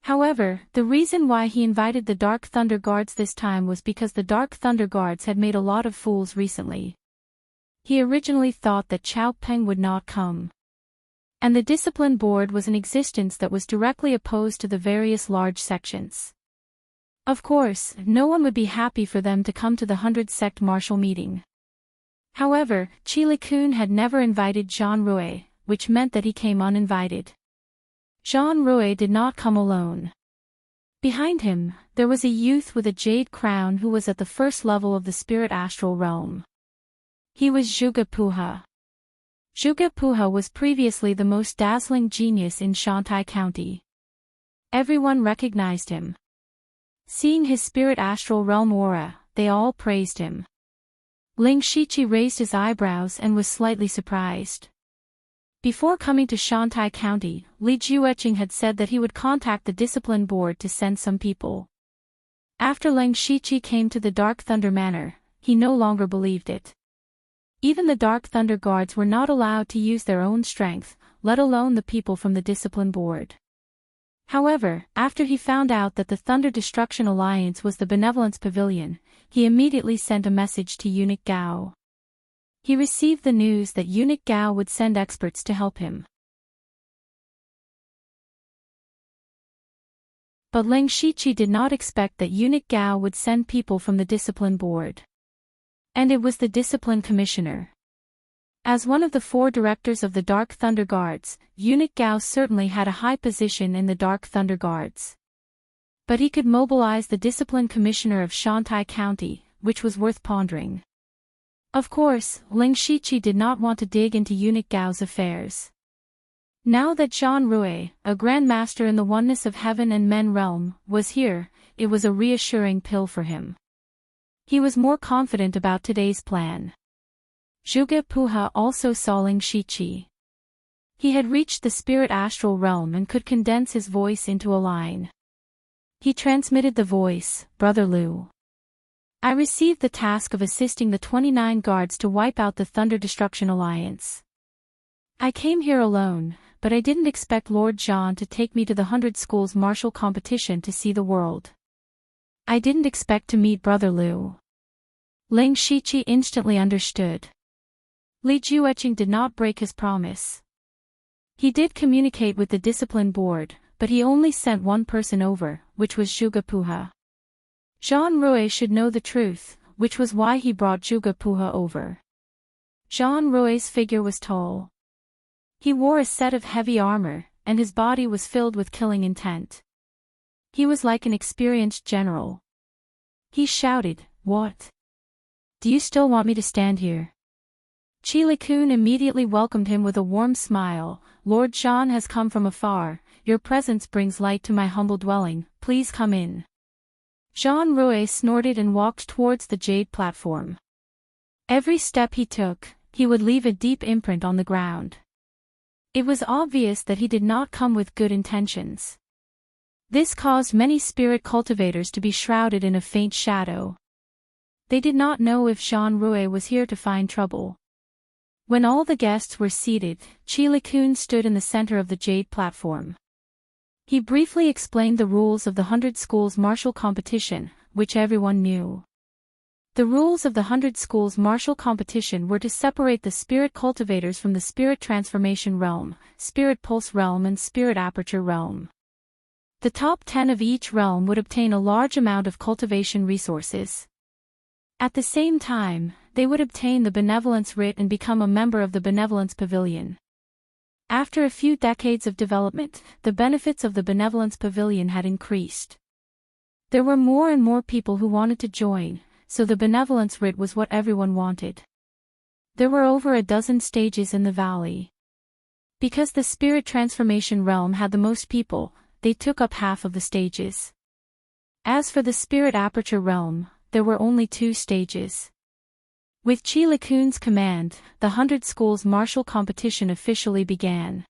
However, the reason why he invited the Dark Thunder Guards this time was because the Dark Thunder Guards had made a lot of fools recently. He originally thought that Chao Peng would not come. And the Discipline Board was an existence that was directly opposed to the various large sections. Of course, no one would be happy for them to come to the 100-sect martial meeting. However, Chi Kun had never invited Jean Rui, which meant that he came uninvited. Jean Rui did not come alone. Behind him, there was a youth with a jade crown who was at the first level of the spirit astral realm. He was Zhuge Puha. Zhuge Puha was previously the most dazzling genius in Shantai County. Everyone recognized him. Seeing his spirit astral realm aura, they all praised him. Ling Shiqi raised his eyebrows and was slightly surprised. Before coming to Shantai County, Li Jueqing had said that he would contact the Discipline Board to send some people. After Ling Shiqi came to the Dark Thunder Manor, he no longer believed it. Even the Dark Thunder Guards were not allowed to use their own strength, let alone the people from the Discipline Board. However, after he found out that the Thunder Destruction Alliance was the Benevolence Pavilion, he immediately sent a message to Eunuch Gao. He received the news that Eunuch Gao would send experts to help him. But Ling Shiqi did not expect that Eunuch Gao would send people from the Discipline Board. And it was the Discipline Commissioner. As one of the 4 directors of the Dark Thunder Guards, Eunuch Gao certainly had a high position in the Dark Thunder Guards. But he could mobilize the Discipline Commissioner of Shantai County, which was worth pondering. Of course, Ling Shiqi did not want to dig into Eunuch Gao's affairs. Now that Jean Rui, a Grand Master in the oneness of heaven and men realm, was here, it was a reassuring pill for him. He was more confident about today's plan. Zhuge Puha also saw Ling Shiqi. He had reached the spirit astral realm and could condense his voice into a line. He transmitted the voice, Brother Liu. I received the task of assisting the 29 guards to wipe out the Thunder Destruction Alliance. I came here alone, but I didn't expect Lord John to take me to the 100 Schools martial competition to see the world. I didn't expect to meet Brother Liu. Ling Shiqi instantly understood. Li Jueqing did not break his promise. He did communicate with the discipline board, but he only sent one person over, which was Zhuge Puha. Jean Rui should know the truth, which was why he brought Zhuge Puha over. Jean Rui's figure was tall. He wore a set of heavy armor, and his body was filled with killing intent. He was like an experienced general. He shouted, "What? Do you still want me to stand here?" Qi Kun immediately welcomed him with a warm smile. "Lord Zhan has come from afar, your presence brings light to my humble dwelling, please come in." Jean Rui snorted and walked towards the jade platform. Every step he took, he would leave a deep imprint on the ground. It was obvious that he did not come with good intentions. This caused many spirit cultivators to be shrouded in a faint shadow. They did not know if Jean Rui was here to find trouble. When all the guests were seated, Qi Kun stood in the center of the jade platform. He briefly explained the rules of the 100 Schools martial competition, which everyone knew. The rules of the 100 Schools martial competition were to separate the spirit cultivators from the spirit transformation realm, spirit pulse realm and spirit aperture realm. The top 10 of each realm would obtain a large amount of cultivation resources. At the same time, they would obtain the Benevolence Writ and become a member of the Benevolence Pavilion. After a few decades of development, the benefits of the Benevolence Pavilion had increased. There were more and more people who wanted to join, so the Benevolence Writ was what everyone wanted. There were over a dozen stages in the valley. Because the Spirit Transformation Realm had the most people, they took up half of the stages. As for the Spirit Aperture Realm, there were only 2 stages. With Qi Kun's command, the 100 Schools martial competition officially began.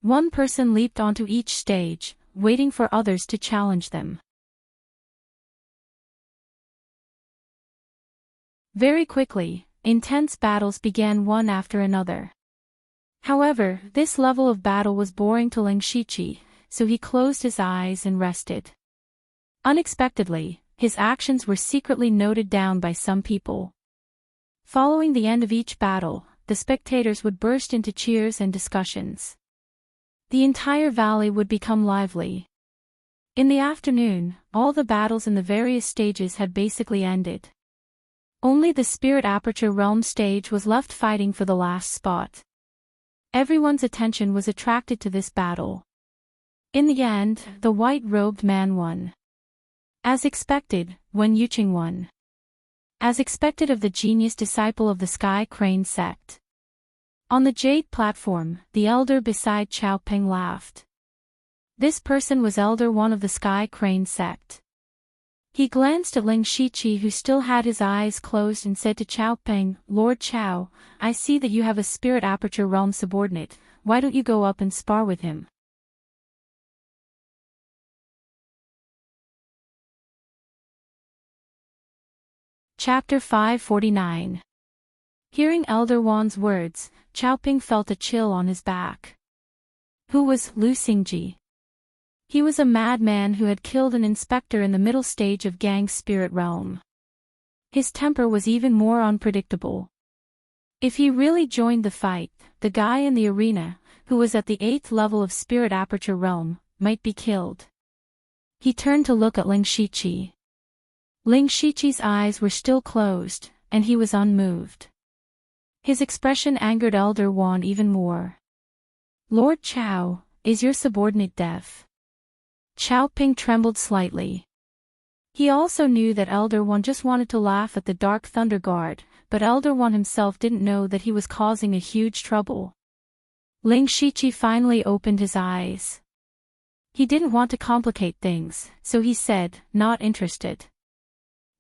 One person leaped onto each stage, waiting for others to challenge them. Very quickly, intense battles began one after another. However, this level of battle was boring to Ling Shiqi, so he closed his eyes and rested. Unexpectedly, his actions were secretly noted down by some people. Following the end of each battle, the spectators would burst into cheers and discussions. The entire valley would become lively. In the afternoon, all the battles in the various stages had basically ended. Only the Spirit Aperture Realm stage was left fighting for the last spot. Everyone's attention was attracted to this battle. In the end, the white-robed man won. As expected, Wen Yuqing won. As expected of the genius disciple of the Sky Crane sect. On the jade platform, the elder beside Chao Peng laughed. This person was Elder One of the Sky Crane sect. He glanced at Ling Shiqi, who still had his eyes closed, and said to Chao Peng, "Lord Chao, I see that you have a Spirit Aperture Realm subordinate, why don't you go up and spar with him?" Chapter 549. Hearing Elder Wan's words, Chao Ping felt a chill on his back. Who was Lu Xingji? He was a madman who had killed an inspector in the middle stage of Gang's spirit realm. His temper was even more unpredictable. If he really joined the fight, the guy in the arena, who was at the 8th level of Spirit Aperture Realm, might be killed. He turned to look at Ling Shiqi. Ling Shiqi's eyes were still closed, and he was unmoved. His expression angered Elder Wan even more. "Lord Chao, is your subordinate deaf?" Chao Ping trembled slightly. He also knew that Elder Wan just wanted to laugh at the Dark Thunder Guard, but Elder Wan himself didn't know that he was causing a huge trouble. Ling Shiqi finally opened his eyes. He didn't want to complicate things, so he said, "Not interested."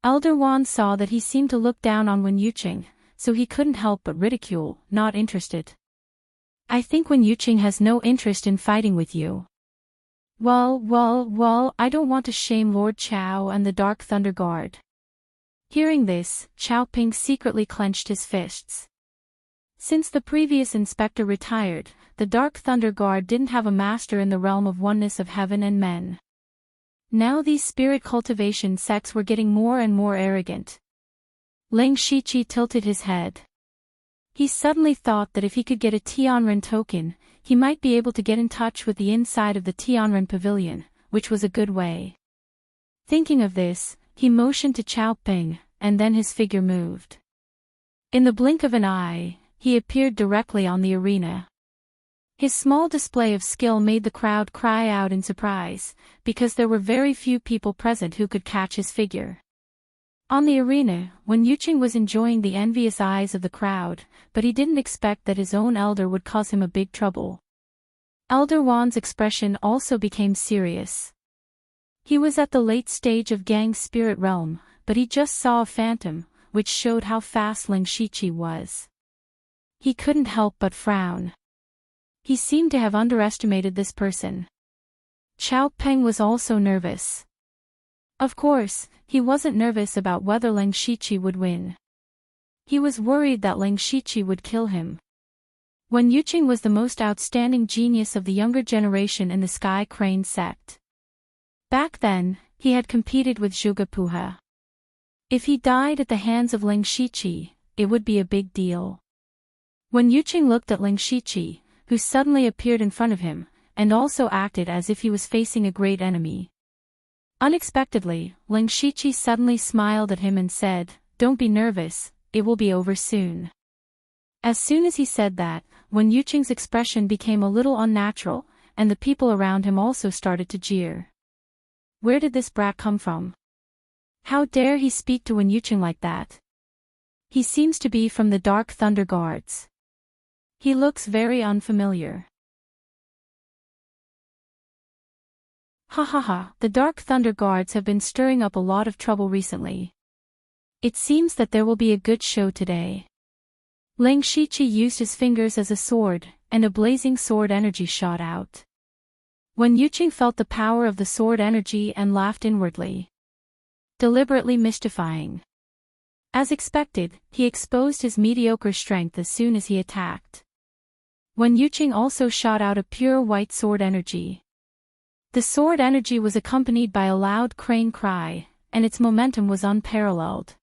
Elder Wan saw that he seemed to look down on Wen Yuqing, so he couldn't help but ridicule, "Not interested. I think Wen Yuqing has no interest in fighting with you." Well, I don't want to shame Lord Chao and the Dark Thunder Guard. Hearing this, Chao Ping secretly clenched his fists. Since the previous inspector retired, the Dark Thunder Guard didn't have a master in the realm of oneness of heaven and men. Now these spirit cultivation sects were getting more and more arrogant. Ling Shiqi tilted his head. He suddenly thought that if he could get a Tianren token, he might be able to get in touch with the inside of the Tianren pavilion, which was a good way. Thinking of this, he motioned to Chao Ping, and then his figure moved. In the blink of an eye, he appeared directly on the arena. His small display of skill made the crowd cry out in surprise, because there were very few people present who could catch his figure. On the arena, Wen Yuqing was enjoying the envious eyes of the crowd, but he didn't expect that his own elder would cause him a big trouble. Elder Wan's expression also became serious. He was at the late stage of Gang's spirit realm, but he just saw a phantom, which showed how fast Ling Shiqi was. He couldn't help but frown. He seemed to have underestimated this person. Chao Peng was also nervous. Of course, he wasn't nervous about whether Ling Shiqi would win. He was worried that Ling Shiqi would kill him. Wen Yuqing was the most outstanding genius of the younger generation in the Sky Crane sect. Back then, he had competed with Zhuge. If he died at the hands of Ling Shiqi, it would be a big deal. Wen Yuqing looked at Ling Shiqi, who suddenly appeared in front of him, and also acted as if he was facing a great enemy. Unexpectedly, Ling Shiqi suddenly smiled at him and said, "Don't be nervous, it will be over soon." As soon as he said that, Wen Yuqing's expression became a little unnatural, and the people around him also started to jeer. Where did this brat come from? How dare he speak to Wen Yuqing like that? He seems to be from the Dark Thunder Guards. He looks very unfamiliar. Ha ha ha, the Dark Thunder Guards have been stirring up a lot of trouble recently. It seems that there will be a good show today. Ling Shiqi used his fingers as a sword, and a blazing sword energy shot out. Wen Yuqing felt the power of the sword energy and laughed inwardly. Deliberately mystifying. As expected, he exposed his mediocre strength as soon as he attacked. Wen Yuqing also shot out a pure white sword energy. The sword energy was accompanied by a loud crane cry, and its momentum was unparalleled.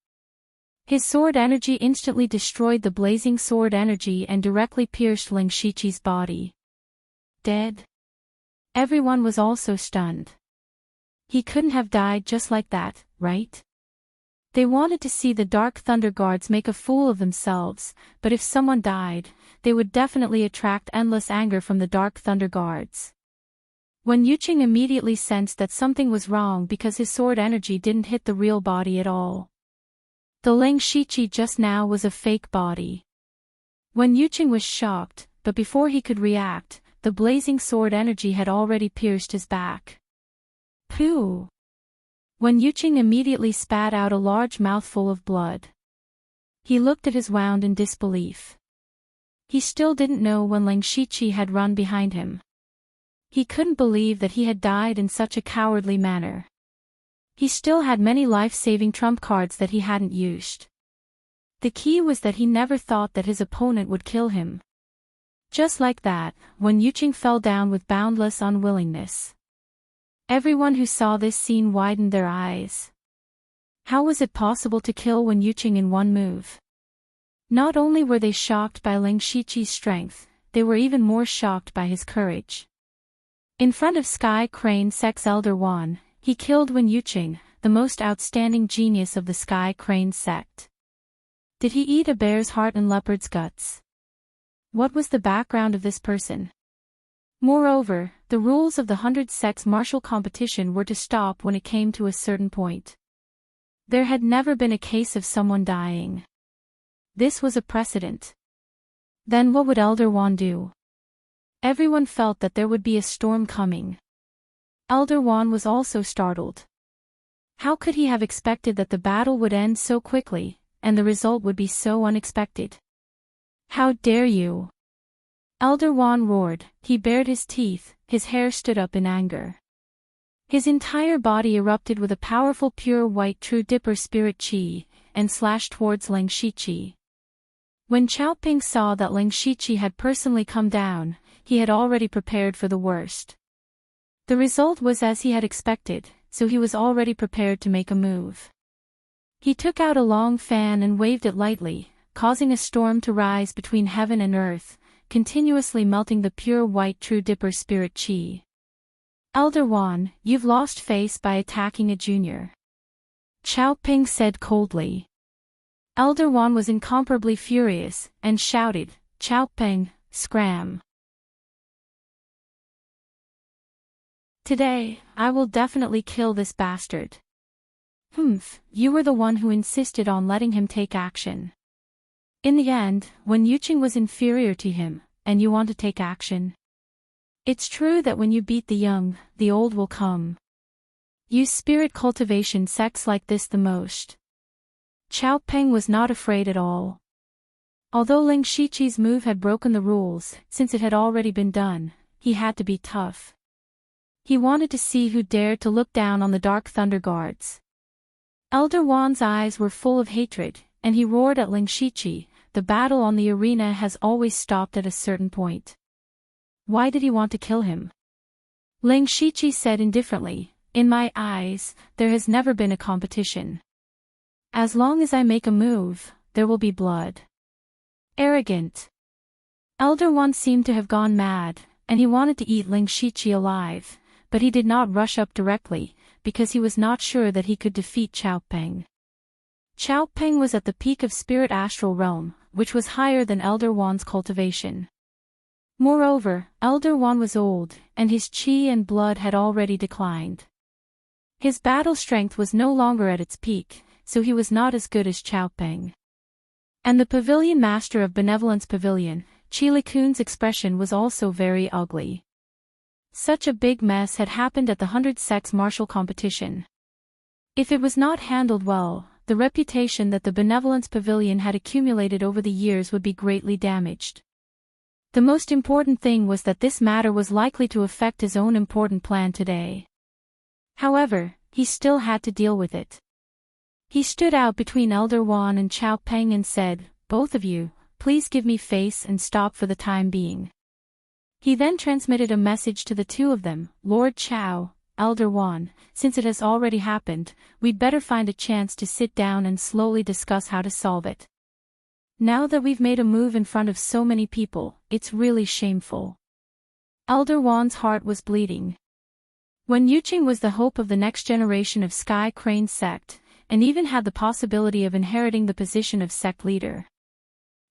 His sword energy instantly destroyed the blazing sword energy and directly pierced Ling Shiqi's body. Dead? Everyone was also stunned. He couldn't have died just like that, right? They wanted to see the Dark Thunder Guards make a fool of themselves, but if someone died, they would definitely attract endless anger from the Dark Thunder Guards. Wen Yuqing immediately sensed that something was wrong because his sword energy didn't hit the real body at all. The Ling Shiqi just now was a fake body. Wen Yuqing was shocked, but before he could react, the blazing sword energy had already pierced his back. Pooh! Wen Yuqing immediately spat out a large mouthful of blood. He looked at his wound in disbelief. He still didn't know when Ling Shiqi had run behind him. He couldn't believe that he had died in such a cowardly manner. He still had many life-saving trump cards that he hadn't used. The key was that he never thought that his opponent would kill him. Just like that, Wen Yuqing fell down with boundless unwillingness. Everyone who saw this scene widened their eyes. How was it possible to kill Wen Yuqing in one move? Not only were they shocked by Ling Shiqi's strength, they were even more shocked by his courage. In front of Sky Crane Sect's Elder Wan, he killed Wen Yuqing, the most outstanding genius of the Sky Crane sect. Did he eat a bear's heart and leopard's guts? What was the background of this person? Moreover, the rules of the 100 sects martial competition were to stop when it came to a certain point. There had never been a case of someone dying. This was a precedent. Then what would Elder Wan do? Everyone felt that there would be a storm coming. Elder Wan was also startled. How could he have expected that the battle would end so quickly, and the result would be so unexpected? How dare you! Elder Wan roared, he bared his teeth, his hair stood up in anger. His entire body erupted with a powerful pure white true dipper spirit chi, and slashed towards Ling Shiqi. When Xiaoping saw that Ling Shiqi had personally come down, he had already prepared for the worst. The result was as he had expected, so he was already prepared to make a move. He took out a long fan and waved it lightly, causing a storm to rise between heaven and earth, continuously melting the pure white True Dipper spirit qi. Elder Wan, you've lost face by attacking a junior. Xiaoping said coldly. Elder Wan was incomparably furious, and shouted, Xiaoping, scram. Today, I will definitely kill this bastard. You were the one who insisted on letting him take action. In the end, when Yuqing was inferior to him, and you want to take action. It's true that when you beat the young, the old will come. Use spirit cultivation sects like this the most. Xiaoping was not afraid at all. Although Ling Shiqi's move had broken the rules, since it had already been done, he had to be tough. He wanted to see who dared to look down on the Dark Thunder Guards. Elder Wan's eyes were full of hatred, and he roared at Ling Shiqi, the battle on the arena has always stopped at a certain point. Why did he want to kill him? Ling Shiqi said indifferently, in my eyes, there has never been a competition. As long as I make a move, there will be blood. Arrogant. Elder Wan seemed to have gone mad, and he wanted to eat Ling Shiqi alive, but he did not rush up directly, because he was not sure that he could defeat Xiaoping. Xiaoping was at the peak of spirit astral realm, which was higher than Elder Wan's cultivation. Moreover, Elder Wan was old, and his qi and blood had already declined. His battle strength was no longer at its peak, so he was not as good as Xiaoping. And the pavilion master of Benevolence Pavilion, Qi Likun's expression was also very ugly. Such a big mess had happened at the 100 Sects martial competition. If it was not handled well, the reputation that the Benevolence Pavilion had accumulated over the years would be greatly damaged. The most important thing was that this matter was likely to affect his own important plan today. However, he still had to deal with it. He stood out between Elder Wan and Xiaoping and said, both of you, please give me face and stop for the time being. He then transmitted a message to the two of them, Lord Chao, Elder Wan, since it has already happened, we'd better find a chance to sit down and slowly discuss how to solve it. Now that we've made a move in front of so many people, it's really shameful. Elder Wan's heart was bleeding. When Yuqing was the hope of the next generation of Sky Crane sect, and even had the possibility of inheriting the position of sect leader.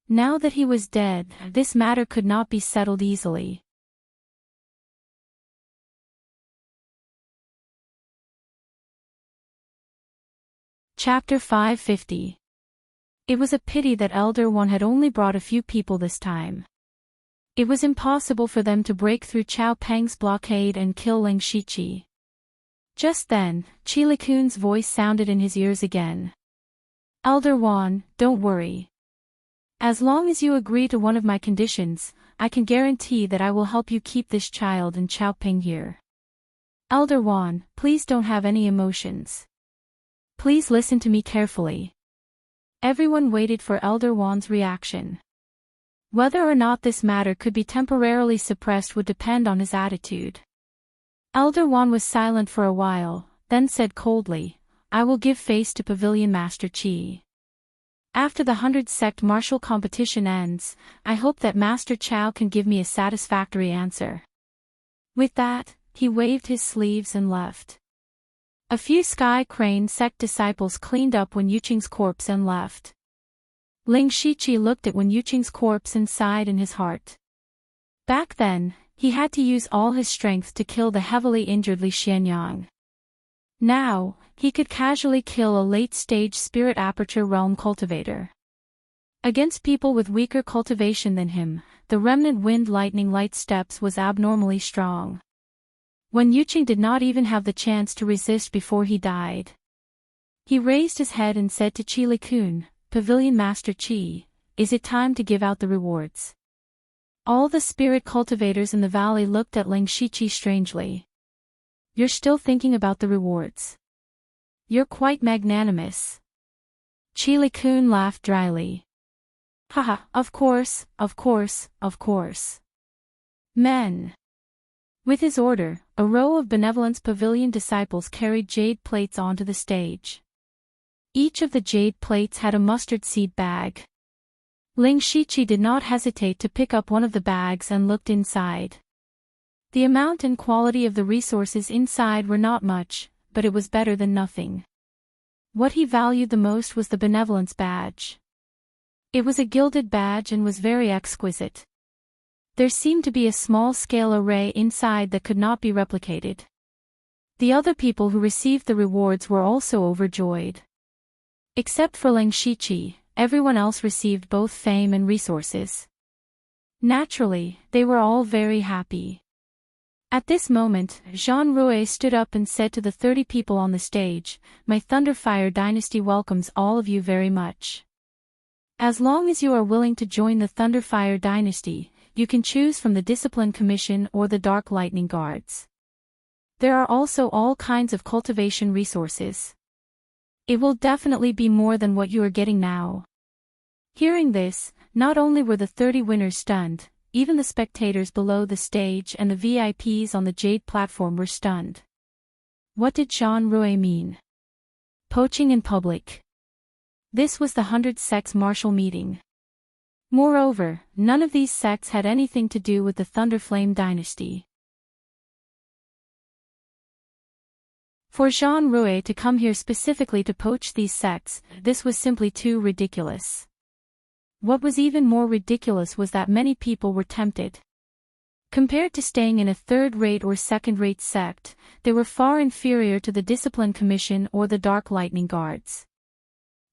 Now that he was dead, this matter could not be settled easily. Chapter 550. It was a pity that Elder Wan had only brought a few people this time. It was impossible for them to break through Xiaoping's blockade and kill Ling Shiqi. Just then, Qi Likun's voice sounded in his ears again. Elder Wan, don't worry. As long as you agree to one of my conditions, I can guarantee that I will help you keep this child and Xiaoping here. Elder Wan, please don't have any emotions. Please listen to me carefully. Everyone waited for Elder Wan's reaction. Whether or not this matter could be temporarily suppressed would depend on his attitude. Elder Wan was silent for a while, then said coldly, I will give face to Pavilion Master Qi. After the 100 Sect martial competition ends, I hope that Master Chao can give me a satisfactory answer. With that, he waved his sleeves and left. A few Sky Crane sect disciples cleaned up Wen Yuqing's corpse and left. Ling Shiqi looked at Wen Yuqing's corpse and sighed in his heart. Back then, he had to use all his strength to kill the heavily injured Li Xianyang. Now, he could casually kill a late-stage spirit aperture realm cultivator. Against people with weaker cultivation than him, the remnant wind lightning light steps was abnormally strong. Wen Yuqing did not even have the chance to resist before he died. He raised his head and said to Qi Likun, Pavilion Master Qi, is it time to give out the rewards? All the spirit cultivators in the valley looked at Ling Shiqi strangely. You're still thinking about the rewards. You're quite magnanimous. Qi Likun laughed dryly. Haha, of course, of course, of course. Men. With his order, a row of Benevolence Pavilion disciples carried jade plates onto the stage. Each of the jade plates had a mustard seed bag. Ling Shiqi did not hesitate to pick up one of the bags and looked inside. The amount and quality of the resources inside were not much, but it was better than nothing. What he valued the most was the benevolence badge. It was a gilded badge and was very exquisite. There seemed to be a small-scale array inside that could not be replicated. The other people who received the rewards were also overjoyed. Except for Ling Shiqi, everyone else received both fame and resources. Naturally, they were all very happy. At this moment, Jean Rouet stood up and said to the 30 people on the stage, "My Thunderfire Dynasty welcomes all of you very much. As long as you are willing to join the Thunderfire Dynasty, you can choose from the Discipline Commission or the Dark Lightning Guards. There are also all kinds of cultivation resources. It will definitely be more than what you are getting now." Hearing this, not only were the 30 winners stunned, even the spectators below the stage and the VIPs on the Jade platform were stunned. What did Jean Rouet mean? Poaching in public. This was the 100 sects martial meeting. Moreover, none of these sects had anything to do with the Thunderflame dynasty. For Jean Rouet to come here specifically to poach these sects, this was simply too ridiculous. What was even more ridiculous was that many people were tempted. Compared to staying in a third-rate or second-rate sect, they were far inferior to the Discipline Commission or the Dark Lightning Guards.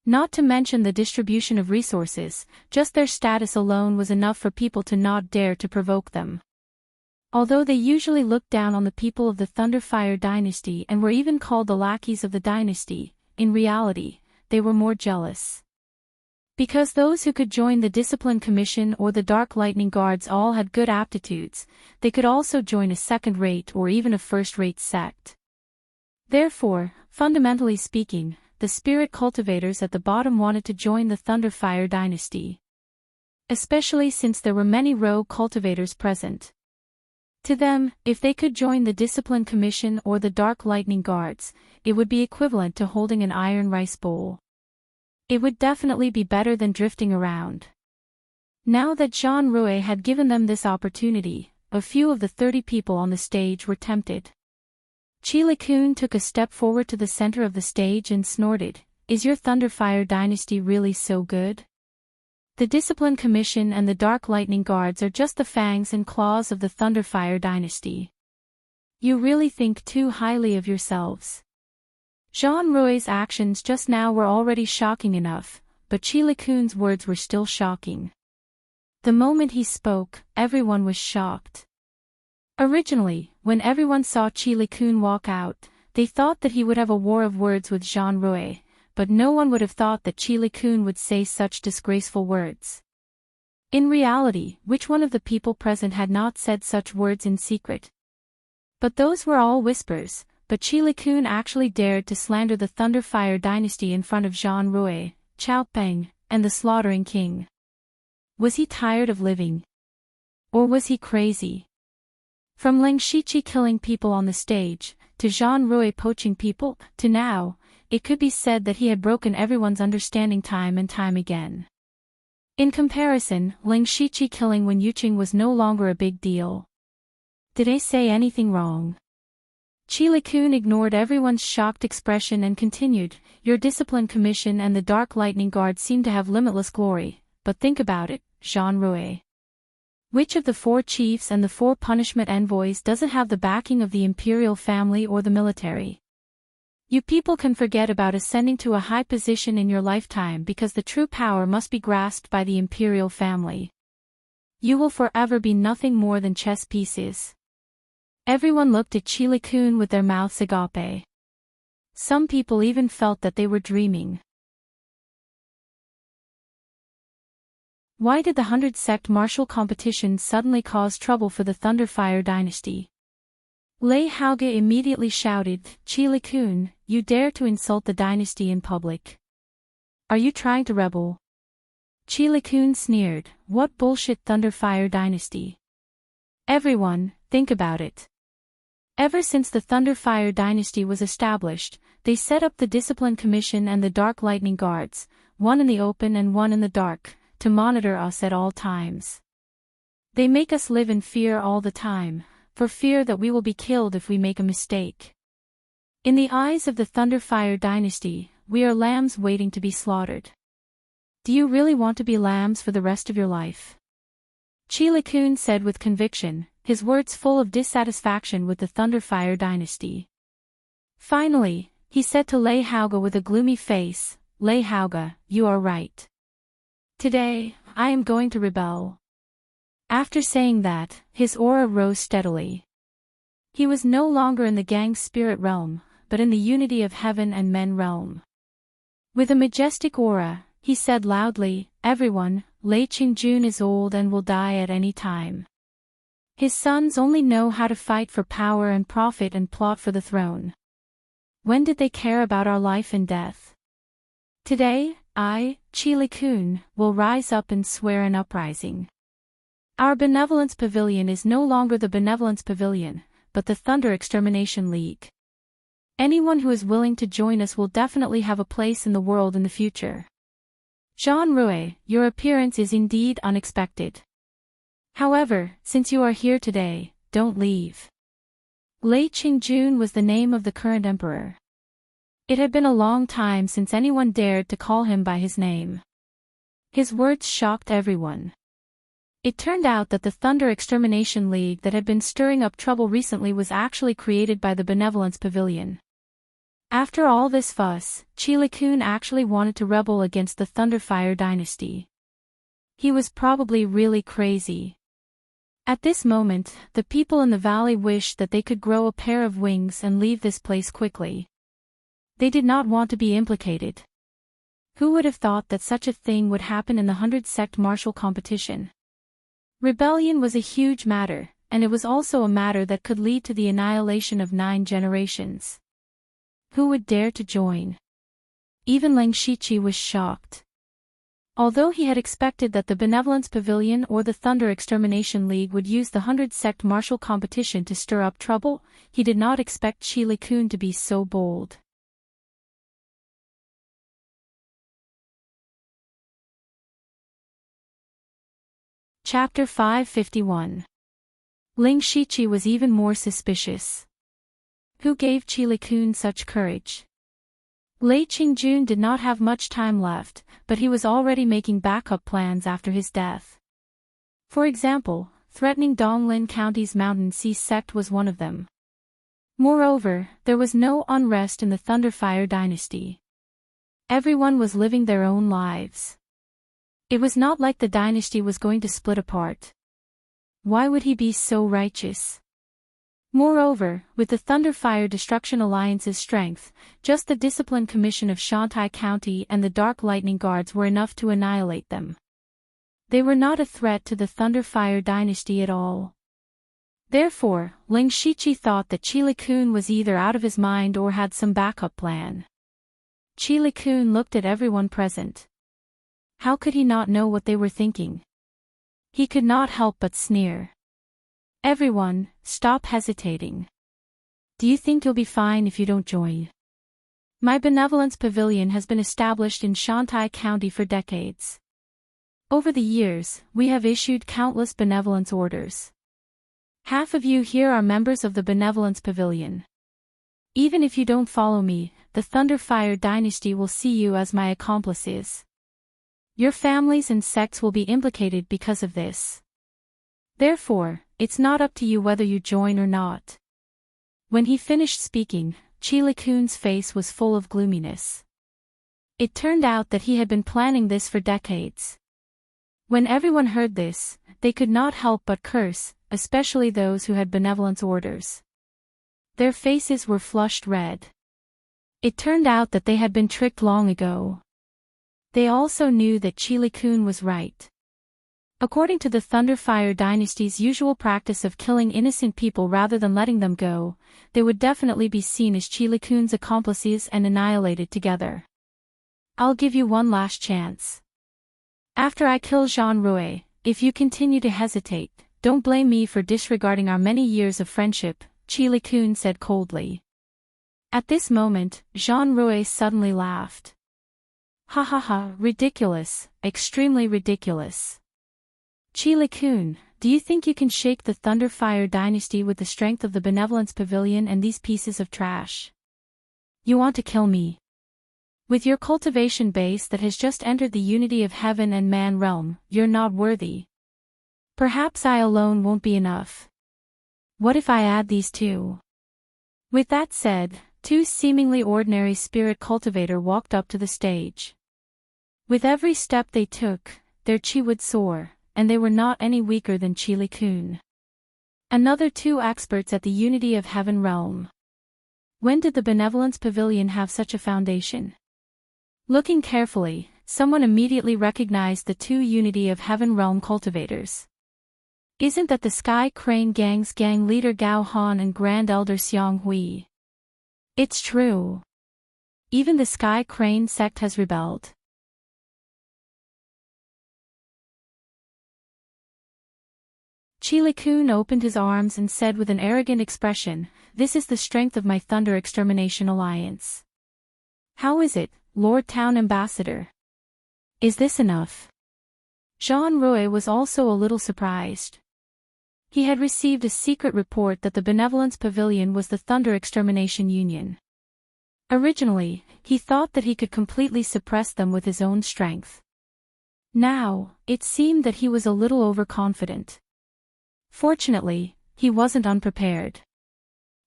Not to mention the distribution of resources, just their status alone was enough for people to not dare to provoke them. Although they usually looked down on the people of the Thunderfire dynasty and were even called the lackeys of the dynasty, in reality, they were more jealous. Because those who could join the Discipline Commission or the Dark Lightning Guards all had good aptitudes, they could also join a second-rate or even a first-rate sect. Therefore, fundamentally speaking, the spirit cultivators at the bottom wanted to join the Thunderfire dynasty. Especially since there were many rogue cultivators present. To them, if they could join the Discipline Commission or the Dark Lightning Guards, it would be equivalent to holding an iron rice bowl. It would definitely be better than drifting around. Now that Jean Rouet had given them this opportunity, a few of the 30 people on the stage were tempted. Chile Kun took a step forward to the center of the stage and snorted, "Is your Thunderfire dynasty really so good? The Discipline Commission and the Dark Lightning Guards are just the fangs and claws of the Thunderfire dynasty. You really think too highly of yourselves." Jean Rouet's actions just now were already shocking enough, but Chile Kun's words were still shocking. The moment he spoke, everyone was shocked. Originally, when everyone saw Chile Kun walk out, they thought that he would have a war of words with Jean Rouet, but no one would have thought that Chile Kun would say such disgraceful words. In reality, which one of the people present had not said such words in secret? But those were all whispers. But Chile Kun actually dared to slander the Thunderfire dynasty in front of Jean Rouet, Chao Peng, and the Slaughtering King. Was he tired of living? Or was he crazy? From Ling Shiqi killing people on the stage, to Jean Rouet poaching people, to now, it could be said that he had broken everyone's understanding time and time again. In comparison, Ling Shiqi killing Wen Yuqing was no longer a big deal. Did I say anything wrong? Chile Kun ignored everyone's shocked expression and continued, "Your Discipline Commission and the Dark Lightning Guard seem to have limitless glory, but think about it, Jean Rouet. Which of the 4 chiefs and the 4 punishment envoys doesn't have the backing of the imperial family or the military? You people can forget about ascending to a high position in your lifetime because the true power must be grasped by the imperial family. You will forever be nothing more than chess pieces." Everyone looked at Chile Kun with their mouths agape. Some people even felt that they were dreaming. Why did the 100 sect martial competition suddenly cause trouble for the Thunderfire dynasty? Lei Haoge immediately shouted, "Chile Kun, you dare to insult the dynasty in public. Are you trying to rebel?" Chile-kun sneered, "What bullshit Thunderfire Dynasty? Everyone, think about it. Ever since the Thunderfire Dynasty was established, they set up the Discipline Commission and the Dark Lightning Guards, one in the open and one in the dark, to monitor us at all times. They make us live in fear all the time, for fear that we will be killed if we make a mistake. In the eyes of the Thunderfire Dynasty, we are lambs waiting to be slaughtered. Do you really want to be lambs for the rest of your life?" Chile-kun said with conviction, his words full of dissatisfaction with the Thunderfire Dynasty. Finally, he said to Lei Hauga with a gloomy face, "Lei Hauga, you are right. Today, I am going to rebel." After saying that, his aura rose steadily. He was no longer in the gang's spirit realm, but in the unity of heaven and men realm. With a majestic aura, he said loudly, "Everyone, Lei Qingjun is old and will die at any time. His sons only know how to fight for power and profit and plot for the throne. When did they care about our life and death? Today, I, Chile-kun, will rise up and swear an uprising. Our Benevolence Pavilion is no longer the Benevolence Pavilion, but the Thunder Extermination League. Anyone who is willing to join us will definitely have a place in the world in the future. Jean Rue, your appearance is indeed unexpected. However, since you are here today, don't leave." Lei Qingjun was the name of the current emperor. It had been a long time since anyone dared to call him by his name. His words shocked everyone. It turned out that the Thunder Extermination League that had been stirring up trouble recently was actually created by the Benevolence Pavilion. After all this fuss, Chile-kun actually wanted to rebel against the Thunderfire Dynasty. He was probably really crazy. At this moment, the people in the valley wished that they could grow a pair of wings and leave this place quickly. They did not want to be implicated. Who would have thought that such a thing would happen in the 100-sect martial competition? Rebellion was a huge matter, and it was also a matter that could lead to the annihilation of 9 generations. Who would dare to join? Even Lang Shichi was shocked. Although he had expected that the Benevolence Pavilion or the Thunder Extermination League would use the 100-sect martial competition to stir up trouble, he did not expect Chile-kun to be so bold. Chapter 551. Ling Shichi was even more suspicious. Who gave Chile-kun such courage? Lei Qingjun did not have much time left, but he was already making backup plans after his death. For example, threatening Donglin County's Mountain Sea sect was one of them. Moreover, there was no unrest in the Thunderfire Dynasty. Everyone was living their own lives. It was not like the dynasty was going to split apart. Why would he be so righteous? Moreover, with the Thunderfire Destruction Alliance's strength, just the Discipline Commission of Shantai County and the Dark Lightning Guards were enough to annihilate them. They were not a threat to the Thunderfire Dynasty at all. Therefore, Ling Shichi thought that Chile-kun was either out of his mind or had some backup plan. Chile-kun looked at everyone present. How could he not know what they were thinking? He could not help but sneer. "Everyone, stop hesitating. Do you think you'll be fine if you don't join? My Benevolence Pavilion has been established in Shantai County for decades. Over the years, we have issued countless benevolence orders. Half of you here are members of the Benevolence Pavilion. Even if you don't follow me, the Thunderfire Dynasty will see you as my accomplices. Your families and sects will be implicated because of this. Therefore, it's not up to you whether you join or not." When he finished speaking, Chile-kun's face was full of gloominess. It turned out that he had been planning this for decades. When everyone heard this, they could not help but curse, especially those who had benevolence orders. Their faces were flushed red. It turned out that they had been tricked long ago. They also knew that Chile-kun was right. According to the Thunderfire Dynasty's usual practice of killing innocent people rather than letting them go, they would definitely be seen as Chile-kun's accomplices and annihilated together. "I'll give you one last chance. After I kill Jean Rouet, if you continue to hesitate, don't blame me for disregarding our many years of friendship, Chile Kun said coldly. At this moment, Jean Rouet suddenly laughed. Ha ha ha, ridiculous, extremely ridiculous. Chile Kun, do you think you can shake the Thunderfire dynasty with the strength of the Benevolence Pavilion and these pieces of trash? You want to kill me? With your cultivation base that has just entered the unity of heaven and man realm, you're not worthy. Perhaps I alone won't be enough. What if I add these two? With that said, two seemingly ordinary spirit cultivator walked up to the stage. With every step they took, their chi would soar, and they were not any weaker than Chile Kun. Another two experts at the unity of heaven realm. When did the Benevolence Pavilion have such a foundation? Looking carefully, someone immediately recognized the two unity of heaven realm cultivators. Isn't that the Sky Crane Gang's gang leader Gao Han and Grand Elder Xiang Hui? It's true. Even the Sky Crane sect has rebelled. Chile Kun opened his arms and said with an arrogant expression, "This is the strength of my Thunder Extermination Alliance." How is it, Lord Town Ambassador? Is this enough? Jean Rouet was also a little surprised. He had received a secret report that the Benevolence Pavilion was the Thunder Extermination Union. Originally, he thought that he could completely suppress them with his own strength. Now, it seemed that he was a little overconfident. Fortunately, he wasn't unprepared.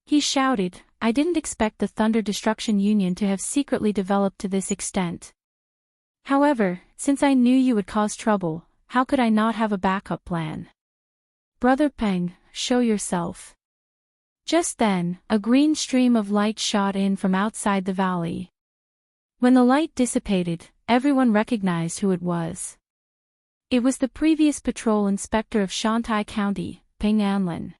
He shouted, "I didn't expect the Thunder Destruction Union to have secretly developed to this extent. However, since I knew you would cause trouble, how could I not have a backup plan? Brother Peng, show yourself." Just then, a green stream of light shot in from outside the valley. When the light dissipated, everyone recognized who it was. It was the previous patrol inspector of Shantai County, Peng Anlin.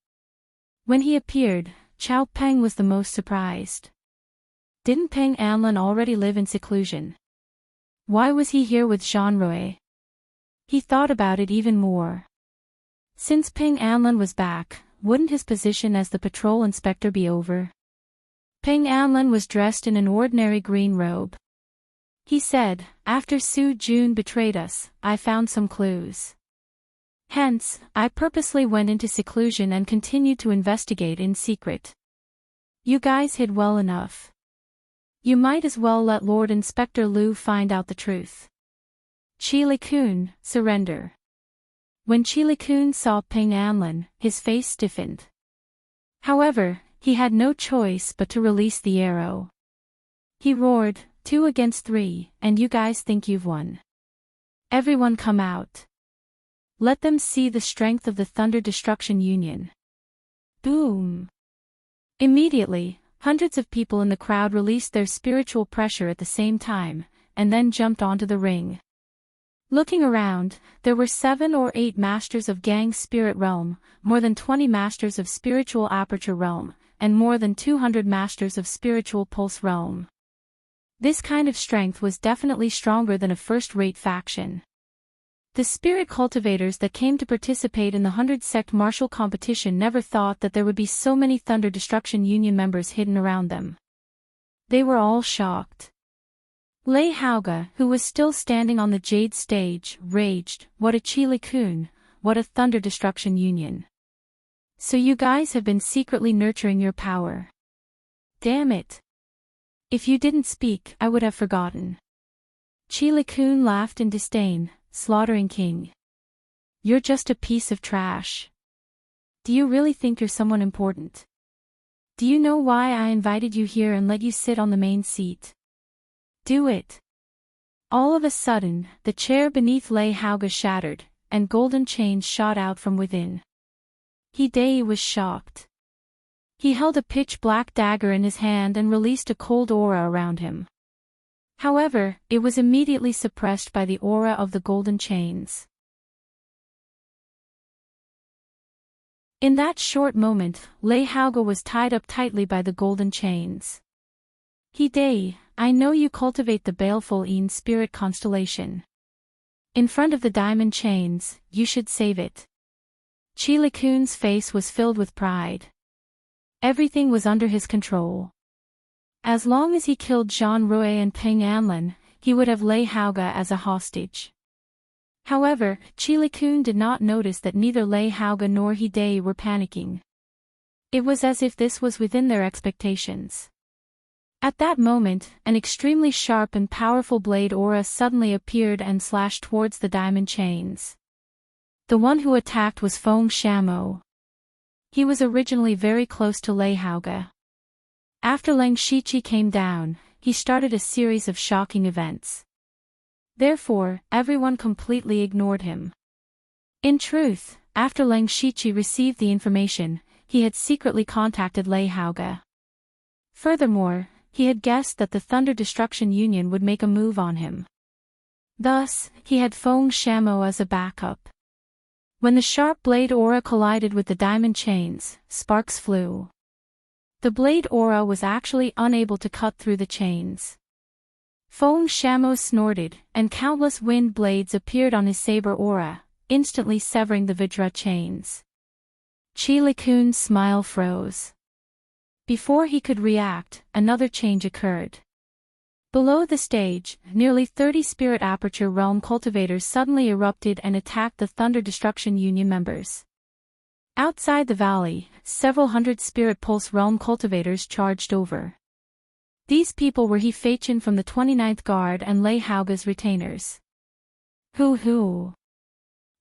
When he appeared, Chao Peng was the most surprised. Didn't Peng Anlin already live in seclusion? Why was he here with Jean Rouet? He thought about it even more. Since Peng Anlin was back, wouldn't his position as the patrol inspector be over? Peng Anlin was dressed in an ordinary green robe. He said, "After Su Jun betrayed us, I found some clues. Hence, I purposely went into seclusion and continued to investigate in secret. You guys hid well enough. You might as well let Lord Inspector Liu find out the truth. Chile Kun, surrender." When Chile Kun saw Peng Anlin, his face stiffened. However, he had no choice but to release the arrow. He roared, "2 against 3, and you guys think you've won. Everyone come out. Let them see the strength of the Thunder Destruction Union." Boom! Immediately, hundreds of people in the crowd released their spiritual pressure at the same time, and then jumped onto the ring. Looking around, there were 7 or 8 masters of Gang Spirit Realm, more than 20 masters of Spiritual Aperture Realm, and more than 200 masters of Spiritual Pulse Realm. This kind of strength was definitely stronger than a first-rate faction. The spirit cultivators that came to participate in the 100-sect martial competition never thought that there would be so many Thunder Destruction Union members hidden around them. They were all shocked. Lei Haoge, who was still standing on the Jade stage, raged, "What a Chile Kun, what a Thunder Destruction Union. So you guys have been secretly nurturing your power. Damn it. If you didn't speak, I would have forgotten." Chile Kun laughed in disdain, "Slaughtering King. You're just a piece of trash. Do you really think you're someone important? Do you know why I invited you here and let you sit on the main seat? Do it." All of a sudden, the chair beneath Lei Haoge shattered, and golden chains shot out from within. Hidei was shocked. He held a pitch-black dagger in his hand and released a cold aura around him. However, it was immediately suppressed by the aura of the golden chains. In that short moment, Lei Haoge was tied up tightly by the golden chains. "Hidei, I know you cultivate the baleful Een spirit constellation. In front of the diamond chains, you should save it. Chi Likun's face was filled with pride. Everything was under his control. As long as he killed Jean Rui and Peng Anlin, he would have Lei Haoge as a hostage. However, Chi Likun did not notice that neither Lei Haoge nor He Dai were panicking. It was as if this was within their expectations. At that moment, an extremely sharp and powerful blade aura suddenly appeared and slashed towards the diamond chains. The one who attacked was Feng Shamo. He was originally very close to Lei Haoge. After Leng Shiqi came down, he started a series of shocking events. Therefore, everyone completely ignored him. In truth, after Leng Shiqi received the information, he had secretly contacted Lei Haoge. Furthermore, he had guessed that the Thunder Destruction Union would make a move on him. Thus, he had Feng Shamo as a backup. When the sharp blade aura collided with the diamond chains, sparks flew. The blade aura was actually unable to cut through the chains. Feng Shamo snorted, and countless wind blades appeared on his saber aura, instantly severing the Vajra chains. Chi Likun's smile froze. Before he could react, another change occurred. Below the stage, nearly 30 Spirit Aperture Realm cultivators suddenly erupted and attacked the Thunder Destruction Union members. Outside the valley, several hundred Spirit Pulse Realm cultivators charged over. These people were He Feichen from the 29th Guard and Lei Haoge's retainers. Hoo!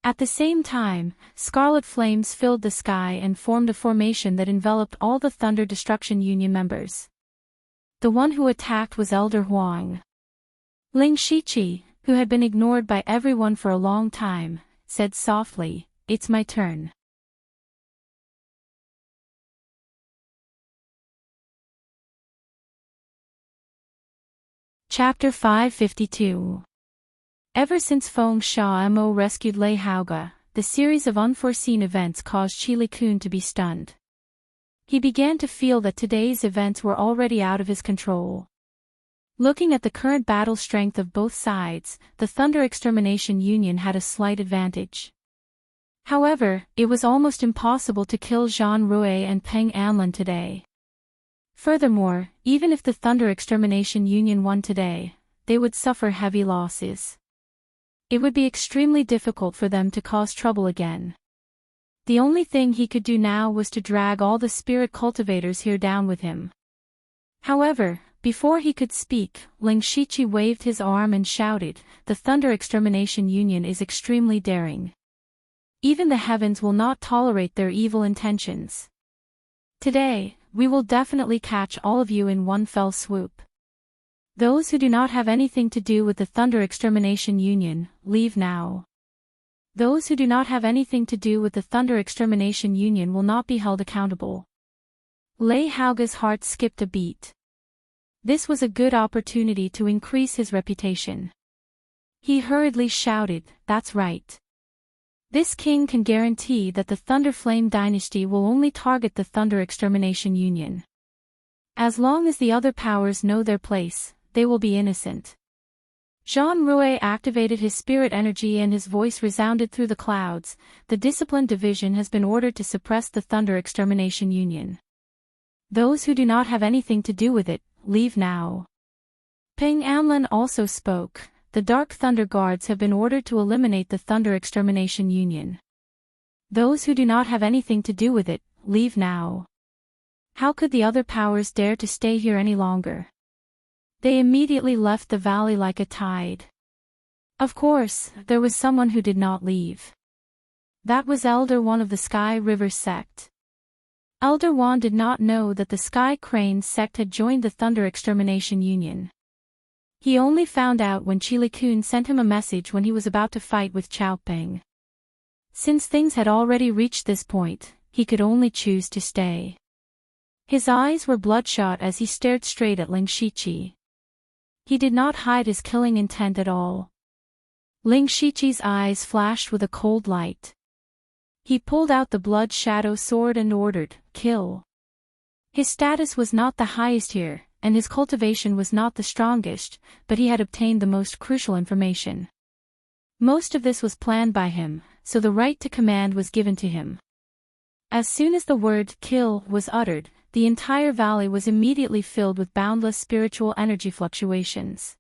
At the same time, scarlet flames filled the sky and formed a formation that enveloped all the Thunder Destruction Union members. The one who attacked was Elder Huang. Ling Shiqi, who had been ignored by everyone for a long time, said softly, "It's my turn." Chapter 552. Ever since Feng Shamo rescued Lei Haoge, the series of unforeseen events caused Chi Likun to be stunned. He began to feel that today's events were already out of his control. Looking at the current battle strength of both sides, the Thunder Extermination Union had a slight advantage. However, it was almost impossible to kill Jean Rui and Peng Anlin today. Furthermore, even if the Thunder Extermination Union won today, they would suffer heavy losses. It would be extremely difficult for them to cause trouble again. The only thing he could do now was to drag all the spirit cultivators here down with him. However, before he could speak, Ling Shiqi waved his arm and shouted, "The Thunder Extermination Union is extremely daring. Even the heavens will not tolerate their evil intentions. Today, we will definitely catch all of you in one fell swoop. Those who do not have anything to do with the Thunder Extermination Union, leave now. Those who do not have anything to do with the Thunder Extermination Union will not be held accountable." Lei Haoge's heart skipped a beat. This was a good opportunity to increase his reputation. He hurriedly shouted, "That's right. This king can guarantee that the Thunder Flame dynasty will only target the Thunder Extermination Union. As long as the other powers know their place, they will be innocent." Jean Rui activated his spirit energy and his voice resounded through the clouds. "The Discipline Division has been ordered to suppress the Thunder Extermination Union. Those who do not have anything to do with it, leave now." Peng Anlin also spoke. "The Dark Thunder Guards have been ordered to eliminate the Thunder Extermination Union. Those who do not have anything to do with it, leave now." How could the other powers dare to stay here any longer? They immediately left the valley like a tide. Of course, there was someone who did not leave. That was Elder One of the Sky River sect. Elder One did not know that the Sky Crane sect had joined the Thunder Extermination Union. He only found out when Chi Likun sent him a message when he was about to fight with Chao Peng. Since things had already reached this point, he could only choose to stay. His eyes were bloodshot as he stared straight at Ling Shiqi. He did not hide his killing intent at all. Ling Shiqi's eyes flashed with a cold light. He pulled out the blood shadow sword and ordered, "Kill." His status was not the highest here, and his cultivation was not the strongest, but he had obtained the most crucial information. Most of this was planned by him, so the right to command was given to him. As soon as the word kill was uttered, the entire valley was immediately filled with boundless spiritual energy fluctuations.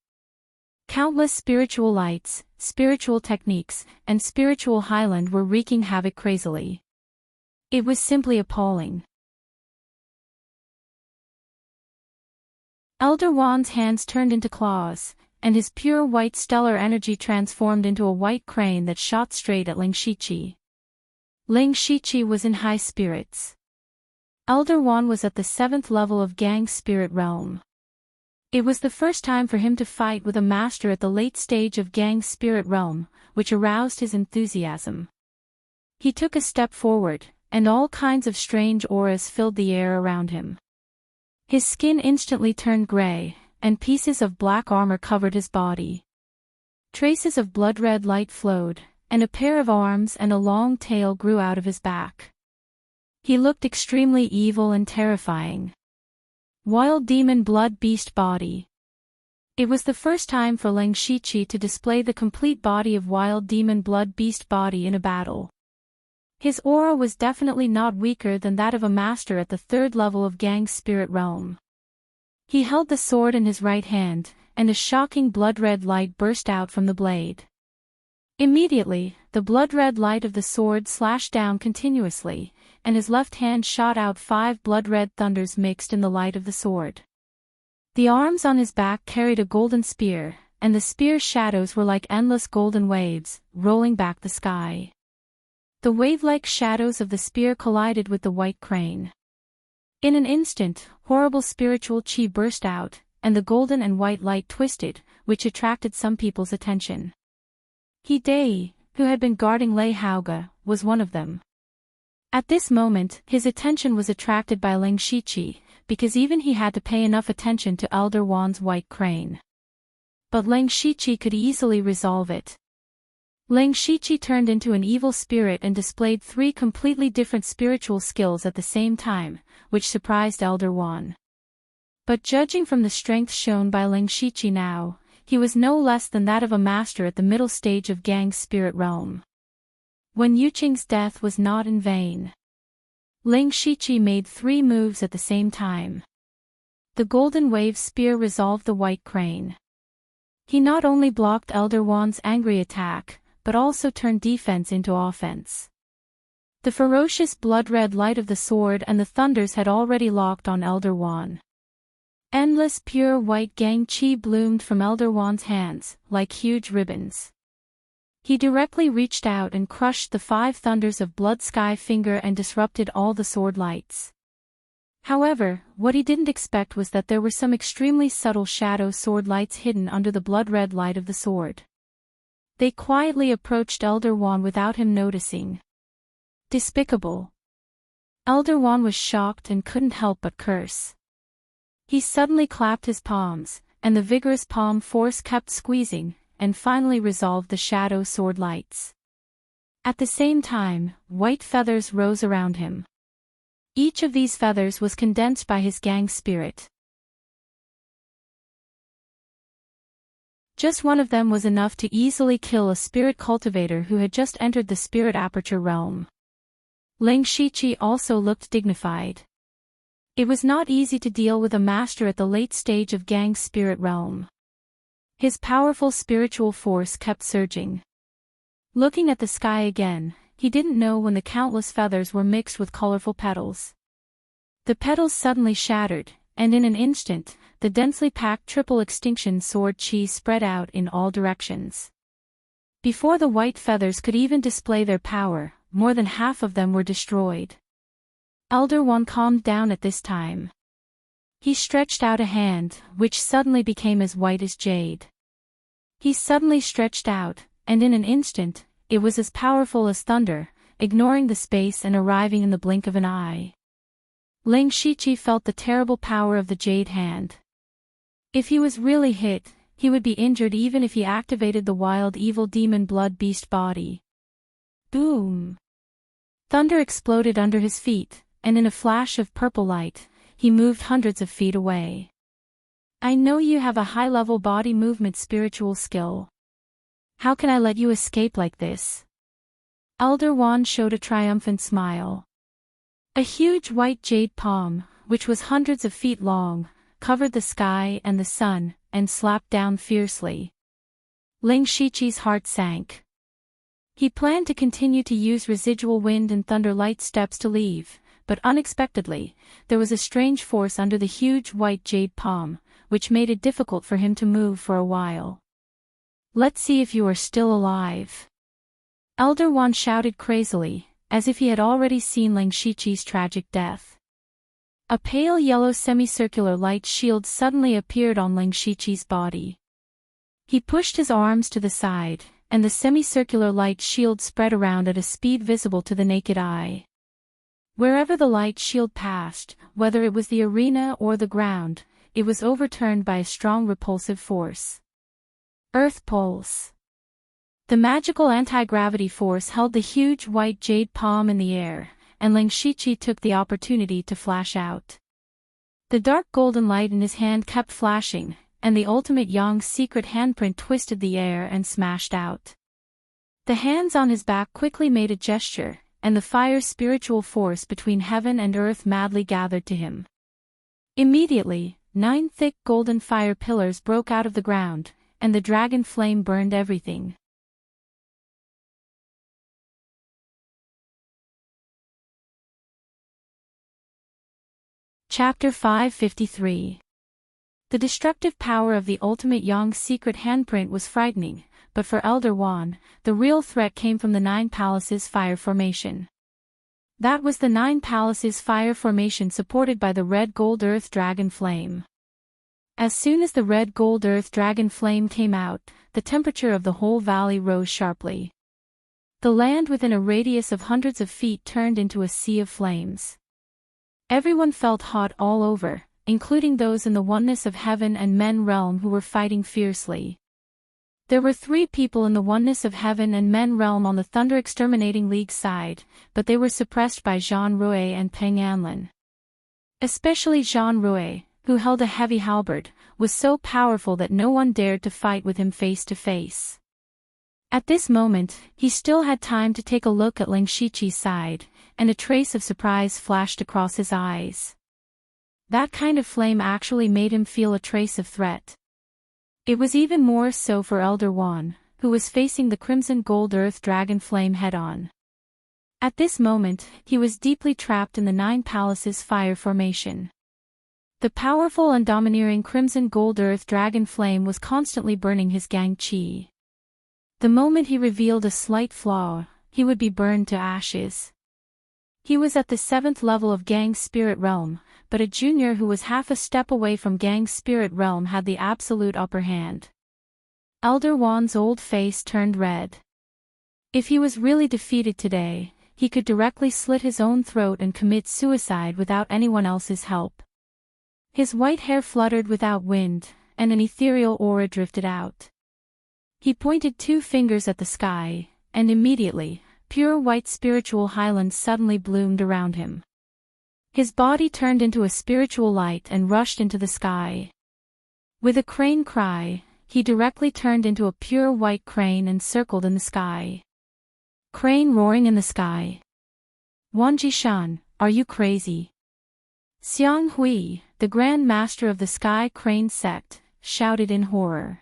Countless spiritual lights, spiritual techniques, and spiritual highland were wreaking havoc crazily. It was simply appalling. Elder Wan's hands turned into claws, and his pure white stellar energy transformed into a white crane that shot straight at Ling Shiqi. Ling Shiqi was in high spirits. Elder Wan was at the 7th level of Gang's spirit realm. It was the first time for him to fight with a master at the late stage of Gang's spirit realm, which aroused his enthusiasm. He took a step forward, and all kinds of strange auras filled the air around him. His skin instantly turned gray, and pieces of black armor covered his body. Traces of blood-red light flowed, and a pair of arms and a long tail grew out of his back. He looked extremely evil and terrifying. Wild demon blood beast body. It was the first time for Ling Shiqi to display the complete body of wild demon blood beast body in a battle. His aura was definitely not weaker than that of a master at the 3rd level of Gang's spirit realm. He held the sword in his right hand, and a shocking blood-red light burst out from the blade. Immediately, the blood-red light of the sword slashed down continuously, and his left hand shot out 5 blood-red thunders mixed in the light of the sword. The arms on his back carried a golden spear, and the spear's shadows were like endless golden waves, rolling back the sky. The wave-like shadows of the spear collided with the white crane. In an instant, horrible spiritual chi burst out, and the golden and white light twisted, which attracted some people's attention. He Dai, who had been guarding Lei Haoge, was one of them. At this moment, his attention was attracted by Ling Shiqi, because even he had to pay enough attention to Elder Wan's white crane. But Ling Shiqi could easily resolve it. Ling Shiqi turned into an evil spirit and displayed 3 completely different spiritual skills at the same time, which surprised Elder Wan. But judging from the strength shown by Ling Shiqi now, he was no less than that of a master at the middle stage of Gang's spirit realm. When Yuqing's death was not in vain. Ling Shiqi made 3 moves at the same time. The golden wave spear resolved the white crane. He not only blocked Elder Wan's angry attack, but also turned defense into offense. The ferocious blood-red light of the sword and the thunders had already locked on Elder Wan. Endless pure white Gang Chi bloomed from Elder Wan's hands, like huge ribbons. He directly reached out and crushed the 5 thunders of Blood Sky Finger and disrupted all the sword lights. However, what he didn't expect was that there were some extremely subtle shadow sword lights hidden under the blood-red light of the sword. They quietly approached Elder Wan without him noticing. Despicable. Elder Wan was shocked and couldn't help but curse. He suddenly clapped his palms, and the vigorous palm force kept squeezing, and finally resolved the shadow sword lights. At the same time, white feathers rose around him. Each of these feathers was condensed by his Gang spirit. Just one of them was enough to easily kill a spirit cultivator who had just entered the spirit aperture realm. Ling Shiqi also looked dignified. It was not easy to deal with a master at the late stage of Gang's spirit realm. His powerful spiritual force kept surging. Looking at the sky again, he didn't know when the countless feathers were mixed with colorful petals. The petals suddenly shattered, and in an instant, the densely packed triple extinction sword chi spread out in all directions. Before the white feathers could even display their power, more than half of them were destroyed. Elder Wan calmed down at this time. He stretched out a hand, which suddenly became as white as jade. He suddenly stretched out, and in an instant, it was as powerful as thunder, ignoring the space and arriving in the blink of an eye. Ling Shiqi felt the terrible power of the jade hand. If he was really hit, he would be injured even if he activated the wild evil demon blood beast body. Boom! Thunder exploded under his feet, and in a flash of purple light, he moved hundreds of feet away. I know you have a high-level body movement spiritual skill. How can I let you escape like this? Elder Wand showed a triumphant smile. A huge white jade palm, which was hundreds of feet long, covered the sky and the sun, and slapped down fiercely. Ling Shiqi's heart sank. He planned to continue to use residual wind and thunder light steps to leave, but unexpectedly, there was a strange force under the huge white jade palm, which made it difficult for him to move for a while. Let's see if you are still alive. Elder Wand shouted crazily, as if he had already seen Ling Shiqi's tragic death. A pale yellow semicircular light shield suddenly appeared on Ling Shiqi's body. He pushed his arms to the side, and the semicircular light shield spread around at a speed visible to the naked eye. Wherever the light shield passed, whether it was the arena or the ground, it was overturned by a strong repulsive force. Earth Pulse. The magical anti-gravity force held the huge white jade palm in the air, and Ling Shiqi took the opportunity to flash out. The dark golden light in his hand kept flashing, and the ultimate Yang's secret handprint twisted the air and smashed out. The hands on his back quickly made a gesture, and the fire spiritual force between heaven and earth madly gathered to him. Immediately, 9 thick golden fire pillars broke out of the ground, and the dragon flame burned everything. Chapter 553. The destructive power of the ultimate Yang's secret handprint was frightening, but for Elder Wand, the real threat came from the 9 Palaces fire formation. That was the 9 Palaces fire formation supported by the red gold earth dragon flame. As soon as the red gold earth dragon flame came out, the temperature of the whole valley rose sharply. The land within a radius of hundreds of feet turned into a sea of flames. Everyone felt hot all over, including those in the oneness of heaven and men realm who were fighting fiercely. There were 3 people in the oneness of heaven and men realm on the Thunder Exterminating League side, but they were suppressed by Jean Rue and Peng Anlin. Especially Jean Rue, who held a heavy halberd, was so powerful that no one dared to fight with him face to face. At this moment, he still had time to take a look at Ling Shiqi's side, and a trace of surprise flashed across his eyes. That kind of flame actually made him feel a trace of threat. It was even more so for Elder Wand, who was facing the crimson gold earth dragon flame head-on. At this moment, he was deeply trapped in the 9 Palaces fire formation. The powerful and domineering crimson gold earth dragon flame was constantly burning his gang chi. The moment he revealed a slight flaw, he would be burned to ashes. He was at the 7th level of Gang's spirit realm, but a junior who was half a step away from Gang's spirit realm had the absolute upper hand. Elder Wand's old face turned red. If he was really defeated today, he could directly slit his own throat and commit suicide without anyone else's help. His white hair fluttered without wind, and an ethereal aura drifted out. He pointed 2 fingers at the sky, and immediately, pure white spiritual highlands suddenly bloomed around him. His body turned into a spiritual light and rushed into the sky. With a crane cry, he directly turned into a pure white crane and circled in the sky. Crane roaring in the sky. Wan Jishan, are you crazy? Xiang Hui, the Grand Master of the Sky Crane sect, shouted in horror.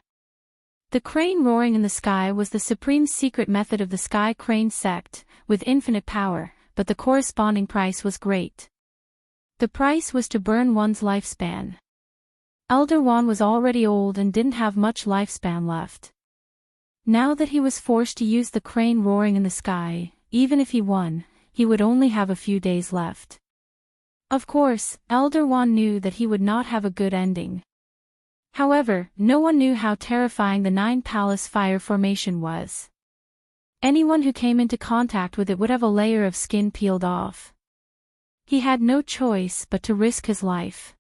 The crane roaring in the sky was the supreme secret method of the Sky Crane sect, with infinite power, but the corresponding price was great. The price was to burn one's lifespan. Elder Wand was already old and didn't have much lifespan left. Now that he was forced to use the crane roaring in the sky, even if he won, he would only have a few days left. Of course, Elder Wand knew that he would not have a good ending. However, no one knew how terrifying the 9 Palace fire formation was. Anyone who came into contact with it would have a layer of skin peeled off. He had no choice but to risk his life.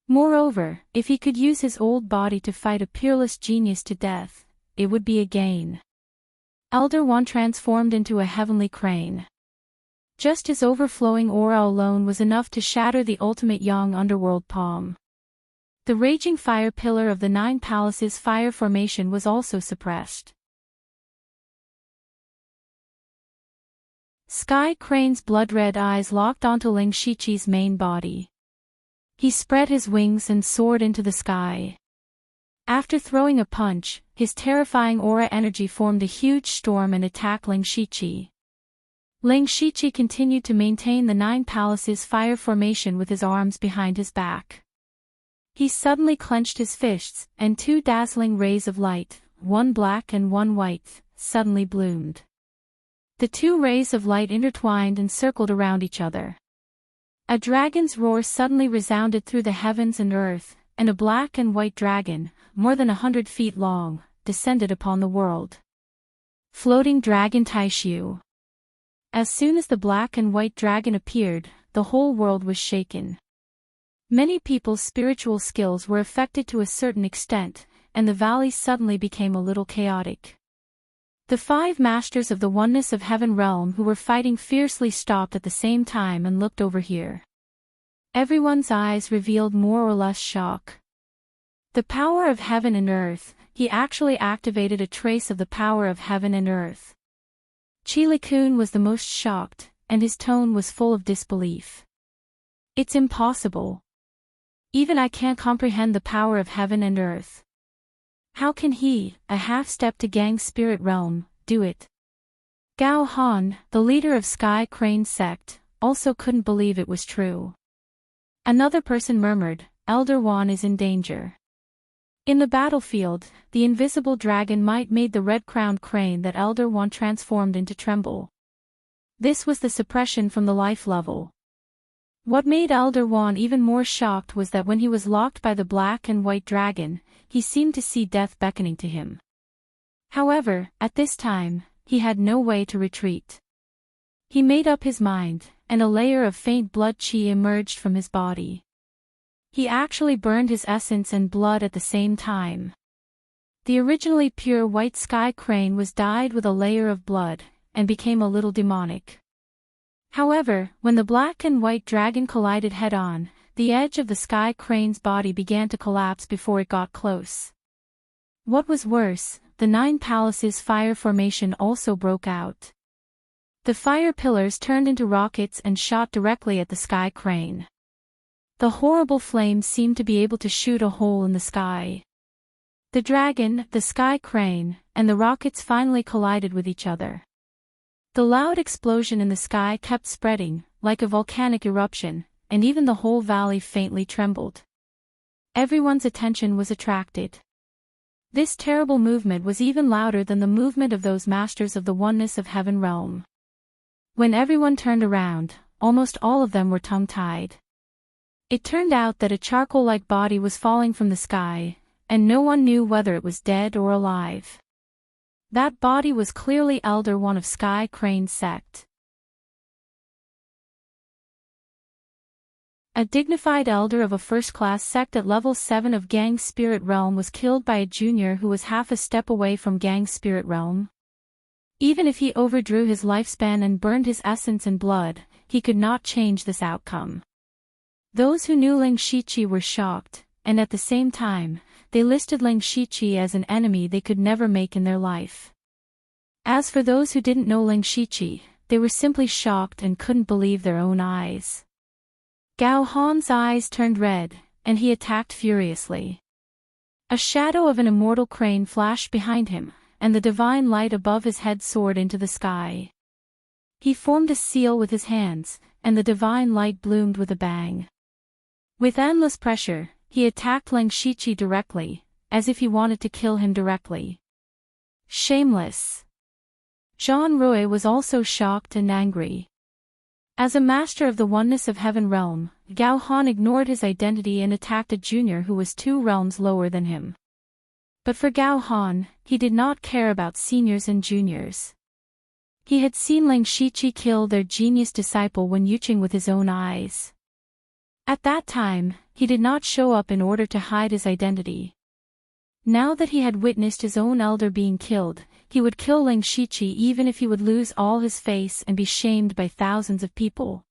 Moreover, if he could use his old body to fight a peerless genius to death, it would be a gain. Elder Wand transformed into a heavenly crane. Just his overflowing aura alone was enough to shatter the ultimate Yang underworld palm. The raging fire pillar of the 9 Palaces fire formation was also suppressed. Sky Crane's blood-red eyes locked onto Ling Shiqi's main body. He spread his wings and soared into the sky. After throwing a punch, his terrifying aura energy formed a huge storm and attacked Ling Shiqi. Ling Shiqi continued to maintain the Nine Palaces fire formation with his arms behind his back. He suddenly clenched his fists, and two dazzling rays of light, one black and one white, suddenly bloomed. The two rays of light intertwined and circled around each other. A dragon's roar suddenly resounded through the heavens and earth, and a black and white dragon, more than 100 feet long, descended upon the world. Floating Dragon Taishu. As soon as the black and white dragon appeared, the whole world was shaken. Many people's spiritual skills were affected to a certain extent, and the valley suddenly became a little chaotic. The 5 masters of the Oneness of Heaven realm who were fighting fiercely stopped at the same time and looked over here. Everyone's eyes revealed more or less shock. The power of heaven and earth, he actually activated a trace of the power of heaven and earth. Chilikun was the most shocked, and his tone was full of disbelief. It's impossible. Even I can't comprehend the power of heaven and earth. How can he, a half-step to Gang's spirit realm, do it? Gao Han, the leader of Sky Crane's sect, also couldn't believe it was true. Another person murmured, Elder Wan is in danger. In the battlefield, the invisible dragon might made the red-crowned crane that Elder Wan transformed into tremble. This was the suppression from the life level. What made Elder Wan even more shocked was that when he was locked by the black and white dragon, he seemed to see death beckoning to him. However, at this time, he had no way to retreat. He made up his mind, and a layer of faint blood qi emerged from his body. He actually burned his essence and blood at the same time. The originally pure white sky crane was dyed with a layer of blood, and became a little demonic. However, when the black and white dragon collided head-on, the edge of the sky crane's body began to collapse before it got close. What was worse, the 9 Palaces fire formation also broke out. The fire pillars turned into rockets and shot directly at the sky crane. The horrible flames seemed to be able to shoot a hole in the sky. The dragon, the sky crane, and the rockets finally collided with each other. The loud explosion in the sky kept spreading, like a volcanic eruption, and even the whole valley faintly trembled. Everyone's attention was attracted. This terrible movement was even louder than the movement of those masters of the Oneness of Heaven realm. When everyone turned around, almost all of them were tongue-tied. It turned out that a charcoal-like body was falling from the sky, and no one knew whether it was dead or alive. That body was clearly Elder One of Sky Crane's sect. A dignified elder of a first-class sect at level 7 of Gang's spirit realm was killed by a junior who was half a step away from Gang's spirit realm. Even if he overdrew his lifespan and burned his essence and blood, he could not change this outcome. Those who knew Ling Shiqi were shocked, and at the same time, they listed Ling Shiqi as an enemy they could never make in their life. As for those who didn't know Ling Shiqi, they were simply shocked and couldn't believe their own eyes. Gao Han's eyes turned red, and he attacked furiously. A shadow of an immortal crane flashed behind him, and the divine light above his head soared into the sky. He formed a seal with his hands, and the divine light bloomed with a bang. With endless pressure, he attacked Ling Shiqi directly, as if he wanted to kill him directly. Shameless! Jean Rui was also shocked and angry. As a master of the Oneness of Heaven realm, Gao Han ignored his identity and attacked a junior who was 2 realms lower than him. But for Gao Han, he did not care about seniors and juniors. He had seen Ling Shiqi kill their genius disciple Wen Yuqing with his own eyes. At that time, he did not show up in order to hide his identity. Now that he had witnessed his own elder being killed, he would kill Ling Shiqi even if he would lose all his face and be shamed by thousands of people.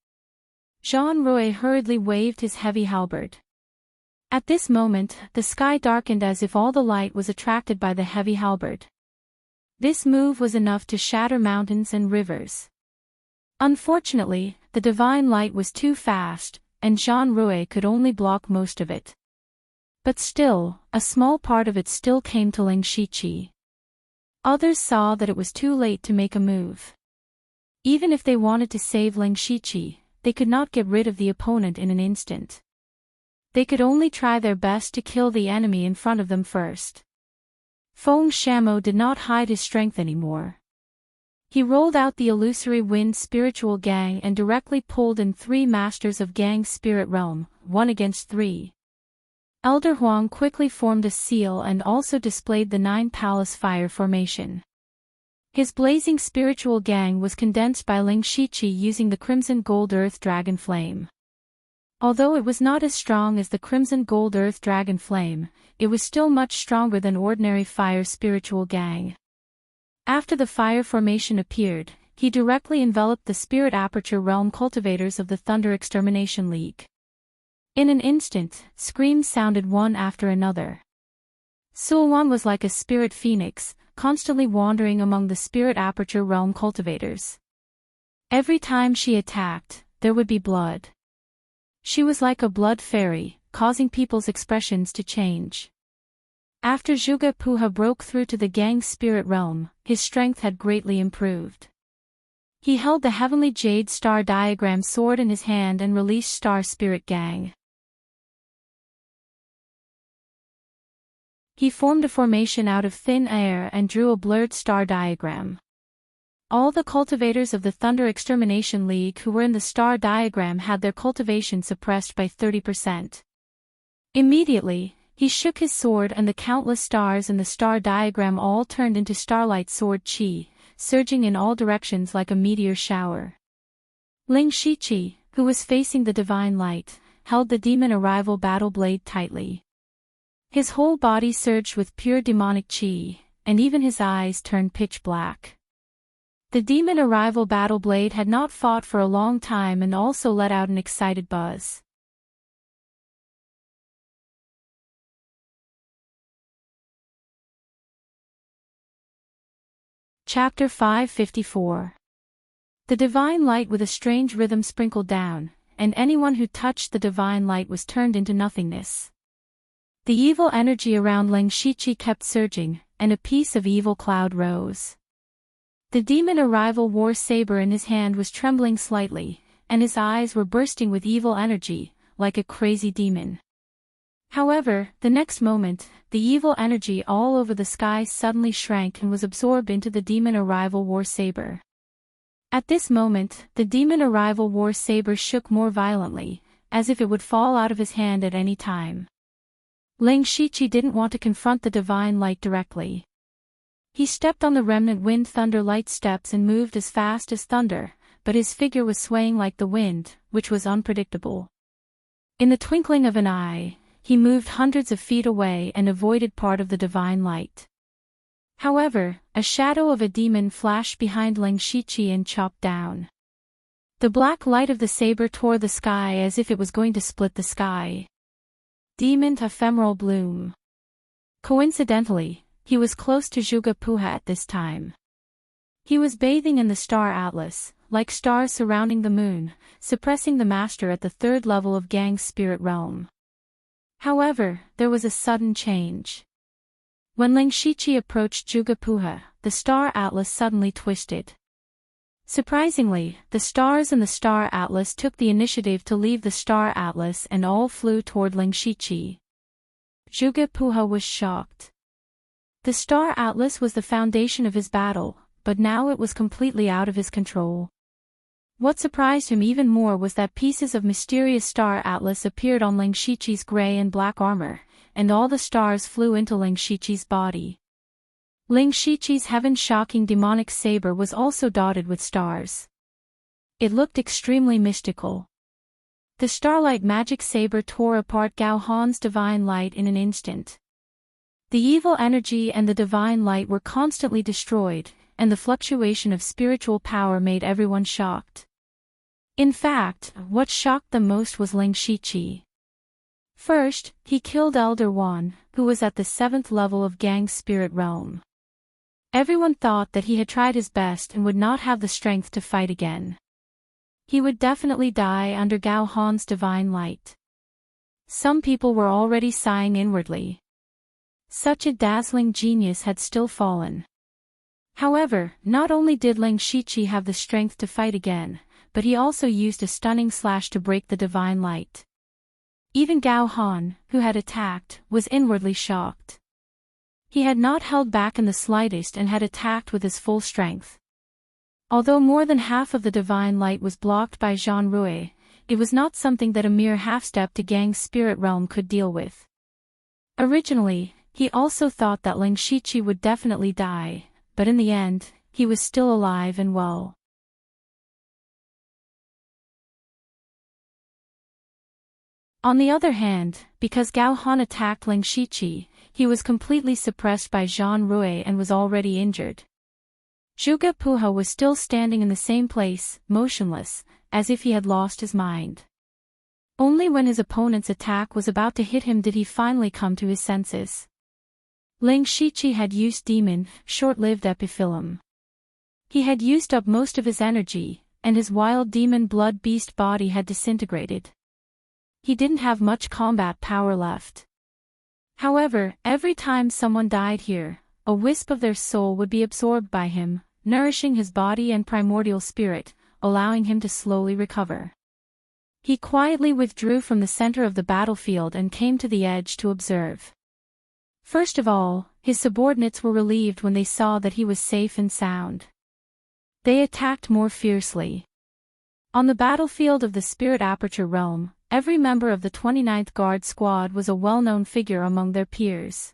Jean Rui hurriedly waved his heavy halberd. At this moment, the sky darkened as if all the light was attracted by the heavy halberd. This move was enough to shatter mountains and rivers. Unfortunately, the divine light was too fast, and Jean Rouet could only block most of it. But still, a small part of it still came to Ling Shiqi. Others saw that it was too late to make a move. Even if they wanted to save Ling Shiqi, they could not get rid of the opponent in an instant. They could only try their best to kill the enemy in front of them first. Feng Shamo did not hide his strength anymore. He rolled out the illusory wind spiritual gang and directly pulled in 3 masters of Gang's spirit realm, 1 against 3. Elder Huang quickly formed a seal and also displayed the 9 palace fire formation. His blazing spiritual gang was condensed by Ling Shiqi using the crimson gold earth dragon flame. Although it was not as strong as the crimson gold earth dragon flame, it was still much stronger than ordinary fire spiritual gang. After the fire formation appeared, he directly enveloped the spirit aperture realm cultivators of the Thunder Extermination League. In an instant, screams sounded one after another. Sulwan was like a spirit phoenix, constantly wandering among the spirit aperture realm cultivators. Every time she attacked, there would be blood. She was like a blood fairy, causing people's expressions to change. After Zhuge Puha broke through to the gang's spirit realm, his strength had greatly improved. He held the heavenly jade star diagram sword in his hand and released Star Spirit Gang. He formed a formation out of thin air and drew a blurred star diagram. All the cultivators of the Thunder Extermination League who were in the star diagram had their cultivation suppressed by 30%. Immediately, he shook his sword and the countless stars in the star diagram all turned into starlight sword chi, surging in all directions like a meteor shower. Ling Shiqi, who was facing the divine light, held the demon arrival battle blade tightly. His whole body surged with pure demonic chi, and even his eyes turned pitch black. The demon arrival battle blade had not fought for a long time and also let out an excited buzz. Chapter 554. The divine light with a strange rhythm sprinkled down, and anyone who touched the divine light was turned into nothingness. The evil energy around Ling Shiqi kept surging, and a piece of evil cloud rose. The demon arrival war saber in his hand was trembling slightly, and his eyes were bursting with evil energy, like a crazy demon. However, the next moment, the evil energy all over the sky suddenly shrank and was absorbed into the demon arrival war saber. At this moment, the demon arrival war saber shook more violently, as if it would fall out of his hand at any time. Ling Shiqi didn't want to confront the divine light directly. He stepped on the remnant wind thunder light steps and moved as fast as thunder, but his figure was swaying like the wind, which was unpredictable. In the twinkling of an eye, he moved hundreds of feet away and avoided part of the divine light. However, a shadow of a demon flashed behind Ling Shiqi and chopped down. The black light of the saber tore the sky as if it was going to split the sky. Demon ephemeral bloom. Coincidentally, he was close to Zhuge Puha at this time. He was bathing in the star atlas, like stars surrounding the moon, suppressing the master at the 3rd level of Gang's spirit realm. However, there was a sudden change. When Ling Shiqi approached Zhuge Puha, the star atlas suddenly twisted. Surprisingly, the stars in the star atlas took the initiative to leave the star atlas and all flew toward Ling Shiqi. Zhuge Puha was shocked. The star atlas was the foundation of his battle, but now it was completely out of his control. What surprised him even more was that pieces of mysterious star atlas appeared on Ling Shiqi's gray and black armor, and all the stars flew into Ling Shiqi's body. Ling Shiqi's heaven-shocking demonic saber was also dotted with stars. It looked extremely mystical. The starlight magic saber tore apart Gao Han's divine light in an instant. The evil energy and the divine light were constantly destroyed, and the fluctuation of spiritual power made everyone shocked. In fact, what shocked them most was Ling Shiqi. First, he killed Elder Wan, who was at the 7th level of Gang's spirit realm. Everyone thought that he had tried his best and would not have the strength to fight again. He would definitely die under Gao Han's divine light. Some people were already sighing inwardly. Such a dazzling genius had still fallen. However, not only did Ling Shiqi have the strength to fight again, but he also used a stunning slash to break the divine light. Even Gao Han, who had attacked, was inwardly shocked. He had not held back in the slightest and had attacked with his full strength. Although more than half of the divine light was blocked by Jean Rui, it was not something that a mere half-step to Gang's spirit realm could deal with. Originally, he also thought that Ling Shiqi would definitely die, but in the end, he was still alive and well. On the other hand, because Gao Han attacked Ling Shiqi, he was completely suppressed by Jean Rui and was already injured. Zhuge Puha was still standing in the same place, motionless, as if he had lost his mind. Only when his opponent's attack was about to hit him did he finally come to his senses. Ling Shiqi had used demon, short-lived epiphyllum. He had used up most of his energy, and his wild demon blood beast body had disintegrated. He didn't have much combat power left. However, every time someone died here, a wisp of their soul would be absorbed by him, nourishing his body and primordial spirit, allowing him to slowly recover. He quietly withdrew from the center of the battlefield and came to the edge to observe. First of all, his subordinates were relieved when they saw that he was safe and sound. They attacked more fiercely. On the battlefield of the Spirit Aperture Realm, every member of the 29th Guard Squad was a well-known figure among their peers.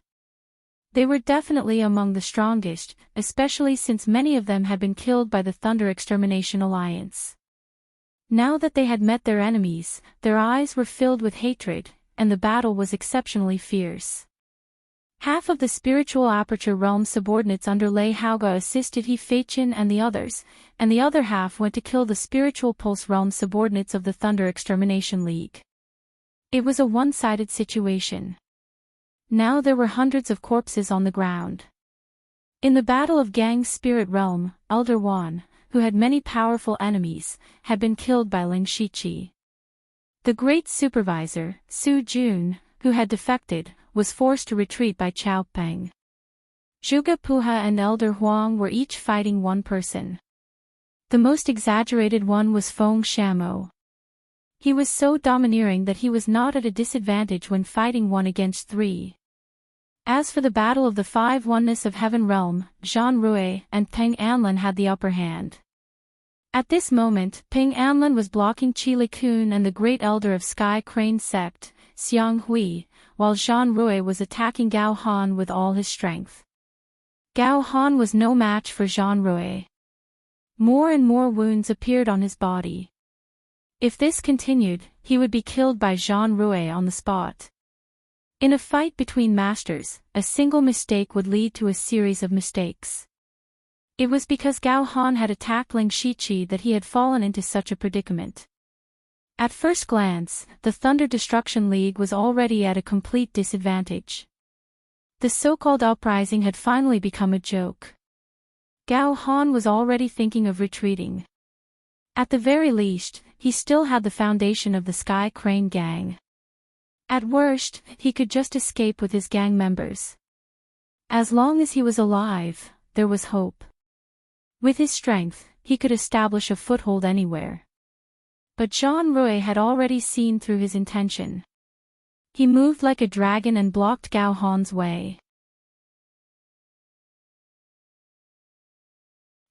They were definitely among the strongest, especially since many of them had been killed by the Thunder Extermination Alliance. Now that they had met their enemies, their eyes were filled with hatred, and the battle was exceptionally fierce. Half of the Spiritual Aperture Realm subordinates under Lei Haoge assisted He Feiqian and the other half went to kill the Spiritual Pulse Realm subordinates of the Thunder Extermination League. It was a one-sided situation. Now there were hundreds of corpses on the ground. In the Battle of Gang's Spirit Realm, Elder Wan, who had many powerful enemies, had been killed by Ling Shiqi. The Great Supervisor, Su Jun, who had defected, was forced to retreat by Chao Peng. Zhuge Puha and Elder Huang were each fighting one person. The most exaggerated one was Feng Shamo. He was so domineering that he was not at a disadvantage when fighting 1 against 3. As for the battle of the 5 oneness of Heaven Realm, Jean Rui and Peng Anlin had the upper hand. At this moment, Peng Anlin was blocking Qi Likun and the Great Elder of Sky Crane Sect, Xiang Hui, while Jean Rui was attacking Gao Han with all his strength. Gao Han was no match for Jean Rui. More and more wounds appeared on his body. If this continued, he would be killed by Jean Rui on the spot. In a fight between masters, a single mistake would lead to a series of mistakes. It was because Gao Han had attacked Ling Shiqi that he had fallen into such a predicament. At first glance, the Thunder Destruction League was already at a complete disadvantage. The so-called uprising had finally become a joke. Gao Han was already thinking of retreating. At the very least, he still had the foundation of the Sky Crane Gang. At worst, he could just escape with his gang members. As long as he was alive, there was hope. With his strength, he could establish a foothold anywhere. But Jean Rui had already seen through his intention. He moved like a dragon and blocked Gao Han's way.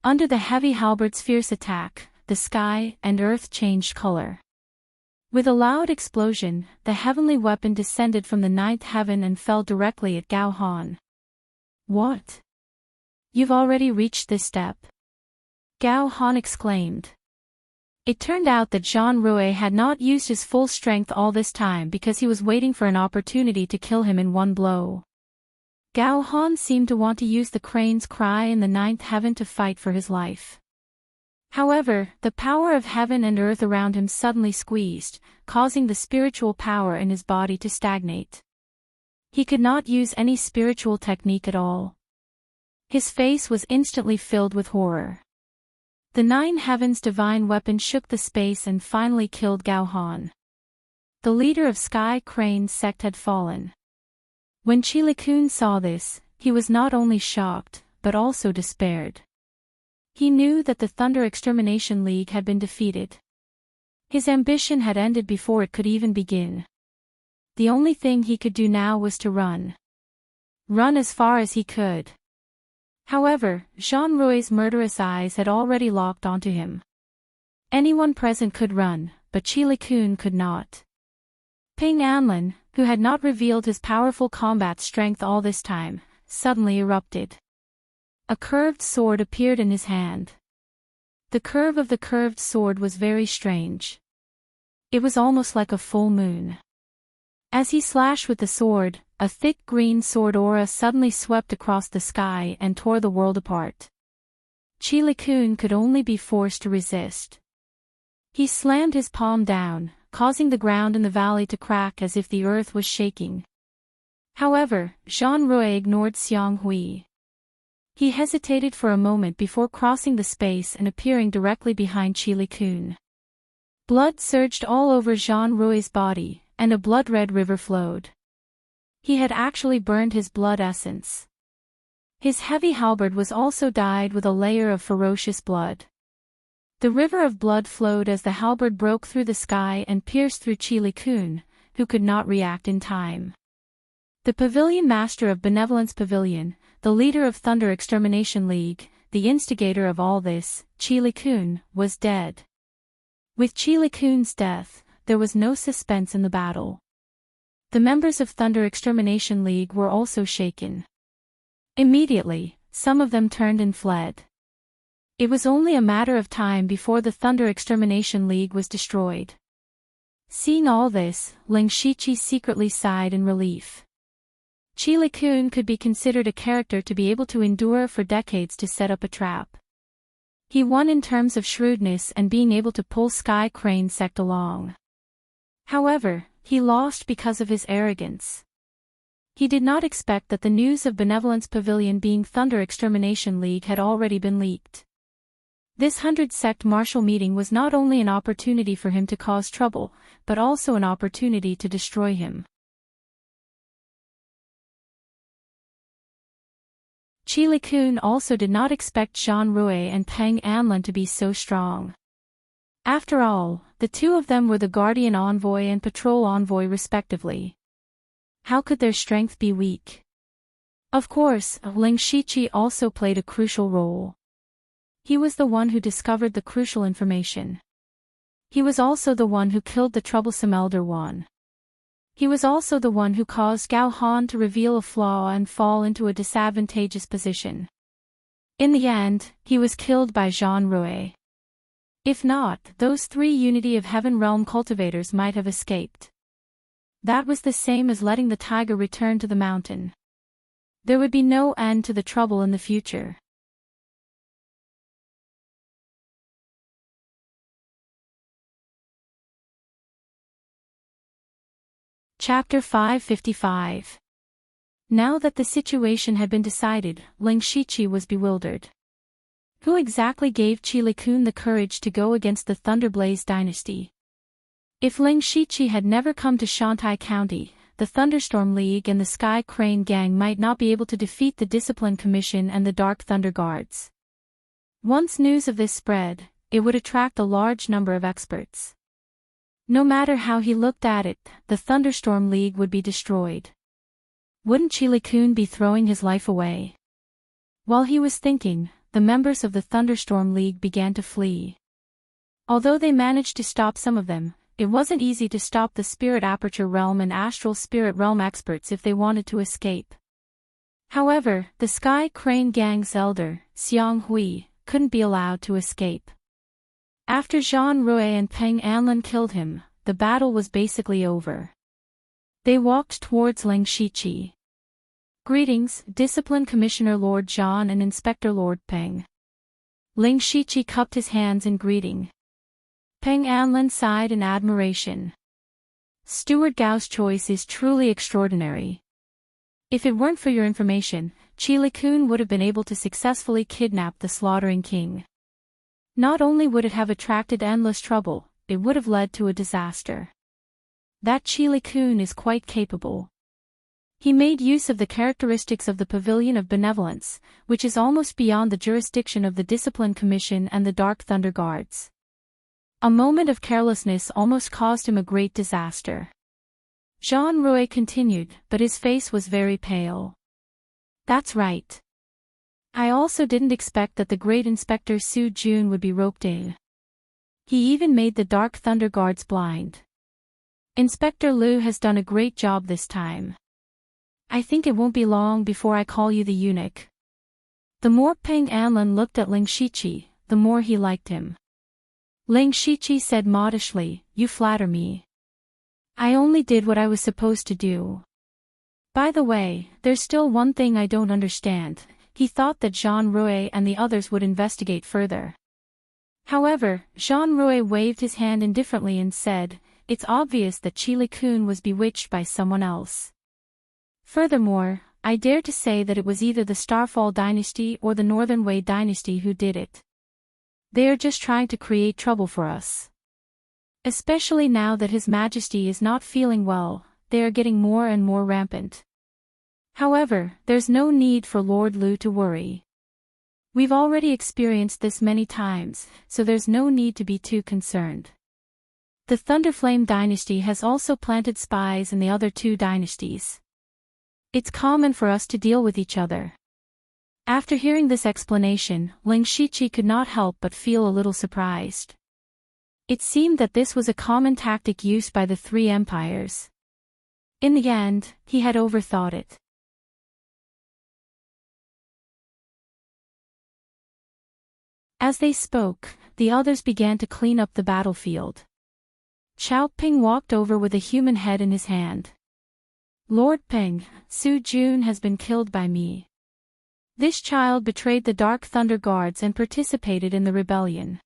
Under the heavy halberd's fierce attack, the sky and earth changed color. With a loud explosion, the heavenly weapon descended from the 9th heaven and fell directly at Gao Han. What? You've already reached this step? Gao Han exclaimed. It turned out that Jean Rui had not used his full strength all this time because he was waiting for an opportunity to kill him in one blow. Gao Han seemed to want to use the crane's cry in the 9th heaven to fight for his life. However, the power of heaven and earth around him suddenly squeezed, causing the spiritual power in his body to stagnate. He could not use any spiritual technique at all. His face was instantly filled with horror. The 9 heavens' divine weapon shook the space and finally killed Gao Han. The leader of Sky Crane's sect had fallen. When Chile Kun saw this, he was not only shocked, but also despaired. He knew that the Thunder Extermination League had been defeated. His ambition had ended before it could even begin. The only thing he could do now was to run. Run as far as he could. However, Jean Rouet's murderous eyes had already locked onto him. Anyone present could run, but Chile Kun could not. Peng Anlin, who had not revealed his powerful combat strength all this time, suddenly erupted. A curved sword appeared in his hand. The curve of the curved sword was very strange. It was almost like a full moon. As he slashed with the sword, a thick green sword aura suddenly swept across the sky and tore the world apart. Chile Kun could only be forced to resist. He slammed his palm down, causing the ground in the valley to crack as if the earth was shaking. However, Jean Rouet ignored Xiang Hui. He hesitated for a moment before crossing the space and appearing directly behind Chile Kun. Blood surged all over Jean Rouet's body, and a blood-red river flowed. He had actually burned his blood essence. His heavy halberd was also dyed with a layer of ferocious blood. The river of blood flowed as the halberd broke through the sky and pierced through Chile Kun, who could not react in time. The Pavilion Master of Benevolence Pavilion, the leader of Thunder Extermination League, the instigator of all this, Chile Kun, was dead. With Chile Kun's death, there was no suspense in the battle. The members of Thunder Extermination League were also shaken. Immediately, some of them turned and fled. It was only a matter of time before the Thunder Extermination League was destroyed. Seeing all this, Ling Shiqi secretly sighed in relief. Chile Kun could be considered a character to be able to endure for decades to set up a trap. He won in terms of shrewdness and being able to pull Sky Crane's sect along. However, he lost because of his arrogance. He did not expect that the news of Benevolence Pavilion being Thunder Extermination League had already been leaked. This 100-sect martial meeting was not only an opportunity for him to cause trouble, but also an opportunity to destroy him. Chile Kun also did not expect Jean Rouet and Peng Anlin to be so strong. After all, the two of them were the Guardian Envoy and Patrol Envoy respectively. How could their strength be weak? Of course, Ling Shiqi also played a crucial role. He was the one who discovered the crucial information. He was also the one who killed the troublesome Elder One. He was also the one who caused Gao Han to reveal a flaw and fall into a disadvantageous position. In the end, he was killed by Jean Rouet. If not, those 3 Unity of Heaven Realm cultivators might have escaped. That was the same as letting the tiger return to the mountain. There would be no end to the trouble in the future. Chapter 555. Now that the situation had been decided, Ling Shiqi was bewildered. Who exactly gave Chile Kun the courage to go against the Thunderblaze dynasty? If Ling Shiqi had never come to Shantai County, the Thunderstorm League and the Sky Crane Gang might not be able to defeat the Discipline Commission and the Dark Thunder Guards. Once news of this spread, it would attract a large number of experts. No matter how he looked at it, the Thunderstorm League would be destroyed. Wouldn't Chile Kun be throwing his life away? While he was thinking, the members of the Thunderstorm League began to flee. Although they managed to stop some of them, it wasn't easy to stop the Spirit Aperture Realm and Astral Spirit Realm experts if they wanted to escape. However, the Sky Crane Gang's elder, Xiang Hui, couldn't be allowed to escape. After Jean Rouet and Peng Anlin killed him, the battle was basically over. They walked towards Ling Shiqi. Greetings, Discipline Commissioner Lord John and Inspector Lord Peng. Ling Shiqi cupped his hands in greeting. Peng Anlin sighed in admiration. Steward Gao's choice is truly extraordinary. If it weren't for your information, Chile Kun would have been able to successfully kidnap the Slaughtering King. Not only would it have attracted endless trouble, it would have led to a disaster. That Chile-kun is quite capable. He made use of the characteristics of the Pavilion of Benevolence, which is almost beyond the jurisdiction of the Discipline Commission and the Dark Thunder Guards. A moment of carelessness almost caused him a great disaster. Jean Rouet continued, but his face was very pale. That's right. I also didn't expect that the great Inspector Su Jun would be roped in. He even made the Dark Thunder Guards blind. Inspector Liu has done a great job this time. I think it won't be long before I call you the eunuch. The more Peng Anlin looked at Ling Shiqi, the more he liked him. Ling Shiqi said modestly, "You flatter me. I only did what I was supposed to do. By the way, there's still one thing I don't understand." He thought that Jean Rouet and the others would investigate further. However, Jean Rouet waved his hand indifferently and said, "It's obvious that Chile-kun was bewitched by someone else. Furthermore, I dare to say that it was either the Starfall dynasty or the Northern Wei dynasty who did it. They are just trying to create trouble for us. Especially now that His Majesty is not feeling well, they are getting more and more rampant. However, there's no need for Lord Liu to worry. We've already experienced this many times, so there's no need to be too concerned. The Thunderflame dynasty has also planted spies in the other two dynasties. It's common for us to deal with each other." After hearing this explanation, Ling Shiqi could not help but feel a little surprised. It seemed that this was a common tactic used by the three empires. In the end, he had overthought it. As they spoke, the others began to clean up the battlefield. Chao Ping walked over with a human head in his hand. "Lord Ping, Su Jun has been killed by me. This child betrayed the Dark Thunder Guards and participated in the rebellion.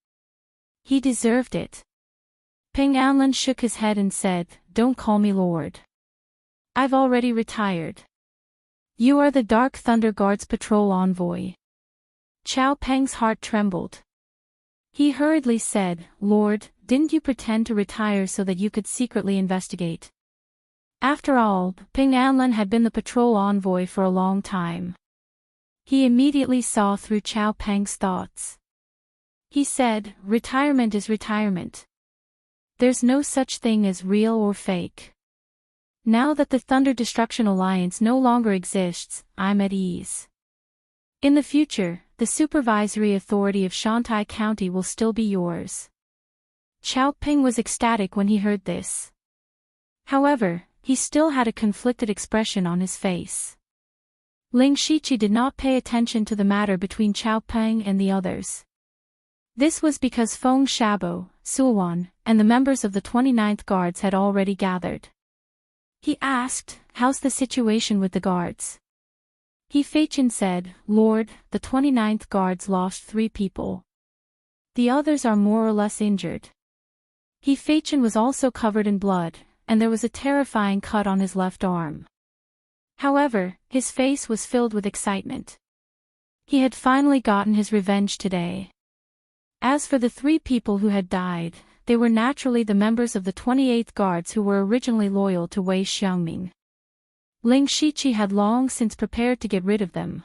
He deserved it." Ping Anlin shook his head and said, "Don't call me Lord. I've already retired. You are the Dark Thunder Guards patrol envoy." Chao Peng's heart trembled. He hurriedly said, "Lord, didn't you pretend to retire so that you could secretly investigate?" After all, Ping Anlin had been the patrol envoy for a long time. He immediately saw through Chao Peng's thoughts. He said, "Retirement is retirement. There's no such thing as real or fake. Now that the Thunder Destruction Alliance no longer exists, I'm at ease. In the future, the supervisory authority of Shantai County will still be yours." Chao Ping was ecstatic when he heard this. However, he still had a conflicted expression on his face. Ling Shiqi did not pay attention to the matter between Chao Peng and the others. This was because Feng Shabo, Sulwan, and the members of the 29th Guards had already gathered. He asked, "How's the situation with the guards?" He Feichin said, "Lord, the 29th Guards lost 3 people. The others are more or less injured." He Feichin was also covered in blood, and there was a terrifying cut on his left arm. However, his face was filled with excitement. He had finally gotten his revenge today. As for the 3 people who had died, they were naturally the members of the 28th Guards who were originally loyal to Wei Xiangming. Ling Shiqi had long since prepared to get rid of them.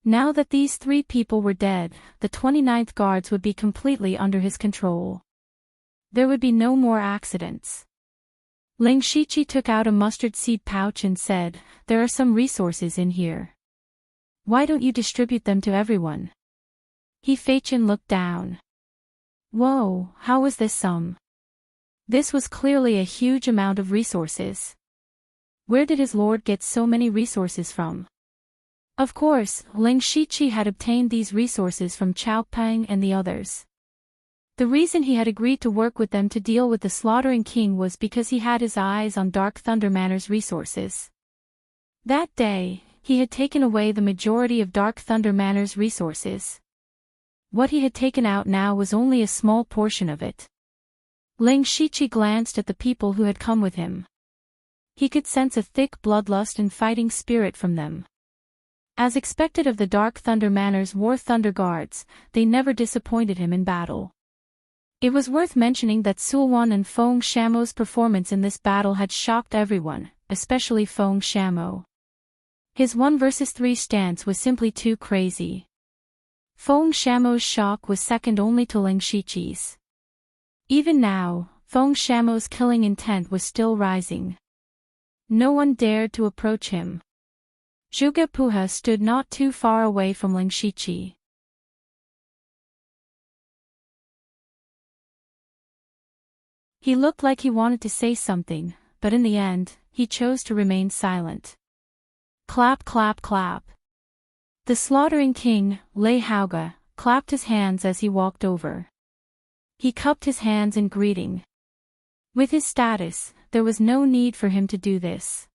Now that these 3 people were dead, the 29th Guards would be completely under his control. There would be no more accidents. Ling Shiqi took out a mustard seed pouch and said, "There are some resources in here. Why don't you distribute them to everyone?" He Feichin looked down. Whoa, how was this some? This was clearly a huge amount of resources. Where did his lord get so many resources from? Of course, Ling Shiqi had obtained these resources from Chao Peng and the others. The reason he had agreed to work with them to deal with the Slaughtering King was because he had his eyes on Dark Thunder Manor's resources. That day, he had taken away the majority of Dark Thunder Manor's resources. What he had taken out now was only a small portion of it. Ling Shiqi glanced at the people who had come with him. He could sense a thick bloodlust and fighting spirit from them. As expected of the Dark Thunder Manor's War Thunder Guards, they never disappointed him in battle. It was worth mentioning that Sulwan and Feng Shamo's performance in this battle had shocked everyone, especially Feng Shamo. His 1 versus 3 stance was simply too crazy. Feng Shamo's shock was second only to Ling Shiqi's. Even now, Feng Shamo's killing intent was still rising. No one dared to approach him. Zhuge Puha stood not too far away from Ling Shiqi. He looked like he wanted to say something, but in the end, he chose to remain silent. Clap clap clap. The slaughtering king, Lei Haoge, clapped his hands as he walked over. He cupped his hands in greeting. With his status, there was no need for him to do this.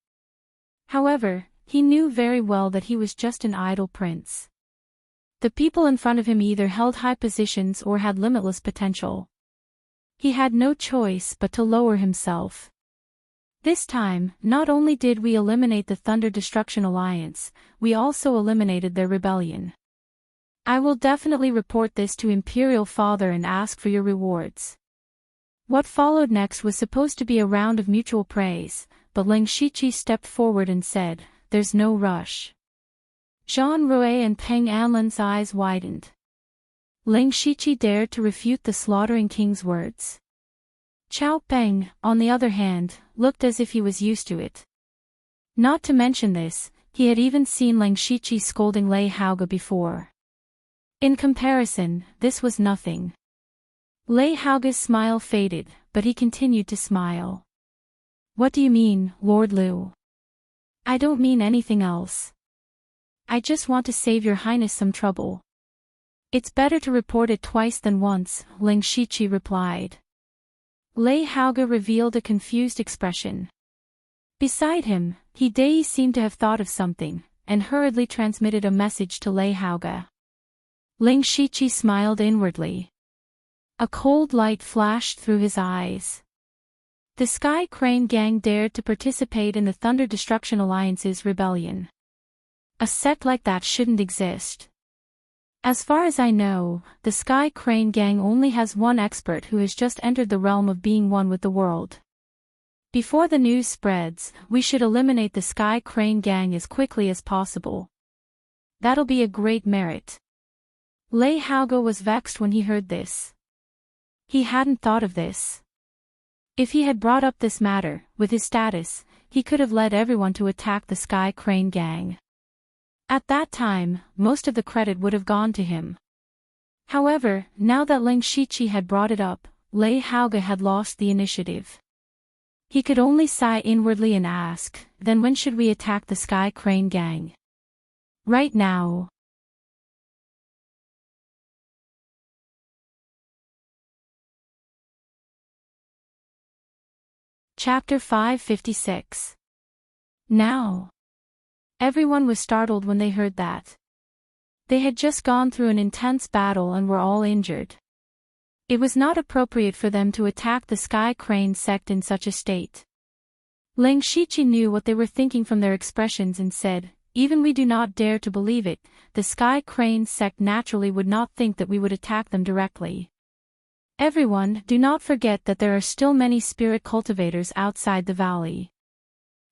However, he knew very well that he was just an idle prince. The people in front of him either held high positions or had limitless potential. He had no choice but to lower himself. This time, not only did we eliminate the Thunder Destruction Alliance, we also eliminated their rebellion. I will definitely report this to Imperial Father and ask for your rewards. What followed next was supposed to be a round of mutual praise, but Ling Shiqi stepped forward and said, "There's no rush." Zhang Rui and Peng Anlin's eyes widened. Ling Shiqi dared to refute the slaughtering king's words. Qiao Peng, on the other hand, looked as if he was used to it. Not to mention this, he had even seen Ling Shiqi scolding Lei Haoge before. In comparison, this was nothing. Lei Haoge's smile faded, but he continued to smile. "What do you mean, Lord Liu?" "I don't mean anything else. I just want to save your highness some trouble." "It's better to report it twice than once," Ling Shiqi replied. Lei Haoge revealed a confused expression. Beside him, Hidei seemed to have thought of something, and hurriedly transmitted a message to Lei Haoge. Ling Shiqi smiled inwardly. A cold light flashed through his eyes. The Sky Crane Gang dared to participate in the Thunder Destruction Alliance's rebellion. A sect like that shouldn't exist. As far as I know, the Sky Crane Gang only has one expert who has just entered the realm of being one with the world. Before the news spreads, we should eliminate the Sky Crane Gang as quickly as possible. That'll be a great merit. Lei Haoge was vexed when he heard this. He hadn't thought of this. If he had brought up this matter, with his status, he could have led everyone to attack the Sky Crane Gang. At that time, most of the credit would have gone to him. However, now that Ling Shiqi had brought it up, Lei Haoge had lost the initiative. He could only sigh inwardly and ask, "Then when should we attack the Sky Crane Gang?" "Right now." Chapter 556. Now. Everyone was startled when they heard that. They had just gone through an intense battle and were all injured. It was not appropriate for them to attack the Sky Crane sect in such a state. Ling Shiqi knew what they were thinking from their expressions and said, "Even we do not dare to believe it, the Sky Crane sect naturally would not think that we would attack them directly. Everyone, do not forget that there are still many spirit cultivators outside the valley.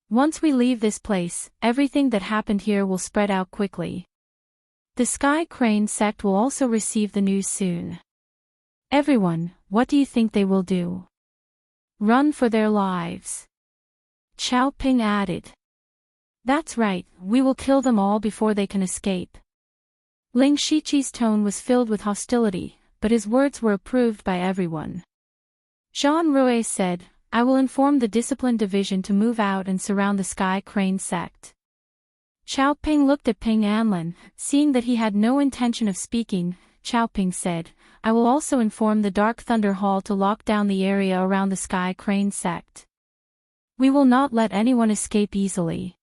Once we leave this place, everything that happened here will spread out quickly. The Sky Crane sect will also receive the news soon. Everyone, what do you think they will do? Run for their lives." Qiao Ping added. "That's right, we will kill them all before they can escape." Ling Shiqi's tone was filled with hostility, but his words were approved by everyone. Zhang Rui said, "I will inform the Discipline Division to move out and surround the Sky Crane sect." Qiao Ping looked at Peng Anlin, seeing that he had no intention of speaking. Qiao Ping said, "I will also inform the Dark Thunder Hall to lock down the area around the Sky Crane sect. We will not let anyone escape easily."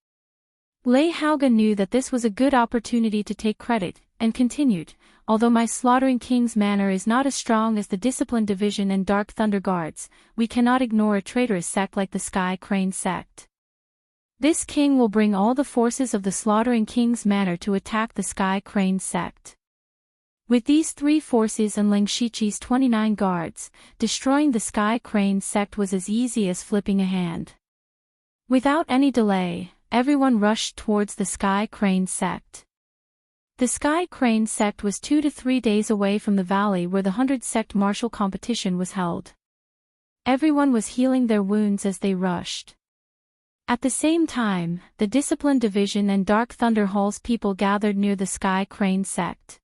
Lei Haoge knew that this was a good opportunity to take credit, and continued, "Although my slaughtering king's manor is not as strong as the Discipline Division and Dark Thunder Guards, we cannot ignore a traitorous sect like the Sky Crane sect. This king will bring all the forces of the Slaughtering King's Manor to attack the Sky Crane sect. With these 3 forces and Ling Shiqi's 29 guards, destroying the Sky Crane sect was as easy as flipping a hand. Without any delay, everyone rushed towards the Sky Crane sect. The Sky Crane sect was 2 to 3 days away from the valley where the 100 sect martial competition was held. Everyone was healing their wounds as they rushed. At the same time, the Discipline Division and Dark Thunder Hall's people gathered near the Sky Crane sect.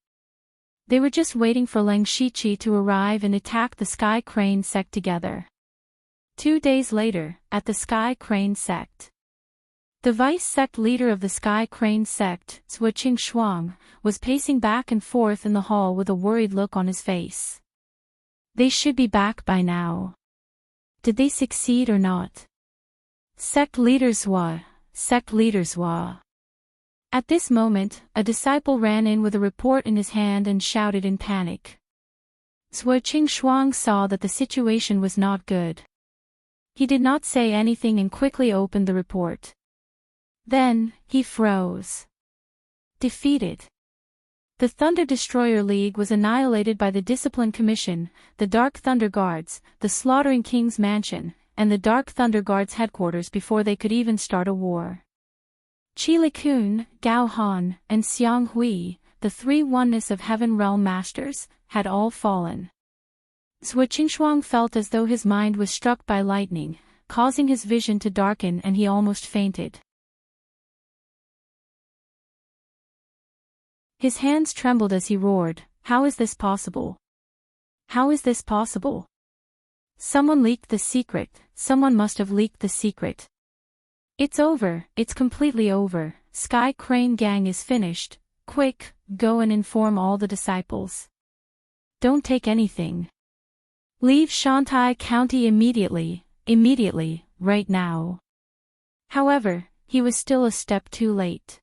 They were just waiting for Ling Shiqi to arrive and attack the Sky Crane sect together. 2 days later, at the Sky Crane sect. The vice-sect leader of the Sky Crane sect, Zhuo Shuang, was pacing back and forth in the hall with a worried look on his face. They should be back by now. Did they succeed or not? Sect leader Zhuo, sect leader Zhuo. At this moment, a disciple ran in with a report in his hand and shouted in panic. Zhuo Shuang saw that the situation was not good. He did not say anything and quickly opened the report. Then, he froze. Defeated. The Thunder Destroyer League was annihilated by the Discipline Commission, the Dark Thunder Guards, the Slaughtering King's Mansion, and the Dark Thunder Guards headquarters before they could even start a war. Qi Likun, Gao Han, and Xiang Hui, the 3 Oneness of Heaven Realm Masters, had all fallen. Zhuo Shuang felt as though his mind was struck by lightning, causing his vision to darken and he almost fainted. His hands trembled as he roared, "How is this possible? How is this possible? Someone leaked the secret, someone must have leaked the secret. It's over, it's completely over, Sky Crane Gang is finished, quick, go and inform all the disciples. Don't take anything. Leave Shantai County immediately, right now." However, he was still a step too late.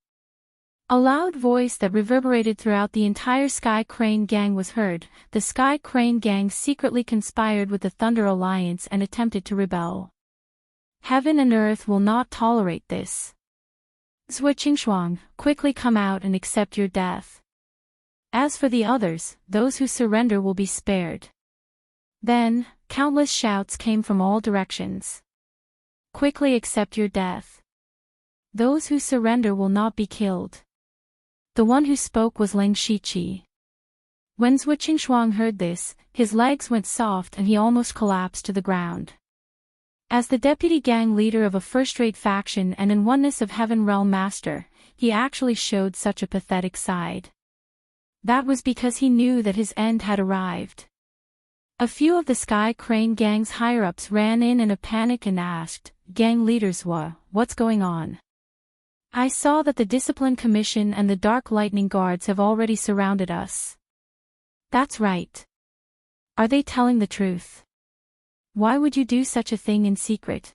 A loud voice that reverberated throughout the entire Sky Crane Gang was heard. The Sky Crane Gang secretly conspired with the Thunder Alliance and attempted to rebel. Heaven and earth will not tolerate this. Zhuo Shuang, quickly come out and accept your death. As for the others, those who surrender will be spared. Then, countless shouts came from all directions. Quickly accept your death. Those who surrender will not be killed. The one who spoke was Ling Shiqi. When Zhuo Shuang heard this, his legs went soft and he almost collapsed to the ground. As the deputy gang leader of a first-rate faction and in Oneness of Heaven Realm Master, he actually showed such a pathetic side. That was because he knew that his end had arrived. A few of the Sky Crane Gang's higher-ups ran in a panic and asked, "Gang leader Zhuo, what's going on? I saw that the Discipline Commission and the Dark Lightning Guards have already surrounded us." "That's right. Are they telling the truth? Why would you do such a thing in secret?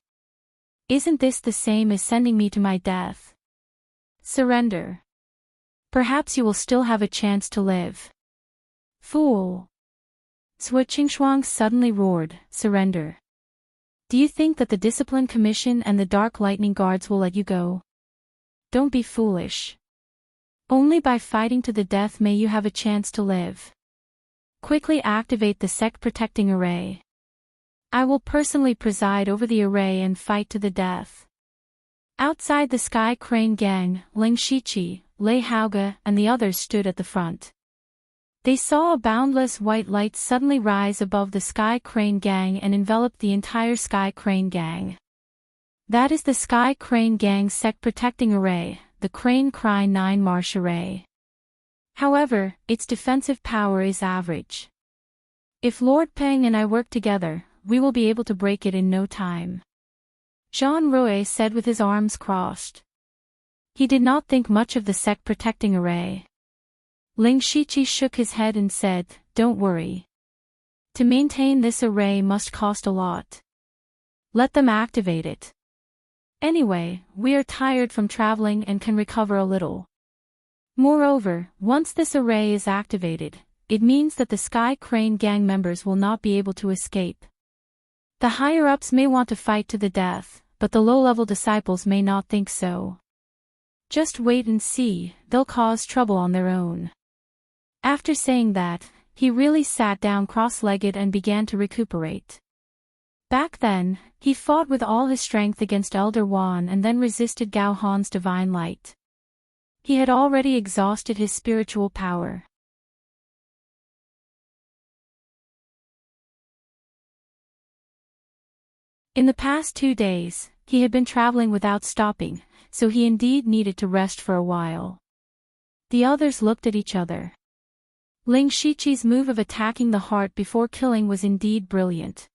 Isn't this the same as sending me to my death? Surrender. Perhaps you will still have a chance to live." "Fool!" Zhuo Shuang suddenly roared, "Surrender. Do you think that the Discipline Commission and the Dark Lightning Guards will let you go? Don't be foolish. Only by fighting to the death may you have a chance to live. Quickly activate the sect protecting array. I will personally preside over the array and fight to the death." Outside the Sky Crane Gang, Ling Shiqi, Lei Haoge, and the others stood at the front. They saw a boundless white light suddenly rise above the Sky Crane Gang and envelop the entire Sky Crane Gang. That is the Sky Crane Gang sect protecting array, the Crane Cry 9 Marsh Array. However, its defensive power is average. If Lord Peng and I work together, we will be able to break it in no time. Jean Rouet said with his arms crossed. He did not think much of the sect protecting array. Ling Shiqi shook his head and said, "Don't worry. To maintain this array must cost a lot. Let them activate it. Anyway, we are tired from traveling and can recover a little. Moreover, once this array is activated, it means that the Sky Crane Gang members will not be able to escape. The higher-ups may want to fight to the death, but the low-level disciples may not think so. Just wait and see, they'll cause trouble on their own. After saying that, he really sat down cross-legged and began to recuperate. Back then, he fought with all his strength against Elder Wan and then resisted Gao Han's divine light. He had already exhausted his spiritual power. In the past 2 days, he had been traveling without stopping, so he indeed needed to rest for a while. The others looked at each other. Ling Shiqi's move of attacking the heart before killing was indeed brilliant.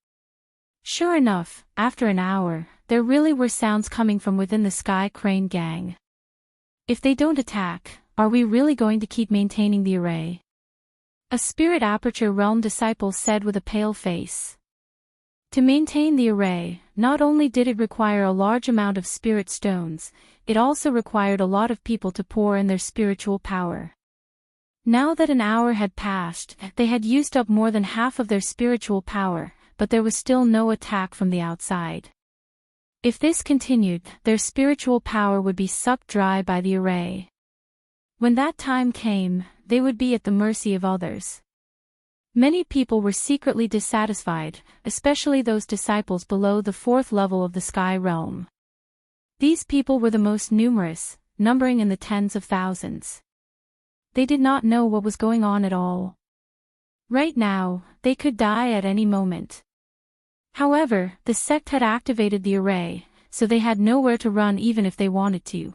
Sure enough, after an hour, there really were sounds coming from within the Sky Crane gang. If they don't attack, are we really going to keep maintaining the array? A Spirit Aperture Realm disciple said with a pale face. To maintain the array, not only did it require a large amount of spirit stones, it also required a lot of people to pour in their spiritual power. Now that an hour had passed, they had used up more than half of their spiritual power, but there was still no attack from the outside. If this continued, their spiritual power would be sucked dry by the array. When that time came, they would be at the mercy of others. Many people were secretly dissatisfied, especially those disciples below the 4th level of the Sky Realm. These people were the most numerous, numbering in the tens of thousands. They did not know what was going on at all. Right now, they could die at any moment. However, the sect had activated the array, so they had nowhere to run even if they wanted to.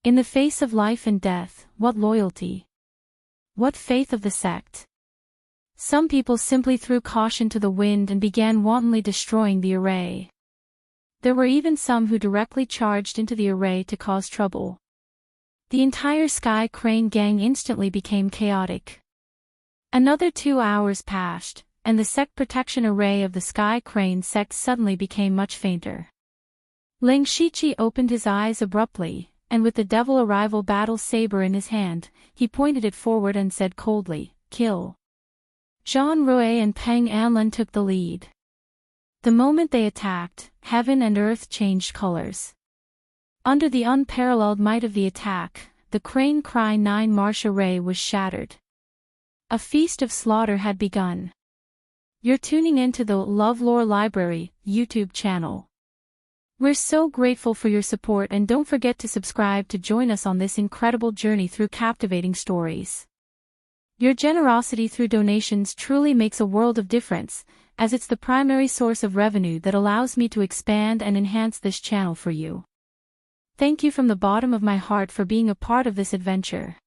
In the face of life and death, what loyalty? What faith of the sect? Some people simply threw caution to the wind and began wantonly destroying the array. There were even some who directly charged into the array to cause trouble. The entire Sky Crane gang instantly became chaotic. Another 2 hours passed, and the sect protection array of the Sky Crane sect suddenly became much fainter. Ling Shiqi opened his eyes abruptly, and with the Devil Arrival battle saber in his hand, he pointed it forward and said coldly, "Kill." Zhang Rui and Peng Anlin took the lead. The moment they attacked, heaven and earth changed colors. Under the unparalleled might of the attack, the Crane Cry 9 Marsh array was shattered. A feast of slaughter had begun. You're tuning into the LoveLore Library YouTube channel. We're so grateful for your support, and don't forget to subscribe to join us on this incredible journey through captivating stories. Your generosity through donations truly makes a world of difference, as it's the primary source of revenue that allows me to expand and enhance this channel for you. Thank you from the bottom of my heart for being a part of this adventure.